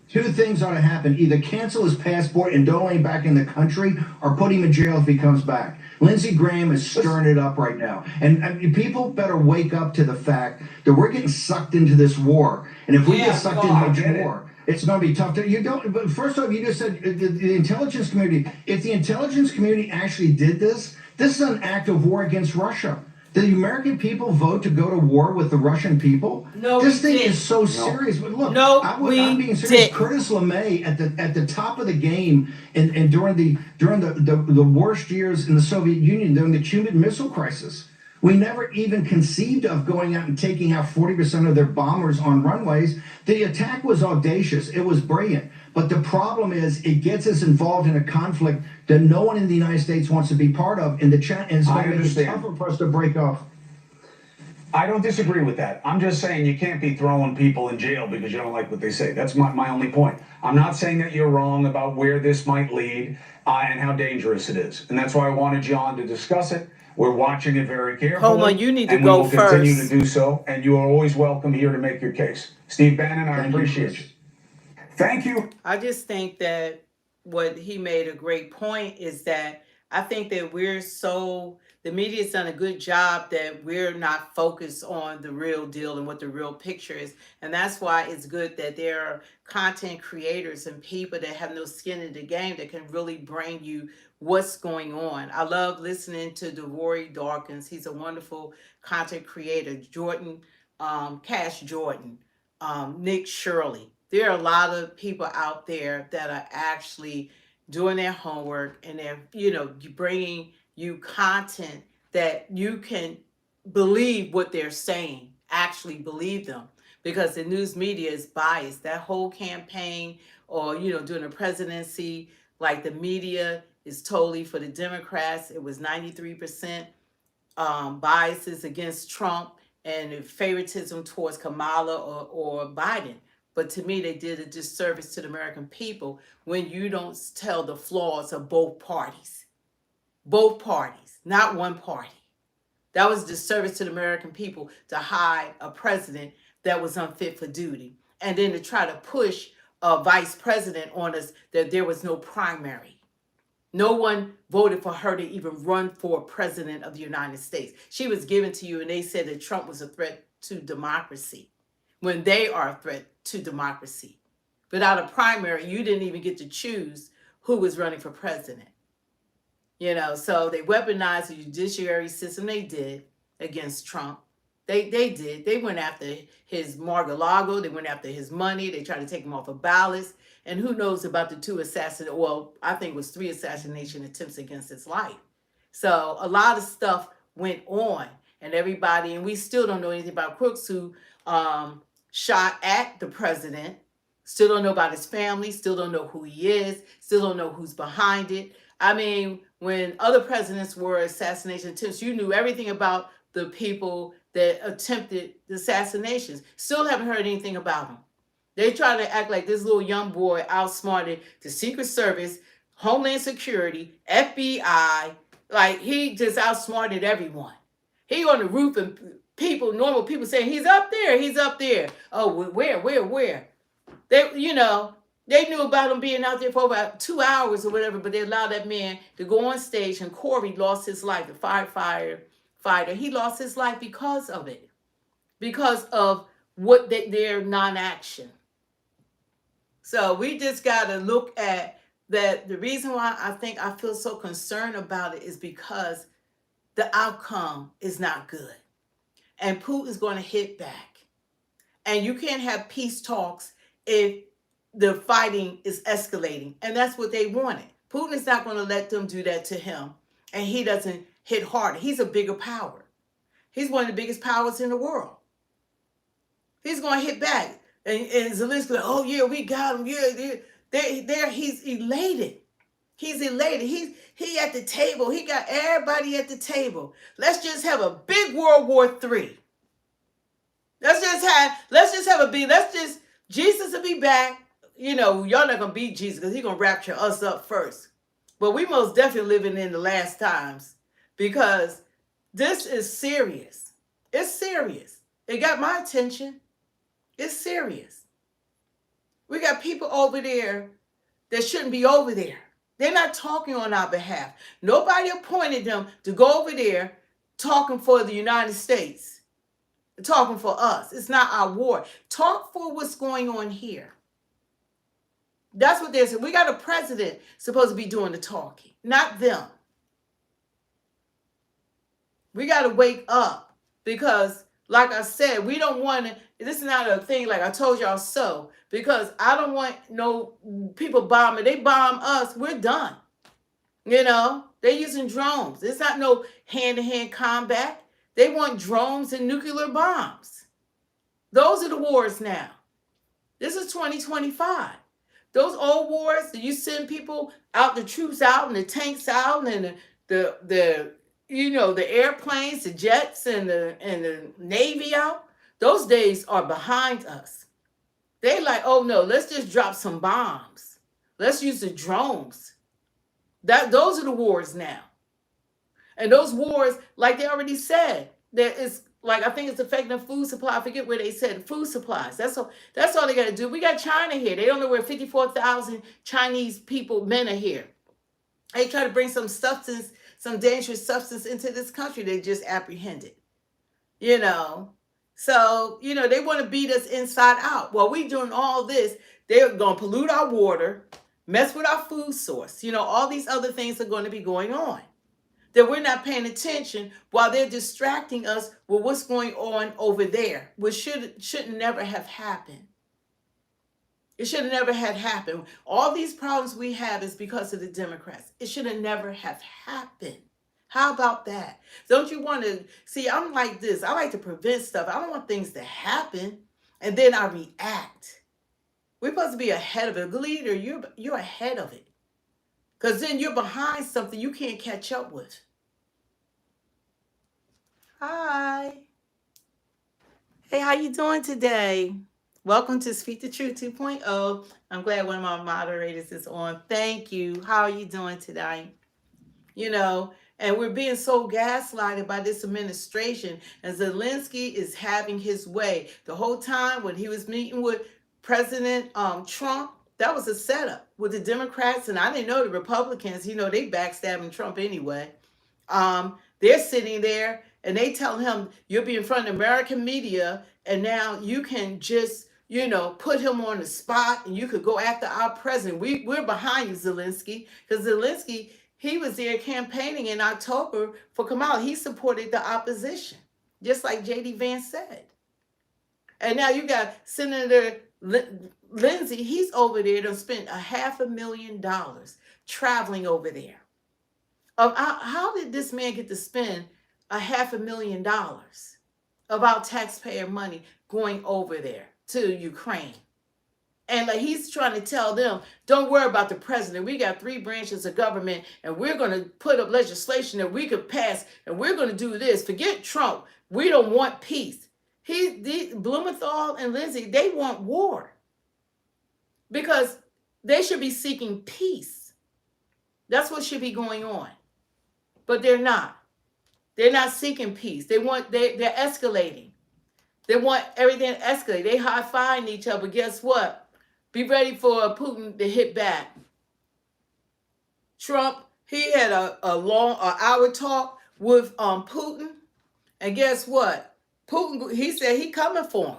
Speaker 19: Two things ought to happen. Either cancel his passport and don't let him back in the country, or put him in jail if he comes back. Lindsey Graham is stirring it up right now. And people better wake up to the fact that we're getting sucked into this war. And if we get sucked into this war, it's going to be tough. But first off, you just said the intelligence community. If the intelligence community actually did this, this is an act of war against Russia. Did the American people vote to go to war with the Russian people?
Speaker 2: No,
Speaker 19: this thing
Speaker 2: didn't.
Speaker 19: is so serious. But look,
Speaker 2: No,
Speaker 19: I'm being serious. Curtis LeMay at the top of the game, and during the worst years in the Soviet Union, during the Cuban Missile Crisis, we never even conceived of going out and taking out 40% of their bombers on runways. The attack was audacious. It was brilliant. But the problem is it gets us involved in a conflict that no one in the United States wants to be part of. And it's going to make it tougher for us to break off.
Speaker 20: I don't disagree with that. I'm just saying you can't be throwing people in jail because you don't like what they say. That's my only point. I'm not saying that you're wrong about where this might lead and how dangerous it is. And that's why I wanted you on to discuss it. We're watching it very carefully.
Speaker 2: Coleman, you need to
Speaker 20: and
Speaker 2: go
Speaker 20: we will continue
Speaker 2: first.
Speaker 20: to do so. And you are always welcome here to make your case. Steve Bannon, I appreciate you. Thank you.
Speaker 2: I just think that what he made a great point is that I think that the media's done a good job that we're not focused on the real deal and what the real picture is. And that's why it's good that there are content creators and people that have no skin in the game that can really bring you what's going on. I love listening to Souree Dawkins. He's a wonderful content creator. Jordan Cash Jordan, Nick Shirley. There are a lot of people out there that are actually doing their homework, and they're, bringing you content that you can believe what they're saying, actually believe them, because the news media is biased. That whole campaign, or, during the presidency, like the media is totally for the Democrats. It was 93% biases against Trump and favoritism towards Kamala or Biden. But to me, they did a disservice to the American people when you don't tell the flaws of both parties. Both parties, not one party. That was a disservice to the American people to hide a president that was unfit for duty. And then to try to push a vice president on us that there was no primary. No one voted for her to even run for president of the United States. She was given to you, and they said that Trump was a threat to democracy when they are a threat to democracy. Without a primary, you didn't even get to choose who was running for president. So they weaponized the judiciary system. They did against Trump. They did. They went after his Mar-a-Lago. They went after his money. They tried to take him off of ballots. And who knows about the 2 assassinations? Well, I think it was 3 assassination attempts against his life. So a lot of stuff went on, and we still don't know anything about crooks who shot at the president. Still don't know about his family. Still don't know who he is. Still don't know who's behind it. I mean, when other presidents were assassination attempts, you knew everything about the people that attempted the assassinations. Still haven't heard anything about them. They try to act like this little young boy outsmarted the Secret Service, Homeland Security, FBI. Like, he just outsmarted everyone. He on the roof, and normal people saying, he's up there, he's up there. Oh, where? They knew about him being out there for about 2 hours or whatever, but they allowed that man to go on stage, and Corey lost his life, the firefighter. He lost his life because of it, because of their non-action. So we just got to look at that. The reason why I feel so concerned about it is because the outcome is not good. And Putin's going to hit back. And you can't have peace talks if the fighting is escalating. And that's what they wanted. Putin is not going to let them do that to him. And he doesn't hit harder. He's a bigger power. He's one of the biggest powers in the world. He's going to hit back. And Zelenskyy, oh yeah, we got him. Yeah, he's elated. He's elated. He at the table. He got everybody at the table. Let's just have a big World War III. Jesus will be back. Y'all not gonna beat Jesus because he's gonna rapture us up first. But we most definitely living in the last times, because this is serious. It's serious. It got my attention. It's serious. We got people over there that shouldn't be over there. They're not talking on our behalf. Nobody appointed them to go over there talking for the United States, talking for us. It's not our war. Talk for what's going on here. That's what they're saying. We got a president supposed to be doing the talking, not them. We got to wake up, because, like I said, we don't want to. This is not a thing like I told y'all so, because I don't want no people bombing. They bomb us, we're done. They're using drones. It's not no hand-to-hand combat. They want drones and nuclear bombs. Those are the wars now. This is 2025. Those old wars that you send people out, the troops out, and the tanks out, and the airplanes, the jets, and the Navy out. Those days are behind us. They like, oh no, let's just drop some bombs. Let's use the drones. Those are the wars now. And those wars, like they already said, that is like, I think it's affecting food supply. I forget where they said food supplies. That's all they got to do. We got China here. They don't know where 54,000 Chinese men are here. They try to bring some dangerous substance into this country. They just apprehended. So, they want to beat us inside out. While we doing all this, they're going to pollute our water, mess with our food source. All these other things are going to be going on. that we're not paying attention while they're distracting us with what's going on over there, which should never have happened. It should have never had happened. All these problems we have is because of the Democrats. It should have never have happened. How about that? Don't you want to see? I'm like this. I like to prevent stuff. I don't want things to happen and then I react. We're supposed to be ahead of it. A leader, you're ahead of it. Because then you're behind something you can't catch up with. Hi. Hey, how you doing today? Welcome to Speak the Truth 2.0. I'm glad one of my moderators is on. Thank you. How are you doing today? You know, and we're being so gaslighted by this administration. And Zelenskyy is having his way. The whole time when he was meeting with President Trump, that was a setup with the Democrats. And I didn't know the Republicans, you know, they backstabbing Trump anyway. They're sitting there and they tell him, you'll be in front of American media and now you can just, you know, put him on the spot and you could go after our president. We're behind you, Zelenskyy, because Zelenskyy, he was there campaigning in October for Kamala. He supported the opposition, just like J.D. Vance said. And now you got Senator Lindsey. He's over there to spend $500,000 traveling over there. How did this man get to spend $500,000 of our taxpayer money going over there to Ukraine? And like he's trying to tell them, don't worry about the president. We got 3 branches of government and we're going to put up legislation that we could pass and we're going to do this. Forget Trump. We don't want peace. Blumenthal and Lindsey, they want war because they should be seeking peace. That's what should be going on. But they're not. They're not seeking peace. They're escalating. They want everything to escalate. They high-fiving each other. But guess what? Be ready for Putin to hit back. Trump, he had an hour talk with Putin. And guess what? Putin, he said he coming for him.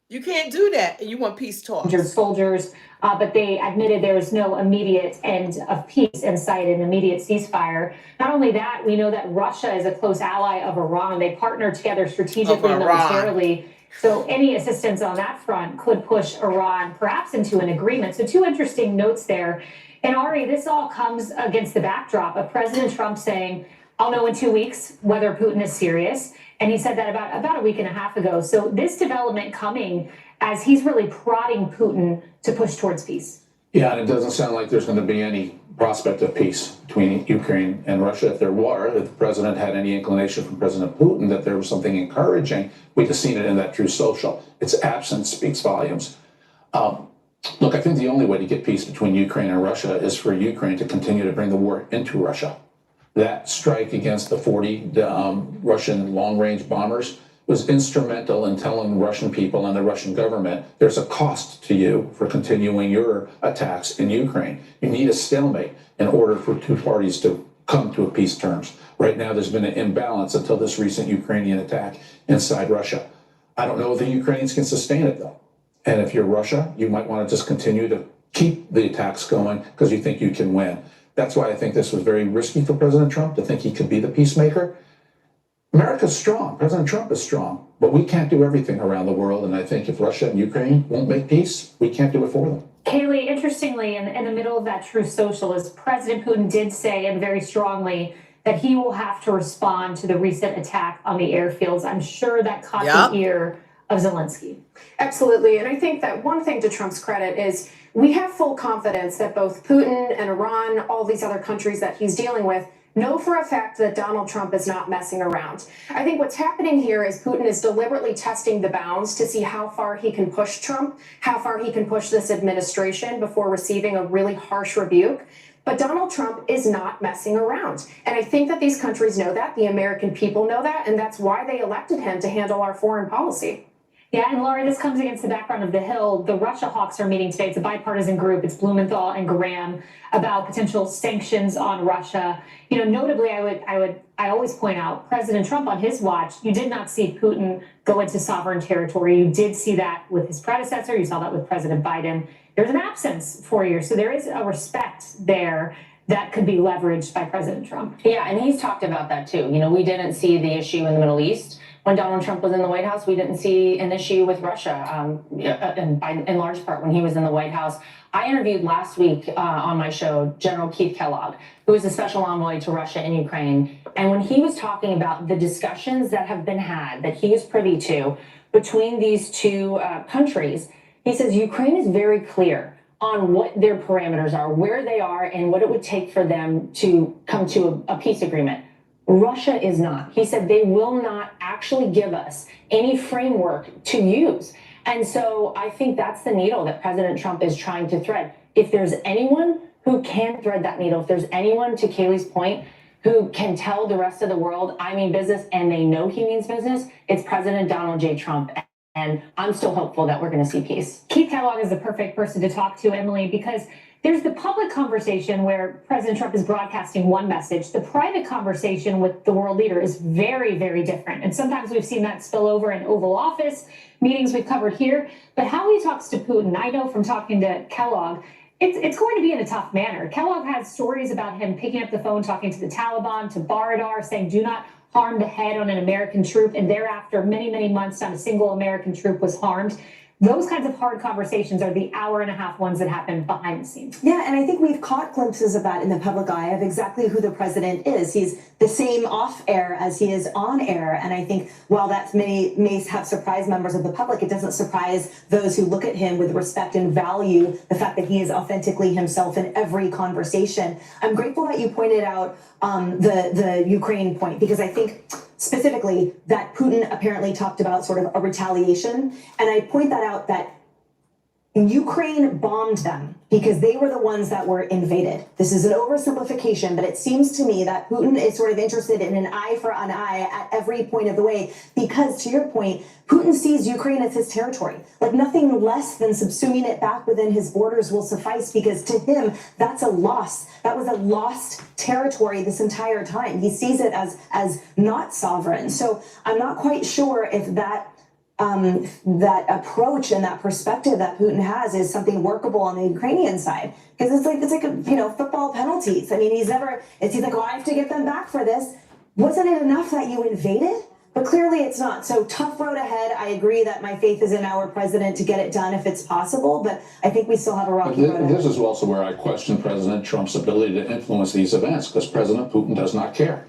Speaker 2: You can't do that and you want peace talks.
Speaker 8: Soldiers, but they admitted there was no immediate end of peace in sight, an immediate ceasefire. Not only that, we know that Russia is a close ally of Iran. They partner together strategically and militarily. So any assistance on that front could push Iran perhaps into an agreement. So 2 interesting notes there. And Ari, this all comes against the backdrop of President Trump saying, I'll know in 2 weeks whether Putin is serious. And he said that about a week and a half ago. So this development coming as he's really prodding Putin to push towards peace.
Speaker 22: Yeah, and it doesn't sound like there's going to be any prospect of peace between Ukraine and Russia. If there were, if the president had any inclination from President Putin that there was something encouraging, we'd have seen it in that Truth Social. Its absence speaks volumes. Look, I think the only way to get peace between Ukraine and Russia is for Ukraine to continue to bring the war into Russia. That strike against the 40 Russian long-range bombers was instrumental in telling Russian people and the Russian government there's a cost to you for continuing your attacks in Ukraine. You need a stalemate in order for 2 parties to come to a peace terms. Right now, there's been an imbalance until this recent Ukrainian attack inside Russia. I don't know if the Ukrainians can sustain it, though. And if you're Russia, you might want to just continue to keep the attacks going because you think you can win. That's why I think this was very risky for President Trump to think he could be the peacemaker. America's strong. President Trump is strong. But we can't do everything around the world. And I think if Russia and Ukraine won't make peace, we can't do it for them.
Speaker 8: Kaylee, interestingly, in the middle of that Truth Social, as President Putin did say, and very strongly, that he will have to respond to the recent attack on the airfields. I'm sure that caught the ear of Zelenskyy.
Speaker 3: Absolutely. And I think that one thing to Trump's credit is we have full confidence that both Putin and Iran, all these other countries that he's dealing with, know for a fact that Donald Trump is not messing around. I think what's happening here is Putin is deliberately testing the bounds to see how far he can push Trump, how far he can push this administration before receiving a really harsh rebuke. But Donald Trump is not messing around. And I think that these countries know that, the American people know that, and that's why they elected him to handle our foreign policy.
Speaker 8: Yeah, and Laurie, this comes against the background of the Hill. The Russia hawks are meeting today. It's a bipartisan group. It's Blumenthal and Graham about potential sanctions on Russia. You know, notably, I always point out President Trump on his watch, you did not see Putin go into sovereign territory. You did see that with his predecessor. You saw that with President Biden. There's an absence for years. So there is a respect there that could be leveraged by President Trump.
Speaker 6: Yeah, and he's talked about that too. You know, we didn't see the issue in the Middle East. When Donald Trump was in the White House, we didn't see an issue with Russia, and in large part when he was in the White House. I interviewed last week on my show General Keith Kellogg, who is a special envoy to Russia and Ukraine. And when he was talking about the discussions that have been had, that he is privy to between these two countries, he says Ukraine is very clear on what their parameters are, where they are, and what it would take for them to come to a peace agreement. Russia is not. He said they will not actually give us any framework to use. And so I think that's the needle that President Trump is trying to thread. If there's anyone who can thread that needle, if there's anyone, to Kaylee's point, who can tell the rest of the world, I mean business, and they know he means business, it's President Donald J. Trump. And I'm still hopeful that we're going to see peace.
Speaker 8: Keith Kellogg is the perfect person to talk to, Emily, because there's the public conversation where President Trump is broadcasting one message. The private conversation with the world leader is very, very different. And sometimes we've seen that spill over in Oval Office meetings we've covered here. But how he talks to Putin, I know from talking to Kellogg, it's going to be in a tough manner. Kellogg has stories about him picking up the phone, talking to the Taliban, to Baradar, saying, do not harm the head on an American troop. And thereafter, many, many months, not a single American troop was harmed. Those kinds of hard conversations are the hour-and-a-half ones that happen behind the scenes.
Speaker 7: Yeah, and I think we've caught glimpses of that in the public eye of exactly who the president is. He's the same off air as he is on air. And I think while that may have surprised members of the public, it doesn't surprise those who look at him with respect and value the fact that he is authentically himself in every conversation. I'm grateful that you pointed out the Ukraine point, because I think specifically that Putin apparently talked about sort of a retaliation. And I point that out that Ukraine bombed them because they were the ones that were invaded. This is an oversimplification, but it seems to me that Putin is sort of interested in an eye for an eye at every point of the way, because to your point, Putin sees Ukraine as his territory. Like nothing less than subsuming it back within his borders will suffice, because to him, that's a loss. That was a lost territory this entire time. He sees it as not sovereign. So I'm not quite sure if that approach and that perspective that Putin has is something workable on the Ukrainian side, because it's like football penalties. I mean, he's like, oh, I have to get them back for this. Wasn't it enough that you invaded? But clearly it's not. So tough road ahead. I agree that my faith is in our president to get it done if it's possible, but I think we still have a rocky road ahead.
Speaker 22: This is also where I question President Trump's ability to influence these events, because President Putin does not care.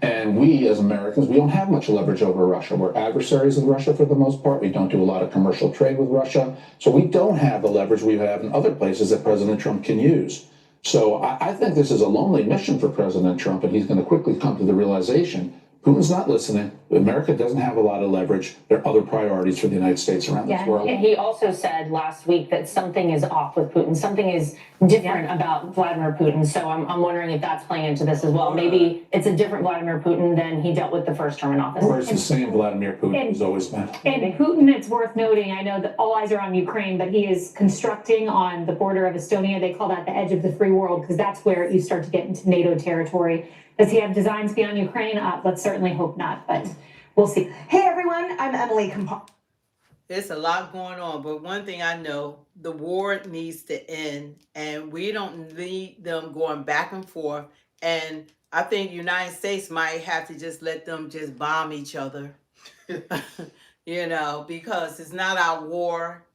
Speaker 22: And we, as Americans, we don't have much leverage over Russia. We're adversaries of Russia for the most part. We don't do a lot of commercial trade with Russia. So we don't have the leverage we have in other places that President Trump can use. So I think this is a lonely mission for President Trump, and he's going to quickly come to the realization Putin's not listening. America doesn't have a lot of leverage. There are other priorities for the United States around this world.
Speaker 6: And he also said last week that something is off with Putin. Something is different about Vladimir Putin. So I'm wondering if that's playing into this as well. Maybe it's a different Vladimir Putin than he dealt with the first term in office.
Speaker 22: Or it's the same Vladimir Putin who's always been.
Speaker 8: And Putin, it's worth noting, I know that all eyes are on Ukraine, but he is constructing on the border of Estonia. They call that the edge of the free world, because that's where you start to get into NATO territory. Does he have designs beyond Ukraine? Let's certainly hope not, but we'll see.
Speaker 7: Hey everyone, I'm Emily.
Speaker 2: There's a lot going on, but one thing I know, the war needs to end, and we don't need them going back and forth. And I think the United States might have to just let them just bomb each other, because it's not our war.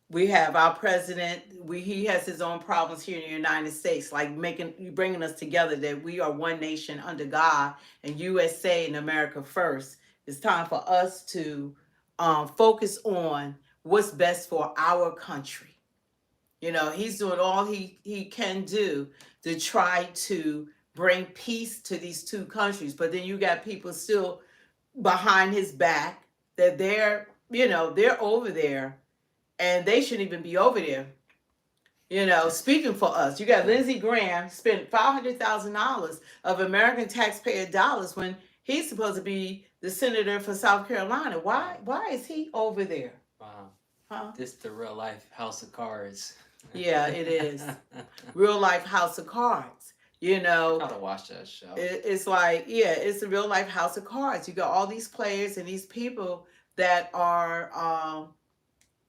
Speaker 2: We have our president. He has his own problems here in the United States, like bringing us together, that we are one nation under God, and USA and America first. It's time for us to focus on what's best for our country. He's doing all he can do to try to bring peace to these two countries, but then you got people still behind his back that they're over there. And they shouldn't even be over there, speaking for us. You got Lindsey Graham spent $500,000 of American taxpayer dollars when he's supposed to be the senator for South Carolina. Why is he over there?
Speaker 5: Wow.
Speaker 2: Huh?
Speaker 5: This the real life House of Cards.
Speaker 2: Yeah, it is. Real life House of Cards.
Speaker 5: I gotta watch that show.
Speaker 2: It's like, it's a real life House of Cards. You got all these players and these people that are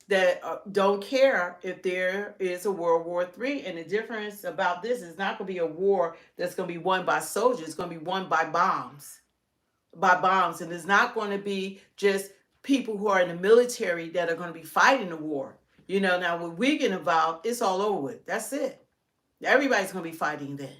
Speaker 2: that don't care if there is a World War III. And the difference about this is not going to be a war that's going to be won by soldiers. It's going to be won by bombs. And it's not going to be just people who are in the military that are going to be fighting the war. You know, now when we get involved, it's all over with. That's it. Everybody's going to be fighting then.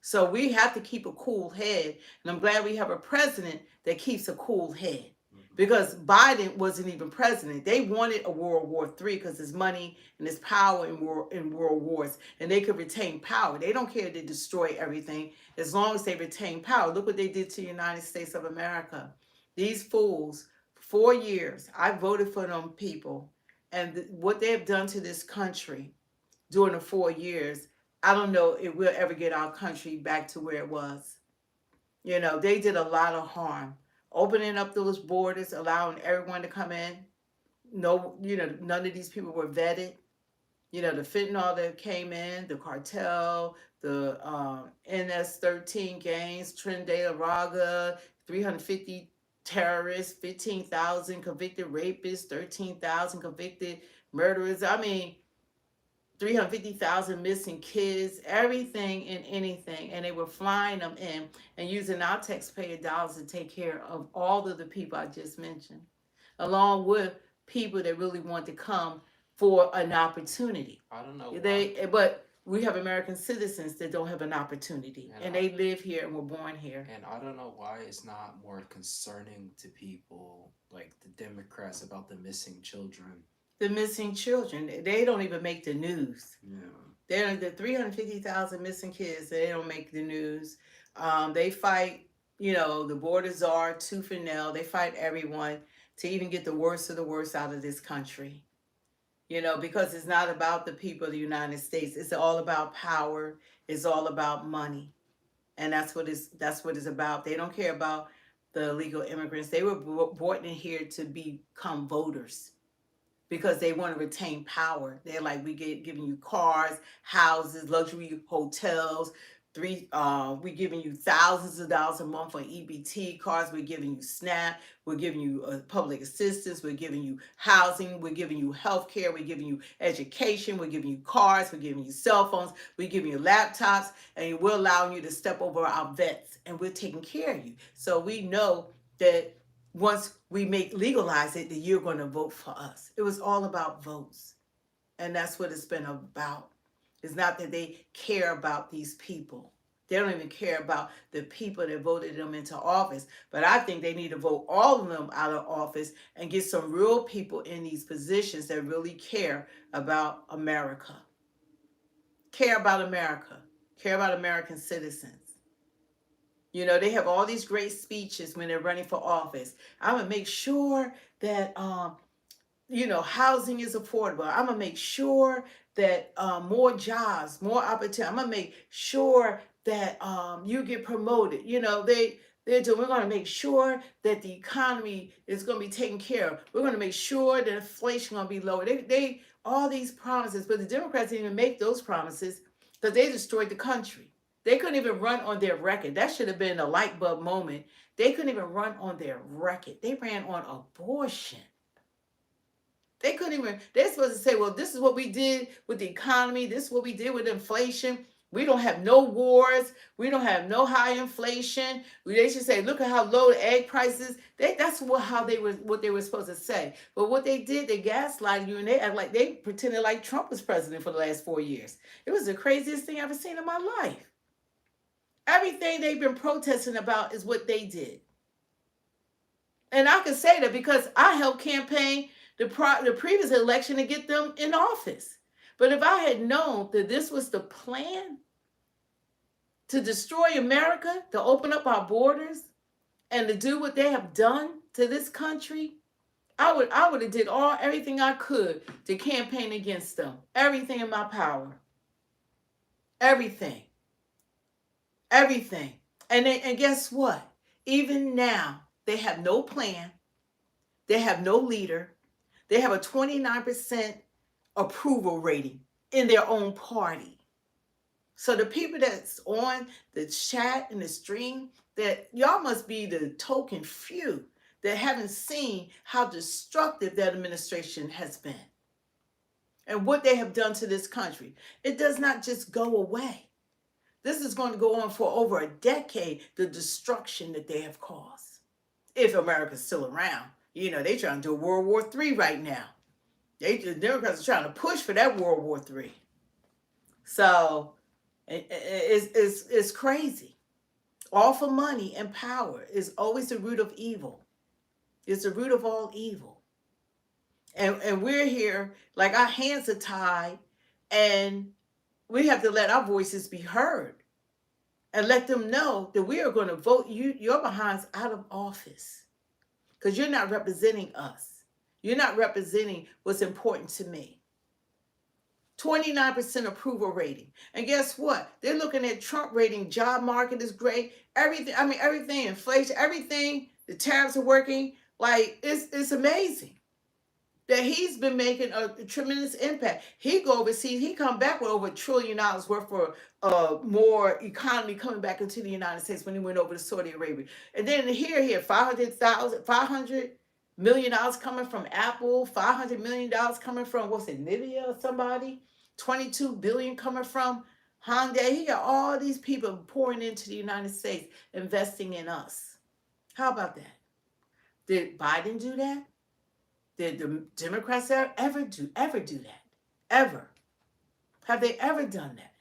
Speaker 2: So we have to keep a cool head. And I'm glad we have a president that keeps a cool head. Because Biden wasn't even president. They wanted a World War III because his money and his power in world wars. And they could retain power. They don't care if they destroy everything as long as they retain power. Look what they did to the United States of America. These fools, 4 years, I voted for them people. And what they have done to this country during the 4 years, I don't know if we'll ever get our country back to where it was. You know, they did a lot of harm. Opening up those borders, allowing everyone to come in. No, you know, none of these people were vetted. You know, the fentanyl that came in, the cartel, the NS-13 gangs, Trinidad, Raga, 350 terrorists, 15,000 convicted rapists, 13,000 convicted murderers. I mean, 350,000 missing kids, everything and anything. And they were flying them in and using our taxpayer dollars to take care of all of the people I just mentioned, along with people that really want to come for an opportunity.
Speaker 5: I don't know
Speaker 2: But we have American citizens that don't have an opportunity, and they live here and were born here.
Speaker 5: And I don't know why it's not more concerning to people like the Democrats about the missing children.
Speaker 2: The missing children, they don't even make the news.
Speaker 5: Yeah.
Speaker 2: They're the 350,000 missing kids. They don't make the news. They fight, you know, the border czar tooth and nail. They fight everyone to even get the worst of the worst out of this country. You know, because it's not about the people of the United States. It's all about power. It's all about money, and that's what it's about. They don't care about the illegal immigrants. They were brought in here to become voters, because they want to retain power. They're like, giving you cars, houses, luxury hotels. We're giving you thousands of dollars a month for EBT cards. We're giving you SNAP. We're giving you public assistance. We're giving you housing. We're giving you health care. We're giving you education. We're giving you cars. We're giving you cell phones. We're giving you laptops. And we're allowing you to step over our vets. And we're taking care of you. So we know that once we legalize it, that you're going to vote for us. It was all about votes. And that's what it's been about. It's not that they care about these people. They don't even care about the people that voted them into office. But I think they need to vote all of them out of office and get some real people in these positions that really care about America. Care about America. Care about American citizens. You know, they have all these great speeches when they're running for office. I'm going to make sure that, you know, housing is affordable. I'm going to make sure that more jobs, more opportunity. I'm going to make sure that you get promoted. You know, we're going to make sure that the economy is going to be taken care of. We're going to make sure that inflation is going to be lower. They all these promises, but the Democrats didn't even make those promises because they destroyed the country. They couldn't even run on their record. That should have been a light bulb moment. They couldn't even run on their record. They ran on abortion. They couldn't even, they're supposed to say, well, this is what we did with the economy. This is what we did with inflation. We don't have no wars. We don't have no high inflation. They should say, look at how low the egg prices. That's what they were supposed to say. But what they did, they gaslighted you, and they act like they pretended like Trump was president for the last 4 years. It was the craziest thing I've ever seen in my life. Everything they've been protesting about is what they did. And I can say that because I helped campaign the previous election to get them in office. But if I had known that this was the plan to destroy America, to open up our borders, and to do what they have done to this country, I would have did everything I could to campaign against them. Everything in my power. Everything. Everything. And guess what? Even now, they have no plan. They have no leader. They have a 29% approval rating in their own party. So the people that's on the chat and the stream, that y'all must be the token few that haven't seen how destructive that administration has been. and what they have done to this country, it does not just go away. This is going to go on for over a decade, the destruction that they have caused. If America's still around. You know, they're trying to do World War III right now. The Democrats are trying to push for that World War III. So it's crazy. All for money and power is always the root of evil. It's the root of all evil. And we're here, like our hands are tied, and we have to let our voices be heard and let them know that we are going to vote your behinds out of office because you're not representing us. You're not representing what's important to me. 29% approval rating. And guess what? They're looking at Trump rating. Job market is great. Everything, inflation, everything, the tariffs are working. Like, it's amazing that he's been making a tremendous impact. He go overseas, he come back with over $1 trillion worth of more economy coming back into the United States when he went over to Saudi Arabia. And then here, $500 million coming from Apple, $500 million coming from, Nvidia or somebody, 22 billion coming from Hyundai. He got all these people pouring into the United States, investing in us. How about that? Did Biden do that? Did the Democrats ever do that? Ever? Have they ever done that?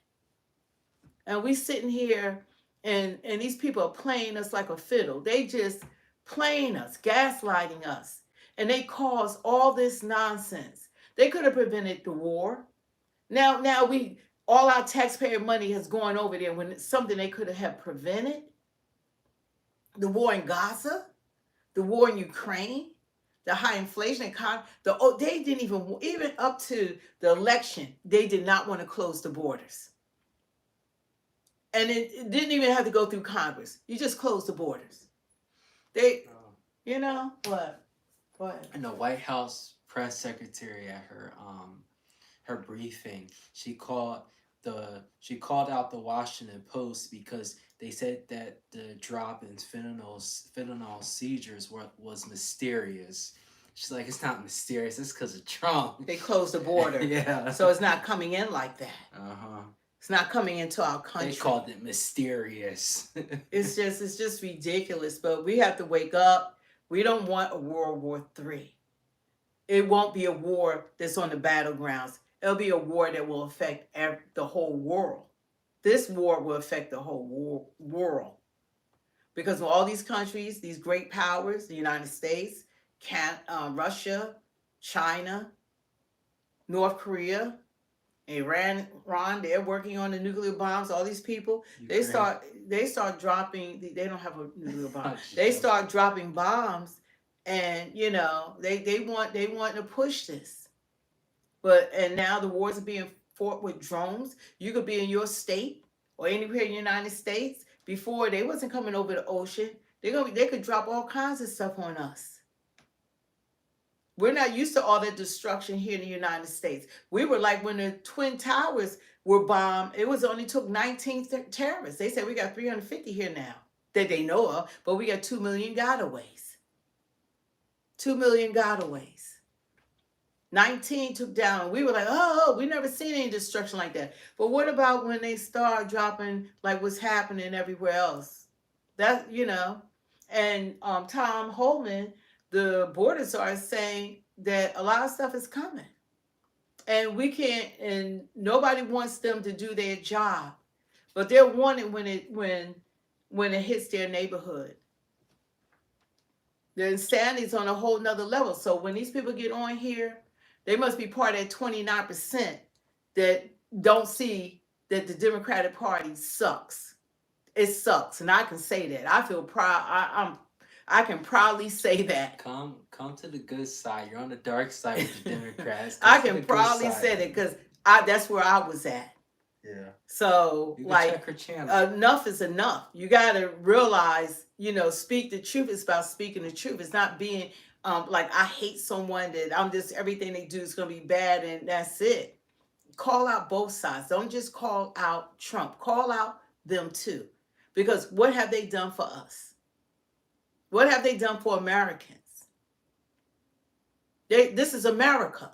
Speaker 2: And we sitting here and these people are playing us like a fiddle. They just playing us, gaslighting us. And they cause all this nonsense. They could have prevented the war. Now all our taxpayer money has gone over there when it's something they could have prevented. The war in Gaza, the war in Ukraine, the high inflation, they didn't even up to the election, they did not want to close the borders. And it didn't even have to go through Congress. You just closed the borders. What?
Speaker 5: And the White House press secretary at her briefing, she called out the Washington Post because they said that the drop in fentanyl seizures was mysterious. She's like, it's not mysterious. It's because of Trump.
Speaker 2: They closed the border.
Speaker 5: Yeah.
Speaker 2: So it's not coming in like that.
Speaker 5: Uh-huh.
Speaker 2: It's not coming into our country.
Speaker 5: They called it mysterious.
Speaker 2: It's just ridiculous. But we have to wake up. We don't want a World War III. It won't be a war that's on the battlegrounds. It'll be a war that will affect the whole world. This war will affect the whole world. Because all these countries, these great powers, the United States, Russia, China, North Korea, Iran, they're working on the nuclear bombs. All these people, they start dropping. They don't have a nuclear bomb. They start dropping bombs, and they want to push this. And now the wars are being fought with drones. You could be in your state or anywhere in the United States. Before, they wasn't coming over the ocean. They could drop all kinds of stuff on us. We're not used to all that destruction here in the United States. We were like when the Twin Towers were bombed, it only took 19 terrorists. They said we got 350 here now that they know of, but we got 2 million gotaways. 2 million gotaways. 19 took down. We were like, we never seen any destruction like that. But what about when they start dropping like what's happening everywhere else? And Tom Homan, the border czar, is saying that a lot of stuff is coming. And we can't, and nobody wants them to do their job. But they're wanted when it hits their neighborhood. The insanity is on a whole nother level. So when these people get on here, they must be part of that 29% that don't see that the Democratic Party sucks. It sucks, and I can say that. I feel proud. I can proudly say that.
Speaker 5: Come to the good side. You're on the dark side with the Democrats.
Speaker 2: I can proudly say that because that's where I was at.
Speaker 5: Yeah.
Speaker 2: So
Speaker 5: check her channel.
Speaker 2: Enough is enough. You got to realize, speak the truth. It's about speaking the truth. It's not being like I hate someone that everything they do is going to be bad and that's it. Call out both sides. Don't just call out Trump. Call out them too. Because what have they done for us? What have they done for Americans? This is America.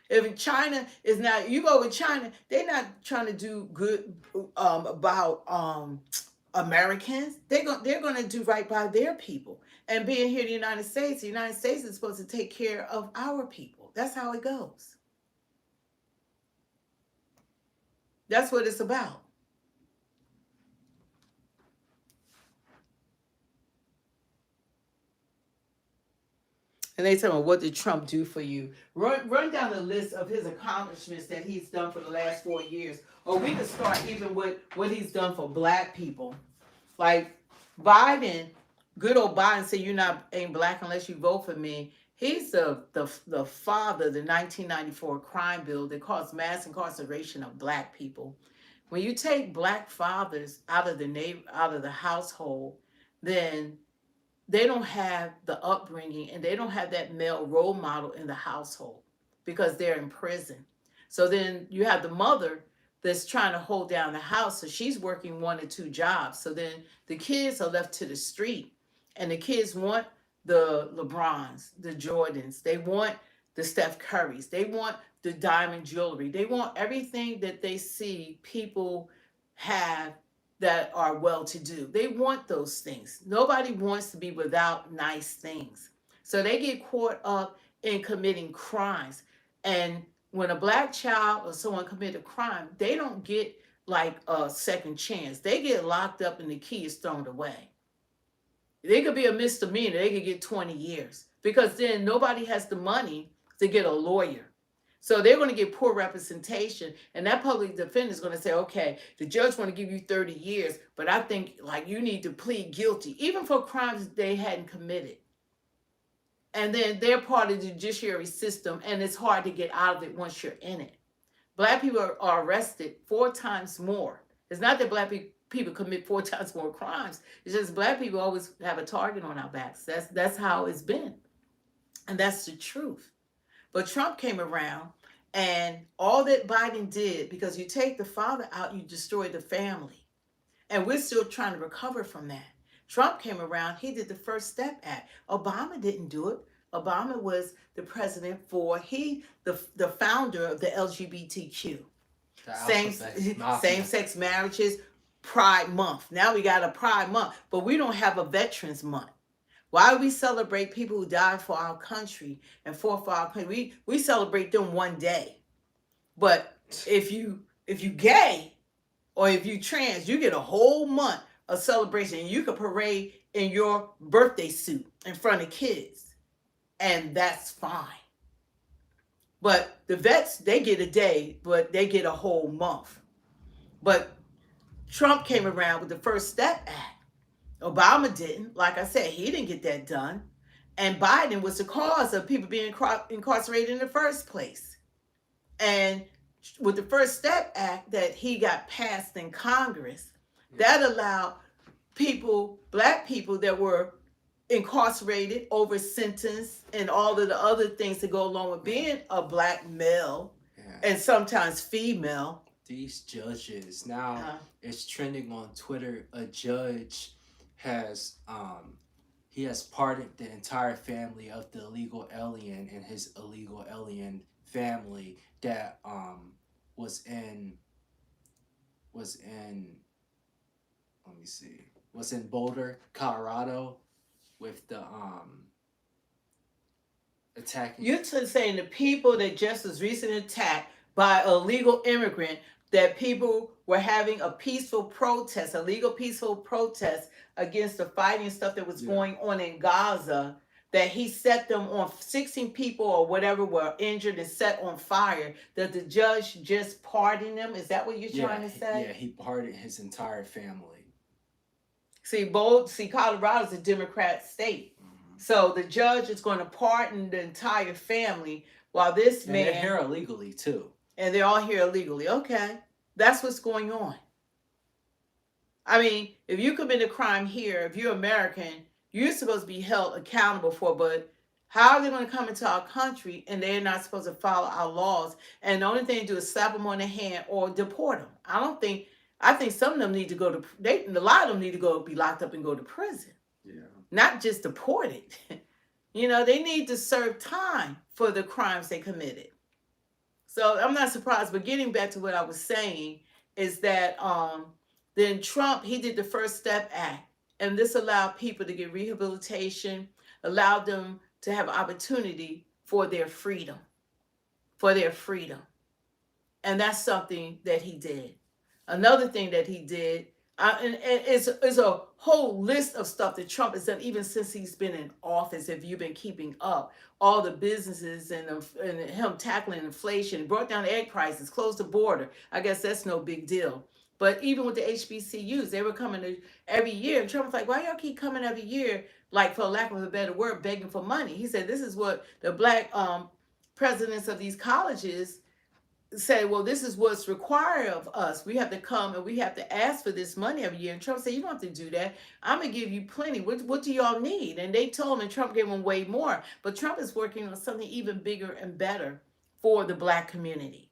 Speaker 2: If China is not, you go with China, they're not trying to do good about Americans. They're gonna do right by their people. And being here in the United States is supposed to take care of our people. That's how it goes. That's what it's about. And they tell me, what did Trump do for you? Run down the list of his accomplishments that he's done for the last 4 years. Or we could start even with what he's done for black people. Like Biden, good old Biden said, ain't black unless you vote for me. He's the father of the 1994 crime bill that caused mass incarceration of black people. When you take black fathers out of the household, then they don't have the upbringing and they don't have that male role model in the household because they're in prison. So then you have the mother that's trying to hold down the house. So she's working 1 or 2 jobs. So then the kids are left to the street, and the kids want the LeBrons, the Jordans. They want the Steph Currys. They want the diamond jewelry. They want everything that they see people have that are well-to-do. They want those things. Nobody wants to be without nice things. So they get caught up in committing crimes. And when a black child or someone commit a crime, they don't get like a second chance. They get locked up and the key is thrown away. They could be a misdemeanor. They could get 20 years because then nobody has the money to get a lawyer. So they're going to get poor representation, and that public defender is going to say, okay, the judge want to give you 30 years, but I think like you need to plead guilty, even for crimes they hadn't committed. And then they're part of the judiciary system, and it's hard to get out of it once you're in it. Black people are arrested 4 times more. It's not that black people commit 4 times more crimes. It's just black people always have a target on our backs. That's how it's been. And that's the truth. But Trump came around, and all that Biden did, because you take the father out, you destroy the family. And we're still trying to recover from that. Trump came around, he did the First Step Act. Obama didn't do it. Obama was the president the founder of the LGBTQ. Same-sex marriages, Pride Month. Now we got a Pride Month, but we don't have a Veterans Month. Why we celebrate people who died for our country and fought for our country? We celebrate them one day. But if you gay or if you trans, you get a whole month of celebration. And you can parade in your birthday suit in front of kids. And that's fine. But the vets, they get a day, but they get a whole month. But Trump came around with the First Step Act. Obama didn't. Like I said, he didn't get that done. And Biden was the cause of people being incarcerated in the first place. And with the First Step Act that he got passed in Congress, that allowed people, black people that were incarcerated over sentence and all of the other things that go along with being a black male and sometimes female.
Speaker 5: These judges, now it's trending on Twitter. A judge has he has pardoned the entire family of the illegal alien and his illegal alien family that was in Boulder, Colorado, with the attacking.
Speaker 2: You're saying the people that just was recently attacked by a illegal immigrant, that people were having a peaceful protest, a legal peaceful protest against the fighting stuff that was going on in Gaza, that he set them on, 16 people or whatever were injured and set on fire, that the judge just pardoned them? Is that what you're trying to say?
Speaker 5: Yeah, he pardoned his entire family.
Speaker 2: See, Colorado's a Democrat state. So the judge is going to pardon the entire family while this man...
Speaker 5: And they're here illegally, too.
Speaker 2: And they're all here illegally. Okay. That's what's going on. I mean, if you commit a crime here, if you're American, you're supposed to be held accountable for, but how are they going to come into our country and they're not supposed to follow our laws? And the only thing to do is slap them on the hand or deport them. I think some of them need to go to, a lot of them need to go be locked up and go to prison. Yeah. Not just deported. You know, they need to serve time for the crimes they committed. So I'm not surprised. But getting back to what I was saying is that then Trump, he did the First Step Act, and this allowed people to get rehabilitation, allowed them to have opportunity for their freedom, for their freedom. And that's something that he did. Another thing that he did, and it's a whole list of stuff that Trump has done even since he's been in office. If you've been keeping up, all the businesses and him tackling inflation, brought down egg prices, closed the border. I guess that's no big deal. But even with the HBCUs, they were coming every year. And Trump was like, why y'all keep coming every year, like, for lack of a better word, begging for money? He said, this is what the black presidents of these colleges say, well, this is what's required of us. We have to come and we have to ask for this money every year. And Trump said, you don't have to do that. I'm going to give you plenty. What do y'all need? And they told him, and Trump gave them way more. But Trump is working on something even bigger and better for the black community.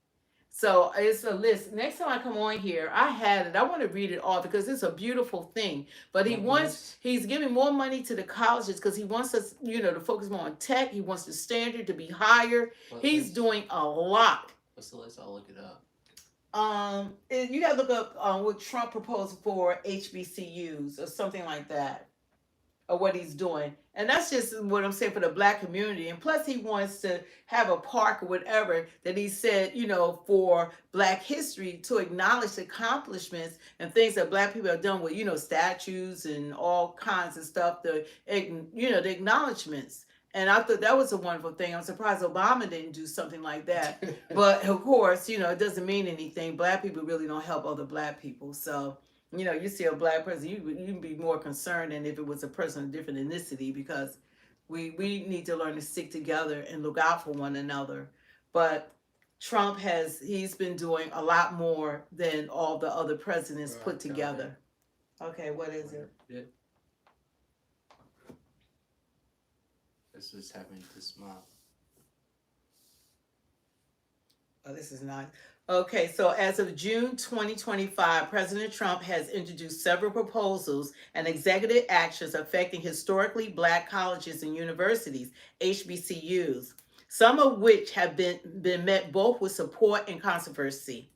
Speaker 2: So it's a list. Next time I come on here, I had it. I want to read it all because it's a beautiful thing. But he's giving more money to the colleges because he wants us, to focus more on tech. He wants the standard to be higher. He's doing a lot.
Speaker 5: What's the list? I'll look it up.
Speaker 2: You gotta look up what Trump proposed for HBCUs or something like that, or what he's doing. And that's just what I'm saying for the black community. And plus he wants to have a park or whatever that he said, for black history to acknowledge the accomplishments and things that black people have done with, statues and all kinds of stuff, the acknowledgments. And I thought that was a wonderful thing. I'm surprised Obama didn't do something like that. But of course, it doesn't mean anything. Black people really don't help other black people. So, you see a black person, you'd be more concerned than if it was a person of different ethnicity, because we need to learn to stick together and look out for one another. But Trump he's been doing a lot more than all the other presidents put together. Okay, what is it?
Speaker 5: This was happening this month.
Speaker 2: Oh, this is not. Okay, so as of June 2025, President Trump has introduced several proposals and executive actions affecting historically black colleges and universities, HBCUs, some of which have been met both with support and controversy.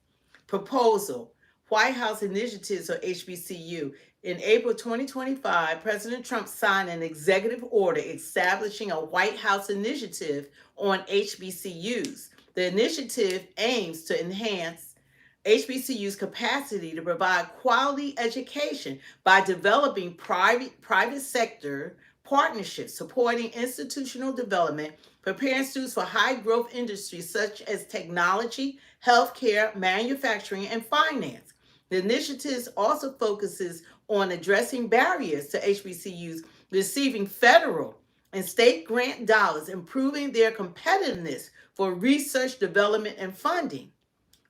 Speaker 2: Proposal: White House Initiatives or HBCU. In April 2025, President Trump signed an executive order establishing a White House initiative on HBCUs. The initiative aims to enhance HBCU's capacity to provide quality education by developing private sector partnerships, supporting institutional development, preparing students for high growth industries such as technology, healthcare, manufacturing, and finance. The initiative also focuses on addressing barriers to HBCUs receiving federal and state grant dollars, improving their competitiveness for research, development, and funding.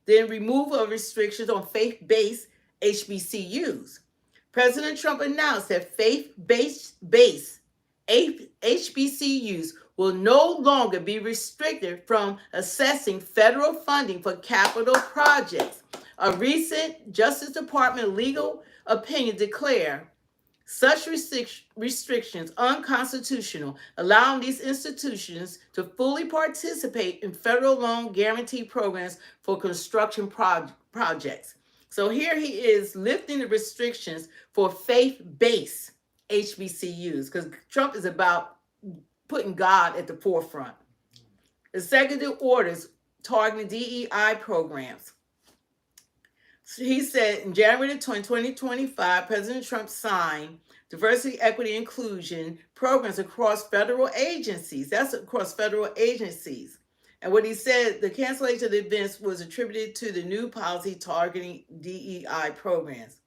Speaker 2: Then removal of restrictions on faith-based HBCUs. President Trump announced that faith-based HBCUs will no longer be restricted from accessing federal funding for capital projects. A recent Justice Department legal opinion declared such restrictions unconstitutional, allowing these institutions to fully participate in federal loan guarantee programs for construction projects. So here he is lifting the restrictions for faith-based HBCUs, because Trump is about putting God at the forefront. Executive orders targeting DEI programs. So he said in January 2025, President Trump signed diversity, equity, inclusion programs across federal agencies. That's across federal agencies. And what he said, the cancellation of the events was attributed to the new policy targeting DEI programs.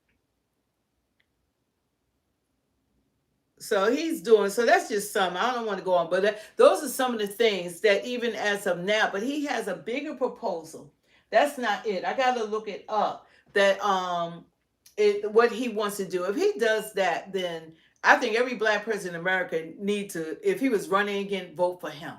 Speaker 2: So he's doing, so that's just some, I don't want to go on, but those are some of the things that even as of now, but he has a bigger proposal. That's not it. I got to look it up. That what he wants to do. If he does that, then I think every black person in America need to, if he was running again, vote for him.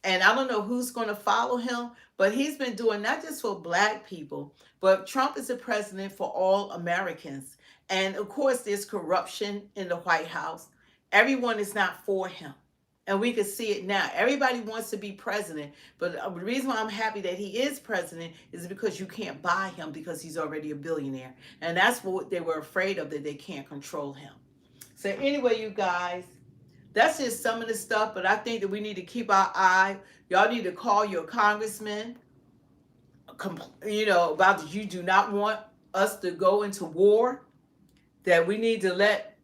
Speaker 2: And I don't know who's going to follow him, but he's been doing not just for black people, but Trump is the president for all Americans. And of course, there's corruption in the White House. Everyone is not for him. And we can see it now. Everybody wants to be president, but the reason why I'm happy that he is president is because you can't buy him because he's already a billionaire. And that's what they were afraid of, that they can't control him. So anyway, you guys, that's just some of the stuff, but I think that we need to keep our eye. Y'all need to call your congressman, about that you do not want us to go into war, that we need to let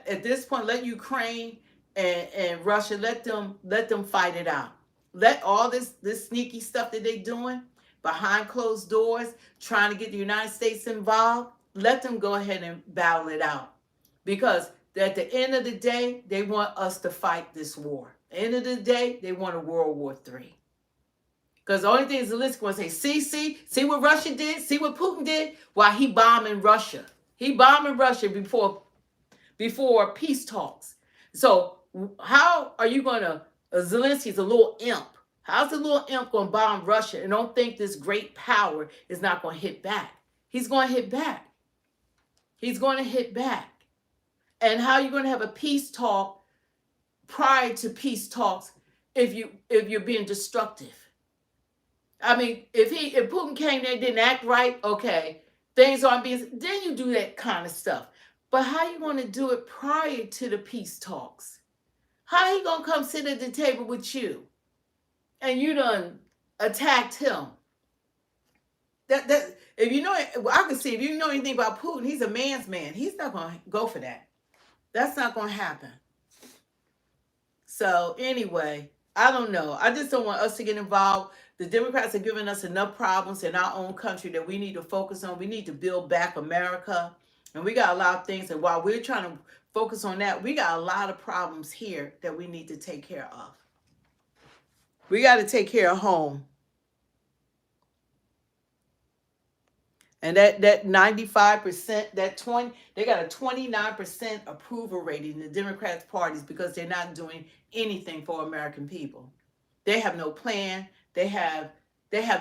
Speaker 2: at this point, let Ukraine and Russia, let them fight it out. Let all this sneaky stuff that they're doing behind closed doors, trying to get the United States involved, let them go ahead and battle it out. Because at the end of the day, they want us to fight this war. At the end of the day, they want a World War III. Because the only thing Zelenskyy wants to say, see what Russia did? See what Putin did? While he bombing Russia. He bombing Russia before peace talks. So how are you going to, Zelensky's a little imp. How's the little imp going to bomb Russia and don't think this great power is not going to hit back? He's going to hit back. He's going to hit back. And how are you going to have a peace talk prior to peace talks if you're being destructive? I mean, if Putin came there and didn't act right, okay, things aren't being, then you do that kind of stuff. But how you going to do it prior to the peace talks? How he going to come sit at the table with you and you done attacked him? That if you know, I can see if you know anything about Putin, he's a man's man. He's not going to go for that. That's not going to happen. So anyway, I don't know. I just don't want us to get involved. The Democrats are giving us enough problems in our own country that we need to focus on. We need to build back America. And we got a lot of things. And while we're trying to focus on that, we got a lot of problems here that we need to take care of. We got to take care of home. And that 95%, that 20, they got a 29% approval rating in the Democrats' parties because they're not doing anything for American people. They have no plan. They have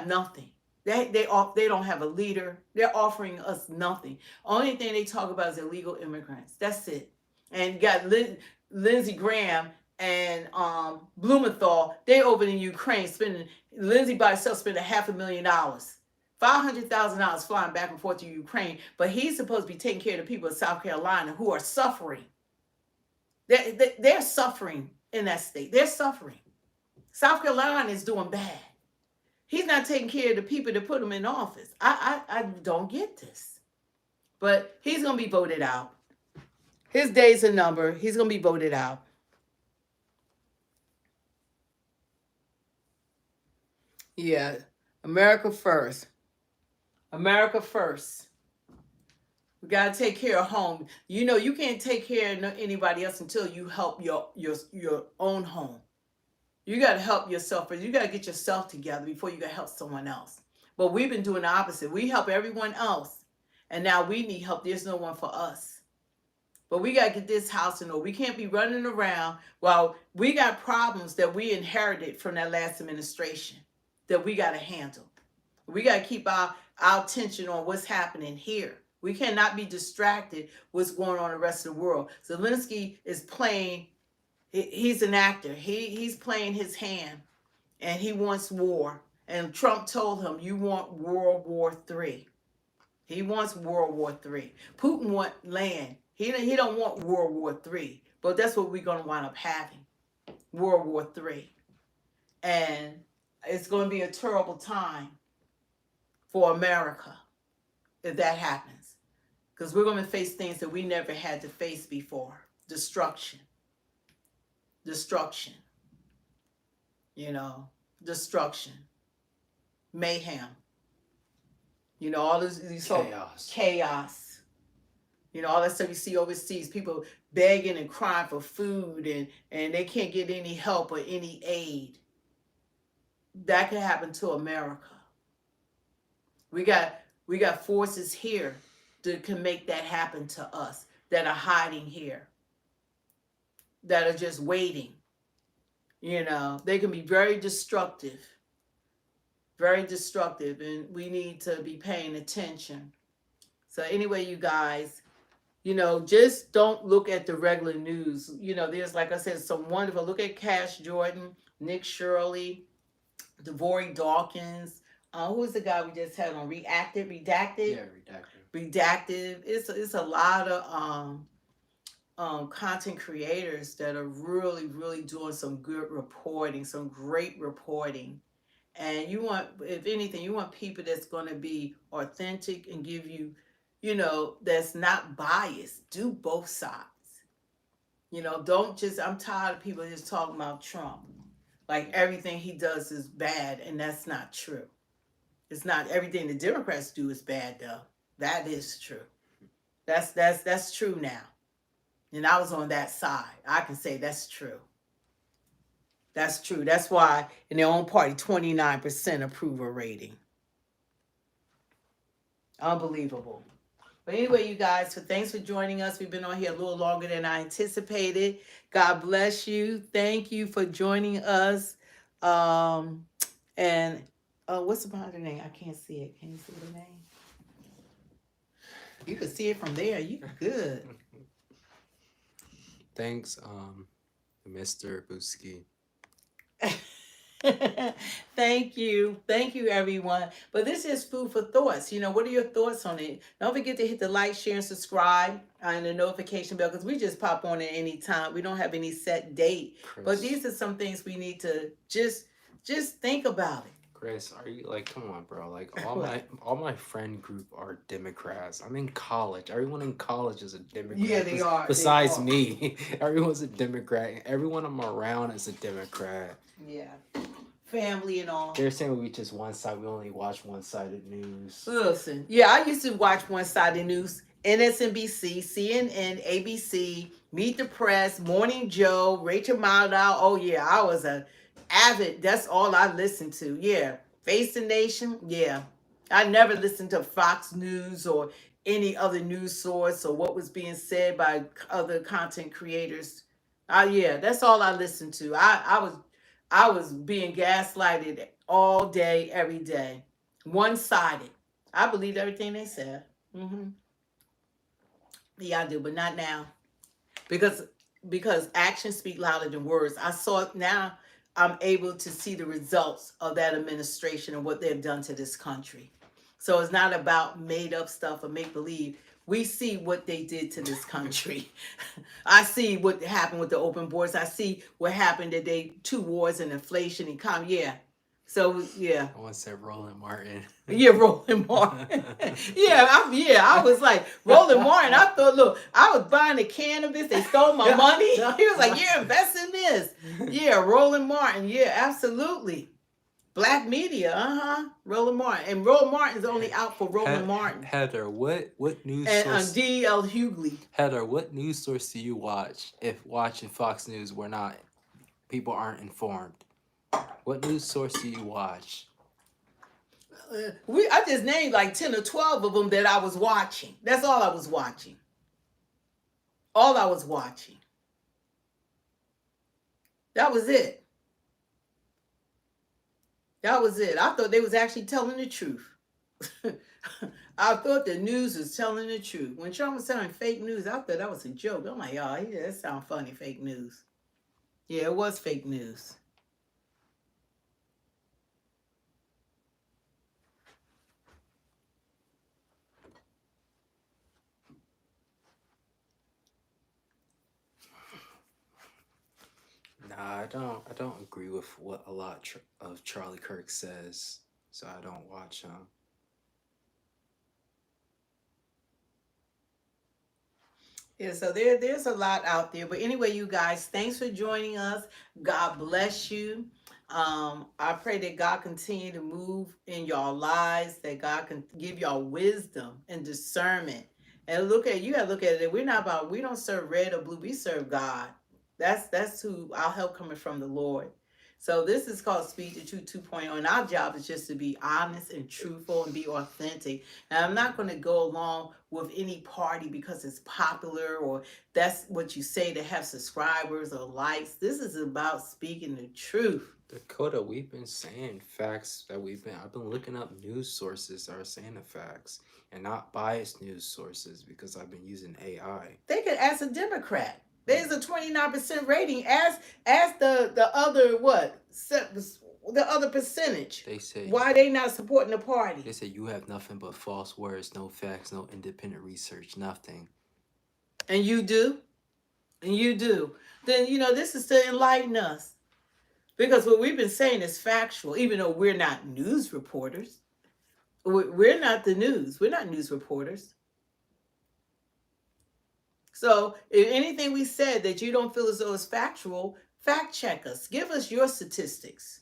Speaker 2: nothing. They don't have a leader. They're offering us nothing. Only thing they talk about is illegal immigrants. That's it. And you got Lindsey Graham and Blumenthal. They over in Ukraine spending, Lindsey by herself spending $500,000. $500,000 flying back and forth to Ukraine, but he's supposed to be taking care of the people of South Carolina who are suffering. They're suffering in that state. They're suffering. South Carolina is doing bad. He's not taking care of the people that put him in office. I don't get this. But he's going to be voted out. His days are numbered. He's going to be voted out. Yeah, America first. America first. We got to take care of home. You know, you can't take care of anybody else until you help your own home. You got to help yourself first. You got to get yourself together before you got to help someone else. But we've been doing the opposite. We help everyone else. And now we need help. There's no one for us. But we got to get this house in order. We can't be running around while we got problems that we inherited from that last administration that we got to handle. We got to keep our attention on what's happening here. We cannot be distracted what's going on in the rest of the world. Zelenskyy is playing, he's an actor. He's playing his hand and he wants war. And Trump told him, you want World War III. He wants World War III. Putin wants land. He don't want World War III. But that's what we're going to wind up having. World War III. And it's going to be a terrible time for America if that happens. Because we're going to face things that we never had to face before. Destruction. Destruction. You know, destruction. Mayhem. You know, all this chaos. You know, all that stuff you see overseas, people begging and crying for food and they can't get any help or any aid. That could happen to America. We got forces here that can make that happen to us, that are hiding here, that are just waiting. You know, they can be very destructive, and we need to be paying attention. So anyway, you guys, You know, just don't look at the regular news. You know, there's, like I said, some wonderful. Look at Cash Jordan, Nick Shirley, Devory Dawkins. Who's the guy we just had on? Redacted.
Speaker 5: Yeah, redacted.
Speaker 2: Redacted. It's a lot of content creators that are really, really doing some good reporting, some great reporting. And you want, if anything, you want people that's going to be authentic and give you, you know, that's not biased. Do both sides. You know, don't just, I'm tired of people just talking about Trump. Like everything he does is bad, and that's not true. It's not everything the Democrats do is bad, though. That is true. That's true now. And I was on that side. I can say that's true. That's true. That's why in their own party, 29% approval rating. Unbelievable. But anyway, you guys, so thanks for joining us. We've been on here a little longer than I anticipated. God bless you. Thank you for joining us. And what's the behind the name? I can't see it. Can you see the name? You can see it from there. You good.
Speaker 5: Thanks, Mr. Busky.
Speaker 2: Thank you, everyone. But this is food for thoughts. You know, what are your thoughts on it? Don't forget to hit the like, share, and subscribe, and the notification bell, because we just pop on at any time. We don't have any set date.
Speaker 5: Chris.
Speaker 2: But these are some things we need to just think about it.
Speaker 5: Chris, are you like, come on, bro? Like all my friend group are Democrats. I'm in college. Everyone in college is a Democrat.
Speaker 2: Yeah, they are.
Speaker 5: Besides
Speaker 2: they are.
Speaker 5: me, everyone's a Democrat. Everyone I'm around is a Democrat.
Speaker 2: Yeah, family and all.
Speaker 5: They're saying we just one side. We only watch one-sided news.
Speaker 2: Listen, yeah, I used to watch one-sided news. MSNBC, CNN, ABC, Meet the Press, Morning Joe, Rachel Maddow. Oh yeah, I was a avid. That's all I listened to. Yeah, Face the Nation. Yeah, I never listened to Fox News or any other news source or what was being said by other content creators. Yeah, that's all I listened to. I was being gaslighted all day, every day, one-sided. I believed everything they said. Yeah, I do, but not now, because actions speak louder than words. I saw it now. I'm able to see the results of that administration and what they've done to this country. So it's not about made up stuff or make believe. We see what they did to this country. I see what happened with the open borders. I see what happened today, 2 wars and inflation and yeah. So yeah.
Speaker 5: I once said Roland Martin.
Speaker 2: Yeah, Roland Martin. I was like, Roland Martin. I thought, look, I was buying the cannabis. They stole my money. He was like, yeah, invest in this. Yeah, Roland Martin. Yeah, absolutely. Black media, Roland Martin. And Roland Martin's only out for Roland Martin.
Speaker 5: Heather, what news
Speaker 2: and
Speaker 5: source?
Speaker 2: D.L. Hughley.
Speaker 5: Heather, what news source do you watch if watching Fox News people aren't informed? What news source do you watch?
Speaker 2: I just named like 10 or 12 of them that I was watching. That's all I was watching. All I was watching. That was it. That was it. I thought they was actually telling the truth. I thought the news was telling the truth. When Trump was telling fake news, I thought that was a joke. I'm like, y'all, that sounds funny, fake news. Yeah, it was fake news.
Speaker 5: Nah, I don't agree with what a lot of Charlie Kirk says, so I don't watch him.
Speaker 2: Yeah, so there's a lot out there. But anyway, you guys, thanks for joining us. God bless you. I pray that God continue to move in your lives, that God can give y'all wisdom and discernment. And you gotta look at it. We don't serve red or blue, we serve God. That's who our help coming from, the Lord. So this is called Speed to Truth 2.0, and our job is just to be honest and truthful and be authentic. And I'm not going to go along with any party because it's popular or that's what you say to have subscribers or likes. This is about speaking the truth.
Speaker 5: Dakota, we've been saying facts that I've been looking up news sources that are saying the facts and not biased news sources because I've been using AI.
Speaker 2: They could ask a Democrat. There's a 29% rating. Ask the other the other percentage.
Speaker 5: They say
Speaker 2: why they not supporting the party.
Speaker 5: They say you have nothing but false words, no facts, no independent research, nothing.
Speaker 2: And you do? And you do. Then this is to enlighten us. Because what we've been saying is factual, even though we're not news reporters. We're not the news. We're not news reporters. So if anything we said that you don't feel as though is factual, fact check us. Give us your statistics.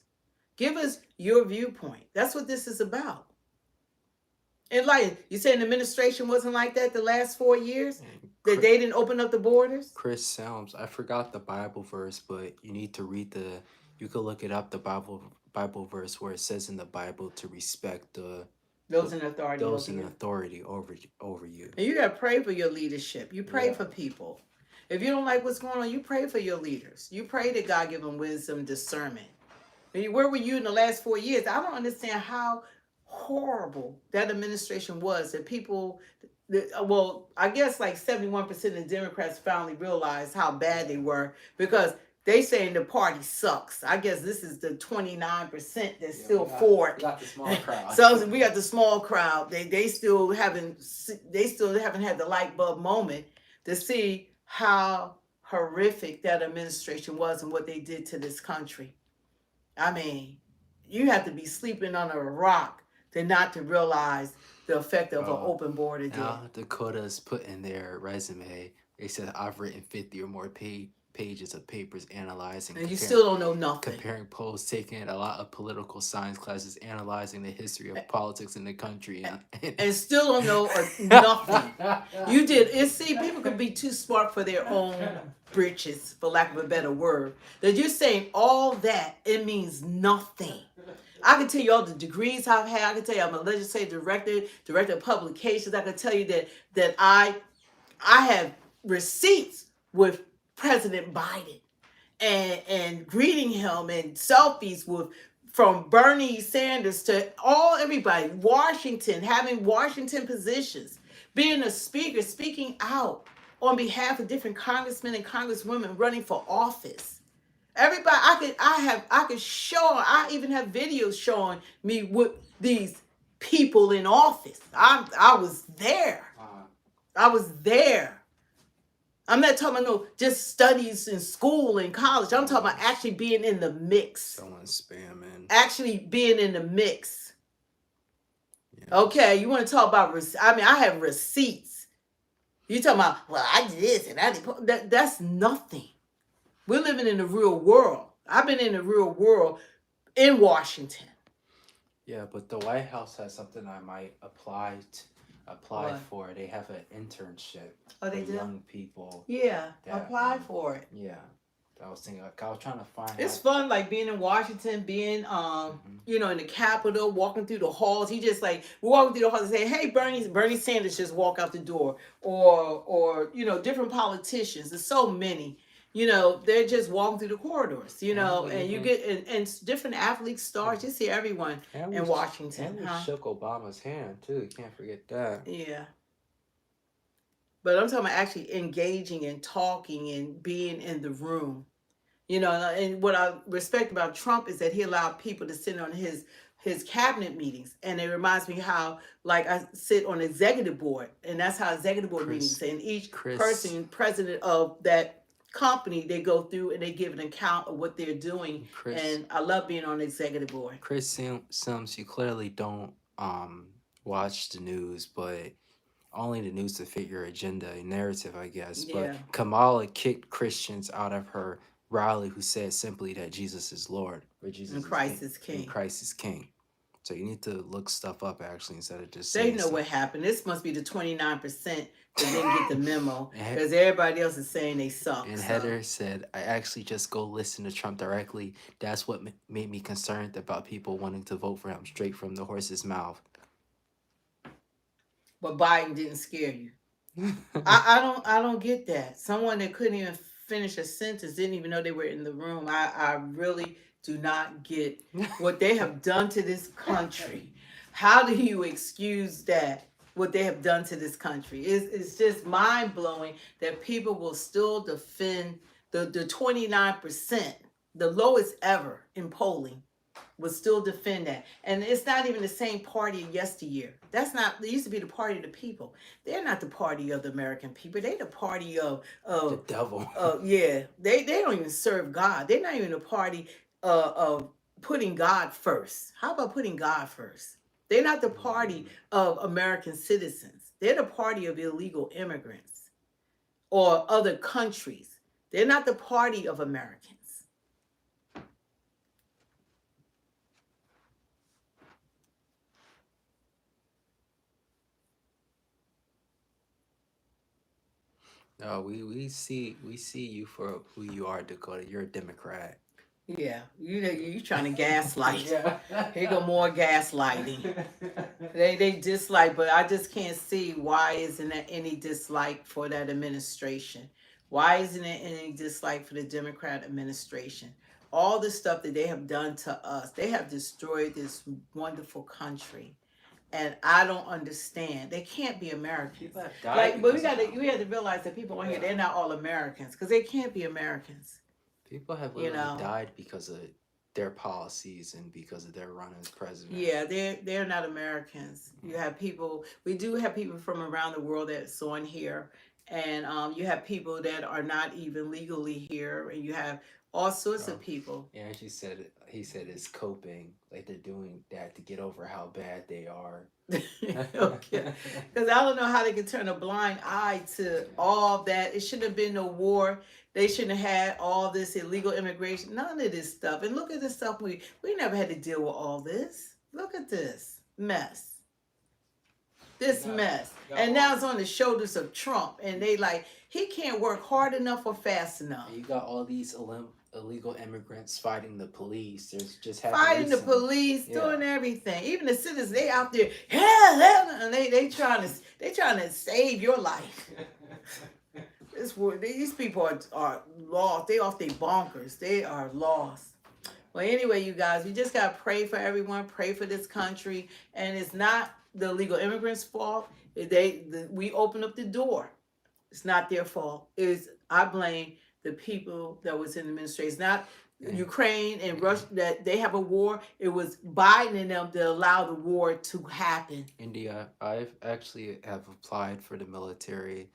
Speaker 2: Give us your viewpoint. That's what this is about. And like you saying the administration wasn't like that the last 4 years? That they didn't open up the borders?
Speaker 5: Chris Selms, I forgot the Bible verse, but you need to read you could look it up, the Bible verse where it says in the Bible to respect
Speaker 2: those in authority.
Speaker 5: Those in authority over you.
Speaker 2: And you got to pray for your leadership. You pray for people. If you don't like what's going on, you pray for your leaders. You pray that God give them wisdom, discernment. Where were you in the last 4 years? I don't understand how horrible that administration was. That people, I guess like 71% of the Democrats finally realized how bad they were because they saying the party sucks. I guess this is the 29% that's still for it.
Speaker 5: We got the small crowd.
Speaker 2: So we got the small crowd. They still haven't had the light bulb moment to see how horrific that administration was and what they did to this country. I mean, you have to be sleeping under a rock not to realize the effect of an open border did.
Speaker 5: Now Dakota's put in their resume. They said I've written 50 or more pages of papers analyzing.
Speaker 2: And you still don't know nothing.
Speaker 5: Comparing polls, taking a lot of political science classes, analyzing the history of politics in the country.
Speaker 2: And still don't know nothing. You did. See, people can be too smart for their own britches, for lack of a better word. That you're saying all that, it means nothing. I can tell you all the degrees I've had. I can tell you I'm a legislative director of publications. I can tell you that I have receipts with President Biden and greeting him and selfies from Bernie Sanders to everybody, Washington, having Washington positions, being a speaker, speaking out on behalf of different congressmen and congresswomen running for office. Everybody, I even have videos showing me with these people in office. I was there. I was there. I'm not talking about just studies in school and college. I'm talking about actually being in the mix.
Speaker 5: Someone's spamming.
Speaker 2: Actually being in the mix. Yes. Okay, you want to talk about, I have receipts. You talking about, well, I did this and I did, that's nothing. We're living in the real world. I've been in the real world in Washington.
Speaker 5: Yeah, but the White House has something I might apply for. They have an internship for young people.
Speaker 2: Yeah, apply for it.
Speaker 5: Yeah, I was thinking. I was trying to find.
Speaker 2: It's fun, like being in Washington, being in the Capitol, walking through the halls. He just we're walking through the halls and say, "Hey, Bernie Sanders just walk out the door," or different politicians. There's so many. They're just walking through the corridors, and you get and different athletes, stars. You see everyone in Washington.
Speaker 5: And we shook Obama's hand too. You can't forget that.
Speaker 2: Yeah. But I'm talking about actually engaging and talking and being in the room. And what I respect about Trump is that he allowed people to sit on his cabinet meetings. And it reminds me how, I sit on executive board, and that's how executive board meetings, and each person, president of that company, they go through and they give an account of what they're doing. And I love being on the executive board.
Speaker 5: Chris Sims, you clearly don't watch the news, but only the news to fit your agenda and narrative, I guess.
Speaker 2: Yeah.
Speaker 5: But Kamala kicked Christians out of her rally who said simply that Jesus is Lord. Or Jesus
Speaker 2: and Christ is King.
Speaker 5: And Christ is King. So you need to look stuff up actually instead of just
Speaker 2: They
Speaker 5: saying
Speaker 2: know
Speaker 5: stuff.
Speaker 2: what happened. This must be the 29% that didn't get the memo
Speaker 5: And
Speaker 2: because everybody else is saying they suck.
Speaker 5: And
Speaker 2: so.
Speaker 5: Heather said, I actually just go listen to Trump directly. That's what made me concerned about people wanting to vote for him straight from the horse's mouth.
Speaker 2: But Biden didn't scare you. I don't get that. Someone that couldn't even finish a sentence didn't even know they were in the room. I really do not get what they have done to this country. How do you excuse that? What they have done to this country? It's just mind blowing that people will still defend the 29%, the lowest ever in polling, will still defend that. And it's not even the same party yesteryear. That's not, they used to be the party of the people. They're not the party of the American people. They're the party of
Speaker 5: The devil.
Speaker 2: yeah. They don't even serve God. They're not even the party of putting God first. How about putting God first? They're not the party of American citizens. They're the party of illegal immigrants or other countries. They're not the party of Americans.
Speaker 5: No, we see you for who you are, Dakota. You're a Democrat.
Speaker 2: Yeah, you trying to gaslight.
Speaker 5: Yeah.
Speaker 2: Here go more gaslighting. They dislike, but I just can't see why isn't there any dislike for that administration? Why isn't there any dislike for the Democrat administration? All the stuff that they have done to us, they have destroyed this wonderful country. And I don't understand. They can't be Americans.
Speaker 5: People have died
Speaker 2: Like, but we
Speaker 5: because of
Speaker 2: have to realize that people on here, they're not all Americans because they can't be Americans.
Speaker 5: People have
Speaker 2: You
Speaker 5: literally
Speaker 2: know.
Speaker 5: died because of their policies and because of their run as president.
Speaker 2: Yeah, they're not Americans. You have people. We do have people from around the world that's on here, and you have people that are not even legally here, and you have all sorts of people.
Speaker 5: Yeah, he said it's coping, like they're doing that to get over how bad they are.
Speaker 2: Okay, because I don't know how they can turn a blind eye to all that. It shouldn't have been no war. They shouldn't have had all this illegal immigration. None of this stuff. And look at the stuff we never had to deal with all this. Look at this mess. This mess. And now it's on the shoulders of Trump. And they like, he can't work hard enough or fast enough.
Speaker 5: And you got all these illegal immigrants fighting the police. There's just
Speaker 2: Fighting the police, doing everything. Even the citizens, they out there, and they trying to save your life. These people are lost. They off their bonkers. They are lost. Well, anyway, you guys, we just got to pray for everyone, pray for this country. And it's not the illegal immigrants' fault. We opened up the door. It's not their fault. I blame the people that was in the administration. It's not Ukraine and Russia that they have a war. It was Biden and them that allowed the war to happen.
Speaker 5: India, I've actually have applied for the military.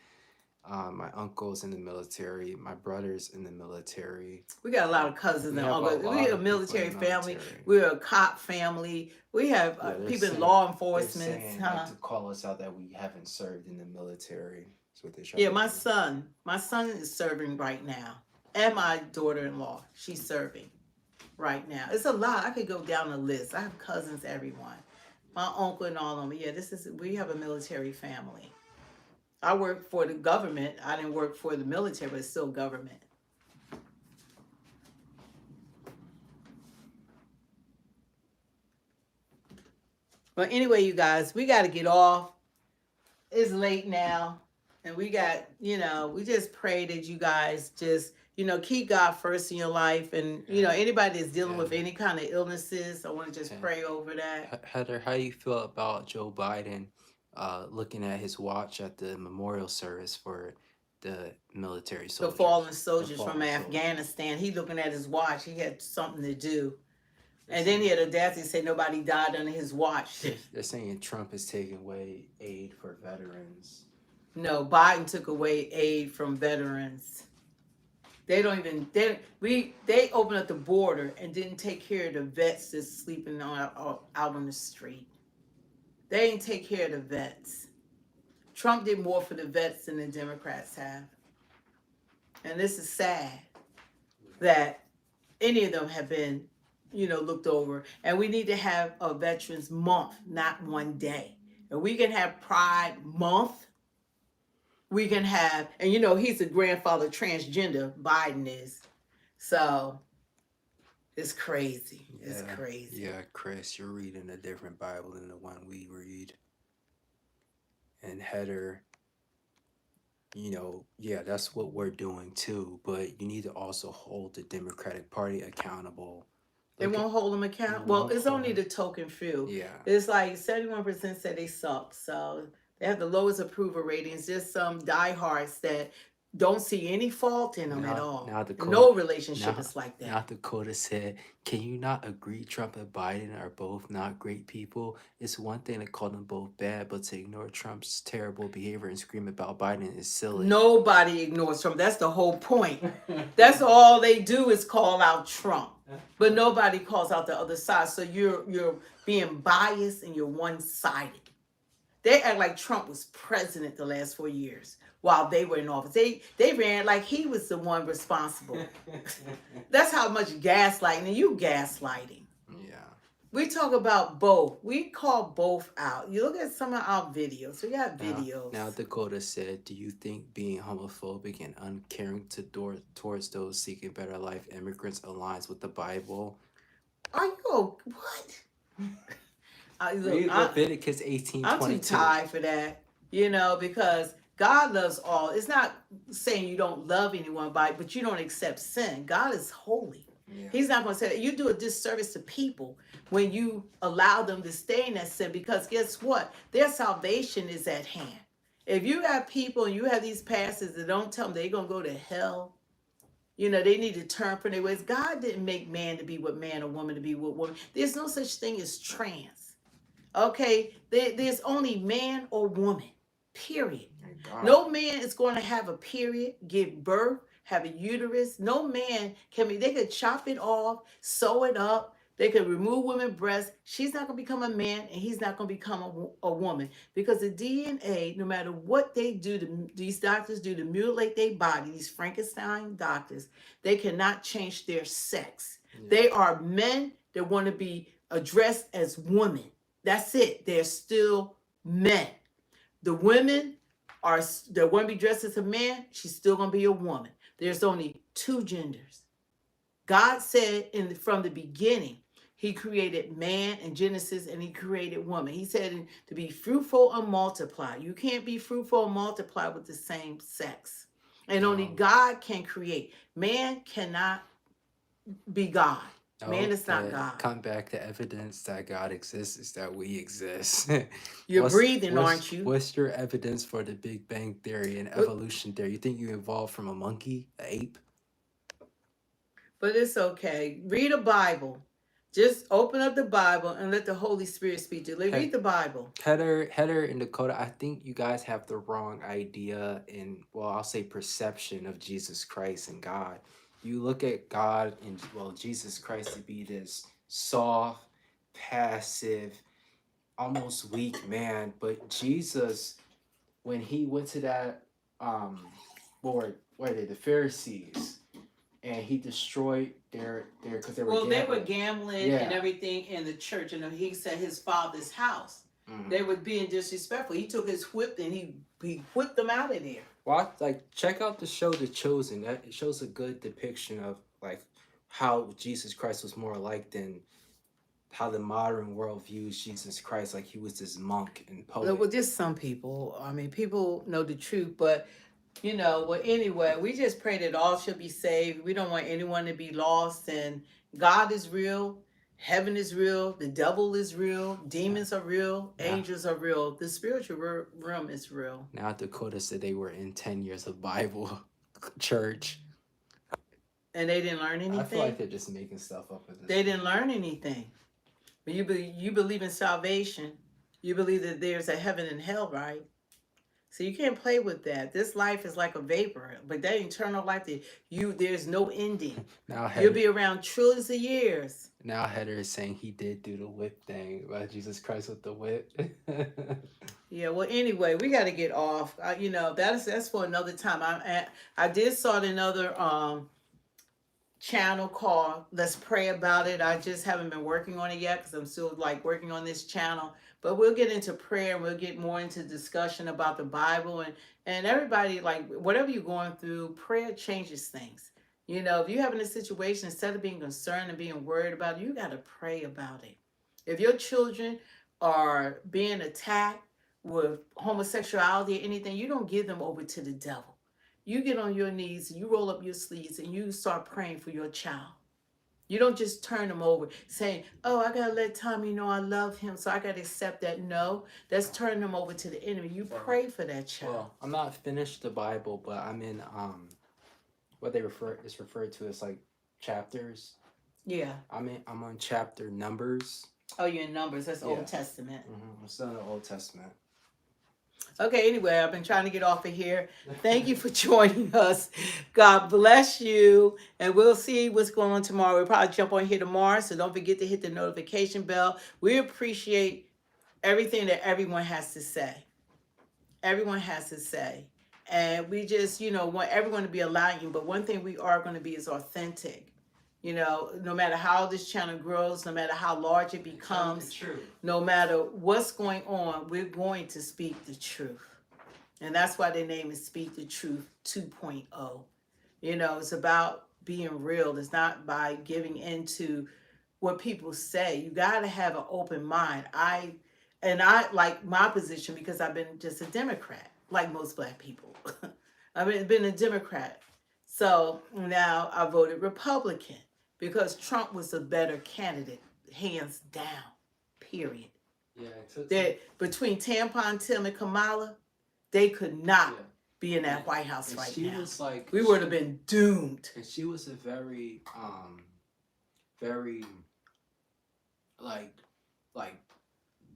Speaker 5: My uncle's in the military. My brother's in the military.
Speaker 2: We got a lot of cousins and uncles. We're a military family. We're a cop family. We have people in law enforcement.
Speaker 5: Like, to call us out that we haven't served in the military. That's what they try
Speaker 2: Yeah,
Speaker 5: to do.
Speaker 2: my son is serving right now. And my daughter-in-law, she's serving right now. It's a lot. I could go down the list. I have cousins, everyone. My uncle and all of them. Yeah, we have a military family. I work for the government. I didn't work for the military, but it's still government. But anyway, you guys, we got to get off. It's late now. And we got, we just pray that you guys just, keep God first in your life. And, anybody that's dealing with any kind of illnesses, I want to just pray over that.
Speaker 5: Heather, how do you feel about Joe Biden looking at his watch at the memorial service for the military soldiers?
Speaker 2: The fallen soldiers from Afghanistan. He looking at his watch. He had something to do. And then he had audacity to say nobody died under his watch.
Speaker 5: They're saying Trump is taking away aid for veterans.
Speaker 2: No, Biden took away aid from veterans. They opened up the border and didn't take care of the vets that's sleeping out on the street. They ain't take care of the vets. Trump did more for the vets than the Democrats have. And this is sad that any of them have been looked over. And we need to have a Veterans Month, not one day. And we can have Pride Month. We can have, and he's a grandfather transgender, Biden is. So it's crazy. It's crazy.
Speaker 5: Yeah, Chris, you're reading a different Bible than the one we read. And Heather, that's what we're doing too. But you need to also hold the Democratic Party accountable.
Speaker 2: They won't hold them accountable. Well, it's only the token few.
Speaker 5: Yeah.
Speaker 2: It's like 71% said they suck. So they have the lowest approval ratings. Just some diehards that don't see any fault in them at all. No relationship is like that.
Speaker 5: Now Dakota said, can you not agree Trump and Biden are both not great people? It's one thing to call them both bad, but to ignore Trump's terrible behavior and scream about Biden is silly.
Speaker 2: Nobody ignores Trump. That's the whole point. That's all they do is call out Trump. But nobody calls out the other side. So you're being biased and you're one-sided. They act like Trump was president the last 4 years while they were in office. They ran like he was the one responsible. That's how much gaslighting. And you gaslighting.
Speaker 5: Yeah.
Speaker 2: We talk about both. We call both out. You look at some of our videos. We got videos.
Speaker 5: Now Dakota said, do you think being homophobic and uncaring towards those seeking better life immigrants aligns with the Bible?
Speaker 2: Are you what?
Speaker 5: Read Leviticus 18:22.
Speaker 2: I'm too tired for that, because God loves all. It's not saying you don't love anyone, but you don't accept sin. God is holy. Yeah. He's not going to say that. You do a disservice to people when you allow them to stay in that sin, because guess what? Their salvation is at hand. If you have people and you have these pastors that don't tell them they're going to go to hell, they need to turn from their ways. God didn't make man to be what man or woman to be what woman. There's no such thing as trans. Okay? There's only man or woman, period. No man is going to have a period, give birth, have a uterus. No man they could chop it off, sew it up. They could remove women's breasts. She's not going to become a man and he's not going to become a woman, because the DNA, no matter what they do, these doctors do to mutilate their body, these Frankenstein doctors, they cannot change their sex. Yeah. They are men that want to be addressed as women. That's it. They're still men. The women that want to be dressed as a man, she's still going to be a woman. There's only two genders. God said from the beginning, he created man in Genesis and he created woman. He said to be fruitful and multiply. You can't be fruitful and multiply with the same sex. And only God can create. Man cannot be God. Man is not God.
Speaker 5: Come back to evidence that God exists is that we exist.
Speaker 2: You're breathing, aren't you?
Speaker 5: What's your evidence for the Big Bang Theory and evolution theory? You think you evolved from a monkey, an ape?
Speaker 2: But it's okay. Read a Bible. Just open up the Bible and let the Holy Spirit speak to you. Read the Bible.
Speaker 5: Heather and Dakota, I think you guys have the wrong idea I'll say perception of Jesus Christ and God. You look at God and, Jesus Christ to be this soft, passive, almost weak man. But Jesus, when he went to that, the Pharisees, and he destroyed their because they were gambling.
Speaker 2: They were gambling and everything in the church. And he said his father's house. Mm-hmm. They were being disrespectful. He took his whip and he whipped them out of there.
Speaker 5: Well, check out the show The Chosen. That it shows a good depiction of how Jesus Christ was more alike than how the modern world views Jesus Christ. Like he was this monk and poet.
Speaker 2: Well, just some people. I mean, people know the truth, but anyway, we just pray that all should be saved. We don't want anyone to be lost. And God is real. Heaven is real. The devil is real. Demons are real. Angels are real. The spiritual realm is real.
Speaker 5: Now Dakota said they were in 10 years of Bible church.
Speaker 2: And they didn't learn anything?
Speaker 5: I feel like they're just making stuff up.
Speaker 2: They didn't learn anything. But you believe in salvation. You believe that there's a heaven and hell, right? So you can't play with that. This life is like a vapor, but that eternal life, there's no ending. You'll be around trillions of years.
Speaker 5: Now Heather is saying he did do the whip thing about Jesus Christ with the whip.
Speaker 2: Yeah. Well, anyway, we got to get off. That's for another time. I did start another channel called Let's Pray About It. I just haven't been working on it yet because I'm still like working on this channel. But we'll get into prayer and we'll get more into discussion about the Bible and everybody, like whatever you're going through, prayer changes things. You know, if you're having a situation, instead of being concerned and being worried about it, you got to pray about it. If your children are being attacked with homosexuality or anything, you don't give them over to the devil. You get on your knees and you roll up your sleeves and you start praying for your child. You don't just turn them over saying, oh, I got to let Tommy know I love him, so I got to accept that. No, that's turning them over to the enemy. You pray for that child.
Speaker 5: Well, I'm not finished the Bible, but I'm in what is referred to as like chapters.
Speaker 2: Yeah.
Speaker 5: I'm on chapter Numbers.
Speaker 2: Oh, you're in Numbers. That's Old Testament.
Speaker 5: I'm still in the Old Testament.
Speaker 2: Okay, anyway, I've been trying to get off of here. Thank you for joining us. God bless you. And we'll see what's going on tomorrow. We'll probably jump on here tomorrow, so don't forget to hit the notification bell. We appreciate everything that everyone has to say. Everyone has to say. And we just, want everyone to be enlightened. But one thing we are going to be is authentic. No matter how this channel grows, no matter how large it becomes, no matter what's going on, we're going to speak the truth. And that's why the name is Speak the Truth 2.0. It's about being real. It's not by giving into what people say. You got to have an open mind. I like my position because I've been just a Democrat, like most Black people. I've been a Democrat. So now I voted Republican. Because Trump was a better candidate, hands down, period. Yeah, between Tampon Tim and Kamala, they could not be in that White House right now. Was like, we would have been doomed.
Speaker 5: And she was a very, like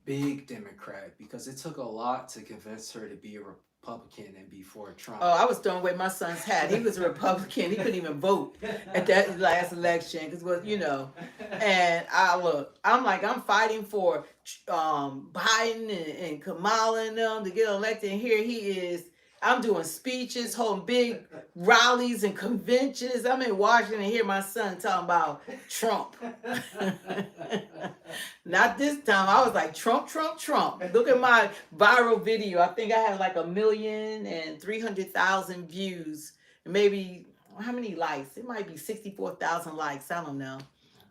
Speaker 5: big Democrat because it took a lot to convince her to be a Republican and be for Trump.
Speaker 2: Oh, I was throwing away my son's hat. He was a Republican. He couldn't even vote at that last election because, and I'm fighting for Biden and Kamala and them to get elected. And here he is. I'm doing speeches, holding big rallies and conventions. I'm in Washington and hear my son talking about Trump. Not this time. I was like, Trump, Trump, Trump. Look at my viral video. I think I had like 1,300,000 views. Maybe, how many likes? It might be 64,000 likes. I don't know.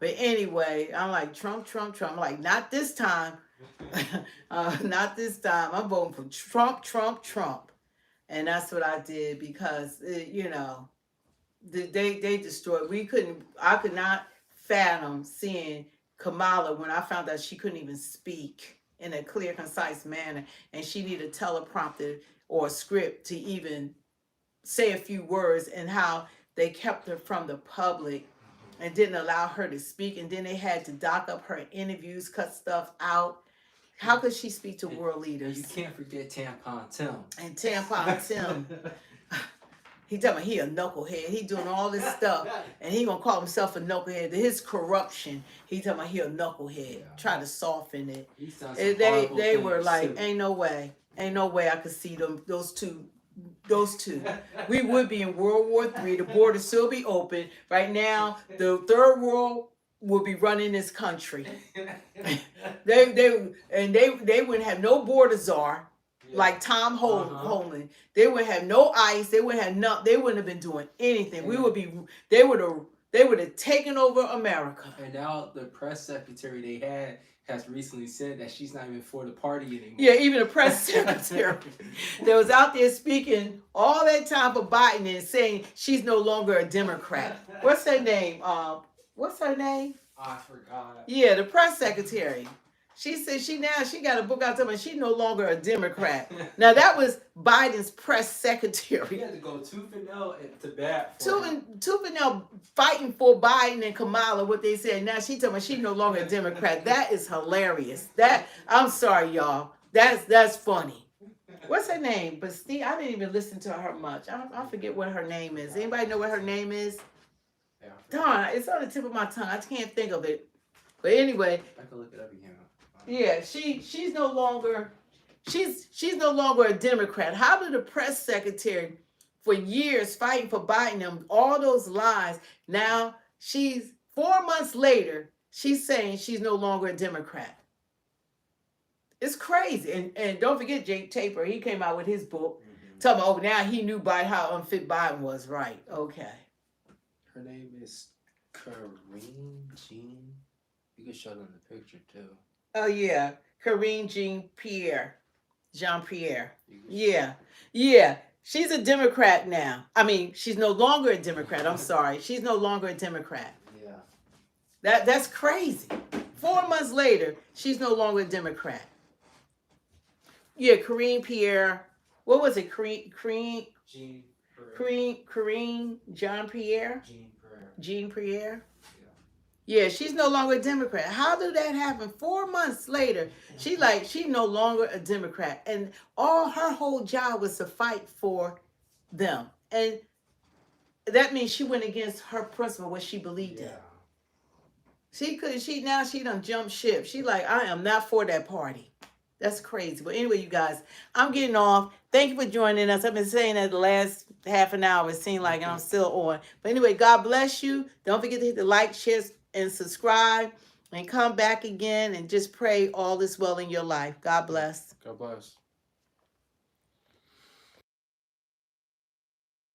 Speaker 2: But anyway, I'm like, Trump, Trump, Trump. I'm like, not this time. Not this time. I'm voting for Trump, Trump, Trump. And that's what I did because, they destroyed. I could not fathom seeing Kamala when I found out she couldn't even speak in a clear, concise manner. And she needed a teleprompter or a script to even say a few words, and how they kept her from the public and didn't allow her to speak. And then they had to dock up her interviews, cut stuff out. How could she speak to world leaders?
Speaker 5: You can't forget Tampon Tim.
Speaker 2: And Tampon Tim. He talking about he a knucklehead. He doing all this stuff. And he gonna call himself a knucklehead. His corruption. He talking about he a knucklehead. Try to soften it. They were like, too. Ain't no way. Ain't no way I could see them, those two. We would be in World War III. The border still be open. Right now, the third world will be running this country. they wouldn't have no border czar like Tom Holman. They would have no ICE. They wouldn't have they wouldn't have been doing anything. They would have taken over America.
Speaker 5: And now the press secretary they had has recently said that she's not even for the party anymore.
Speaker 2: Yeah, even the press secretary that was out there speaking all that time for Biden and saying she's no longer a Democrat. What's her name? What's her name?
Speaker 5: I forgot.
Speaker 2: Yeah, the press secretary. She said she got a book out telling me she's no longer a Democrat. Now that was Biden's press secretary.
Speaker 5: He had to go tooth and nail to bat.
Speaker 2: Tooth and nail fighting for Biden and Kamala, what they said. Now she told me she's no longer a Democrat. That is hilarious. I'm sorry, y'all. That's funny. What's her name? But Steve, I didn't even listen to her much. I forget what her name is. Anybody know what her name is? Darn, it's on the tip of my tongue. I can't think of it. But anyway,
Speaker 5: I can look it up again.
Speaker 2: Yeah, she's no longer a Democrat. How did the press secretary for years fighting for Biden and all those lies, now she's 4 months later, she's saying she's no longer a Democrat. It's crazy. And don't forget Jake Tapper, he came out with his book talking about, oh, now he knew Biden how unfit Biden was. Right. Okay.
Speaker 5: Her name is Karine Jean. You can show them the picture too.
Speaker 2: Oh yeah. Karine Jean-Pierre. Yeah. Yeah. She's a Democrat now. I mean, she's no longer a Democrat. I'm sorry. She's no longer a Democrat.
Speaker 5: Yeah.
Speaker 2: That's crazy. 4 months later, she's no longer a Democrat. Yeah, Karine Pierre. What was it? Karine Jean-Pierre? Jean-Pierre? Yeah, she's no longer a Democrat. How did that happen? 4 months later, she's no longer a Democrat. And all her whole job was to fight for them. And that means she went against her principle, what she believed in. She done jumped ship. She like, I am not for that party. That's crazy. But anyway, you guys, I'm getting off. Thank you for joining us. I've been saying that the last half an hour. It seemed like, and I'm still on. But anyway, God bless you. Don't forget to hit the like, share, and subscribe. And come back again and just pray all is well in your life. God bless.
Speaker 5: God bless.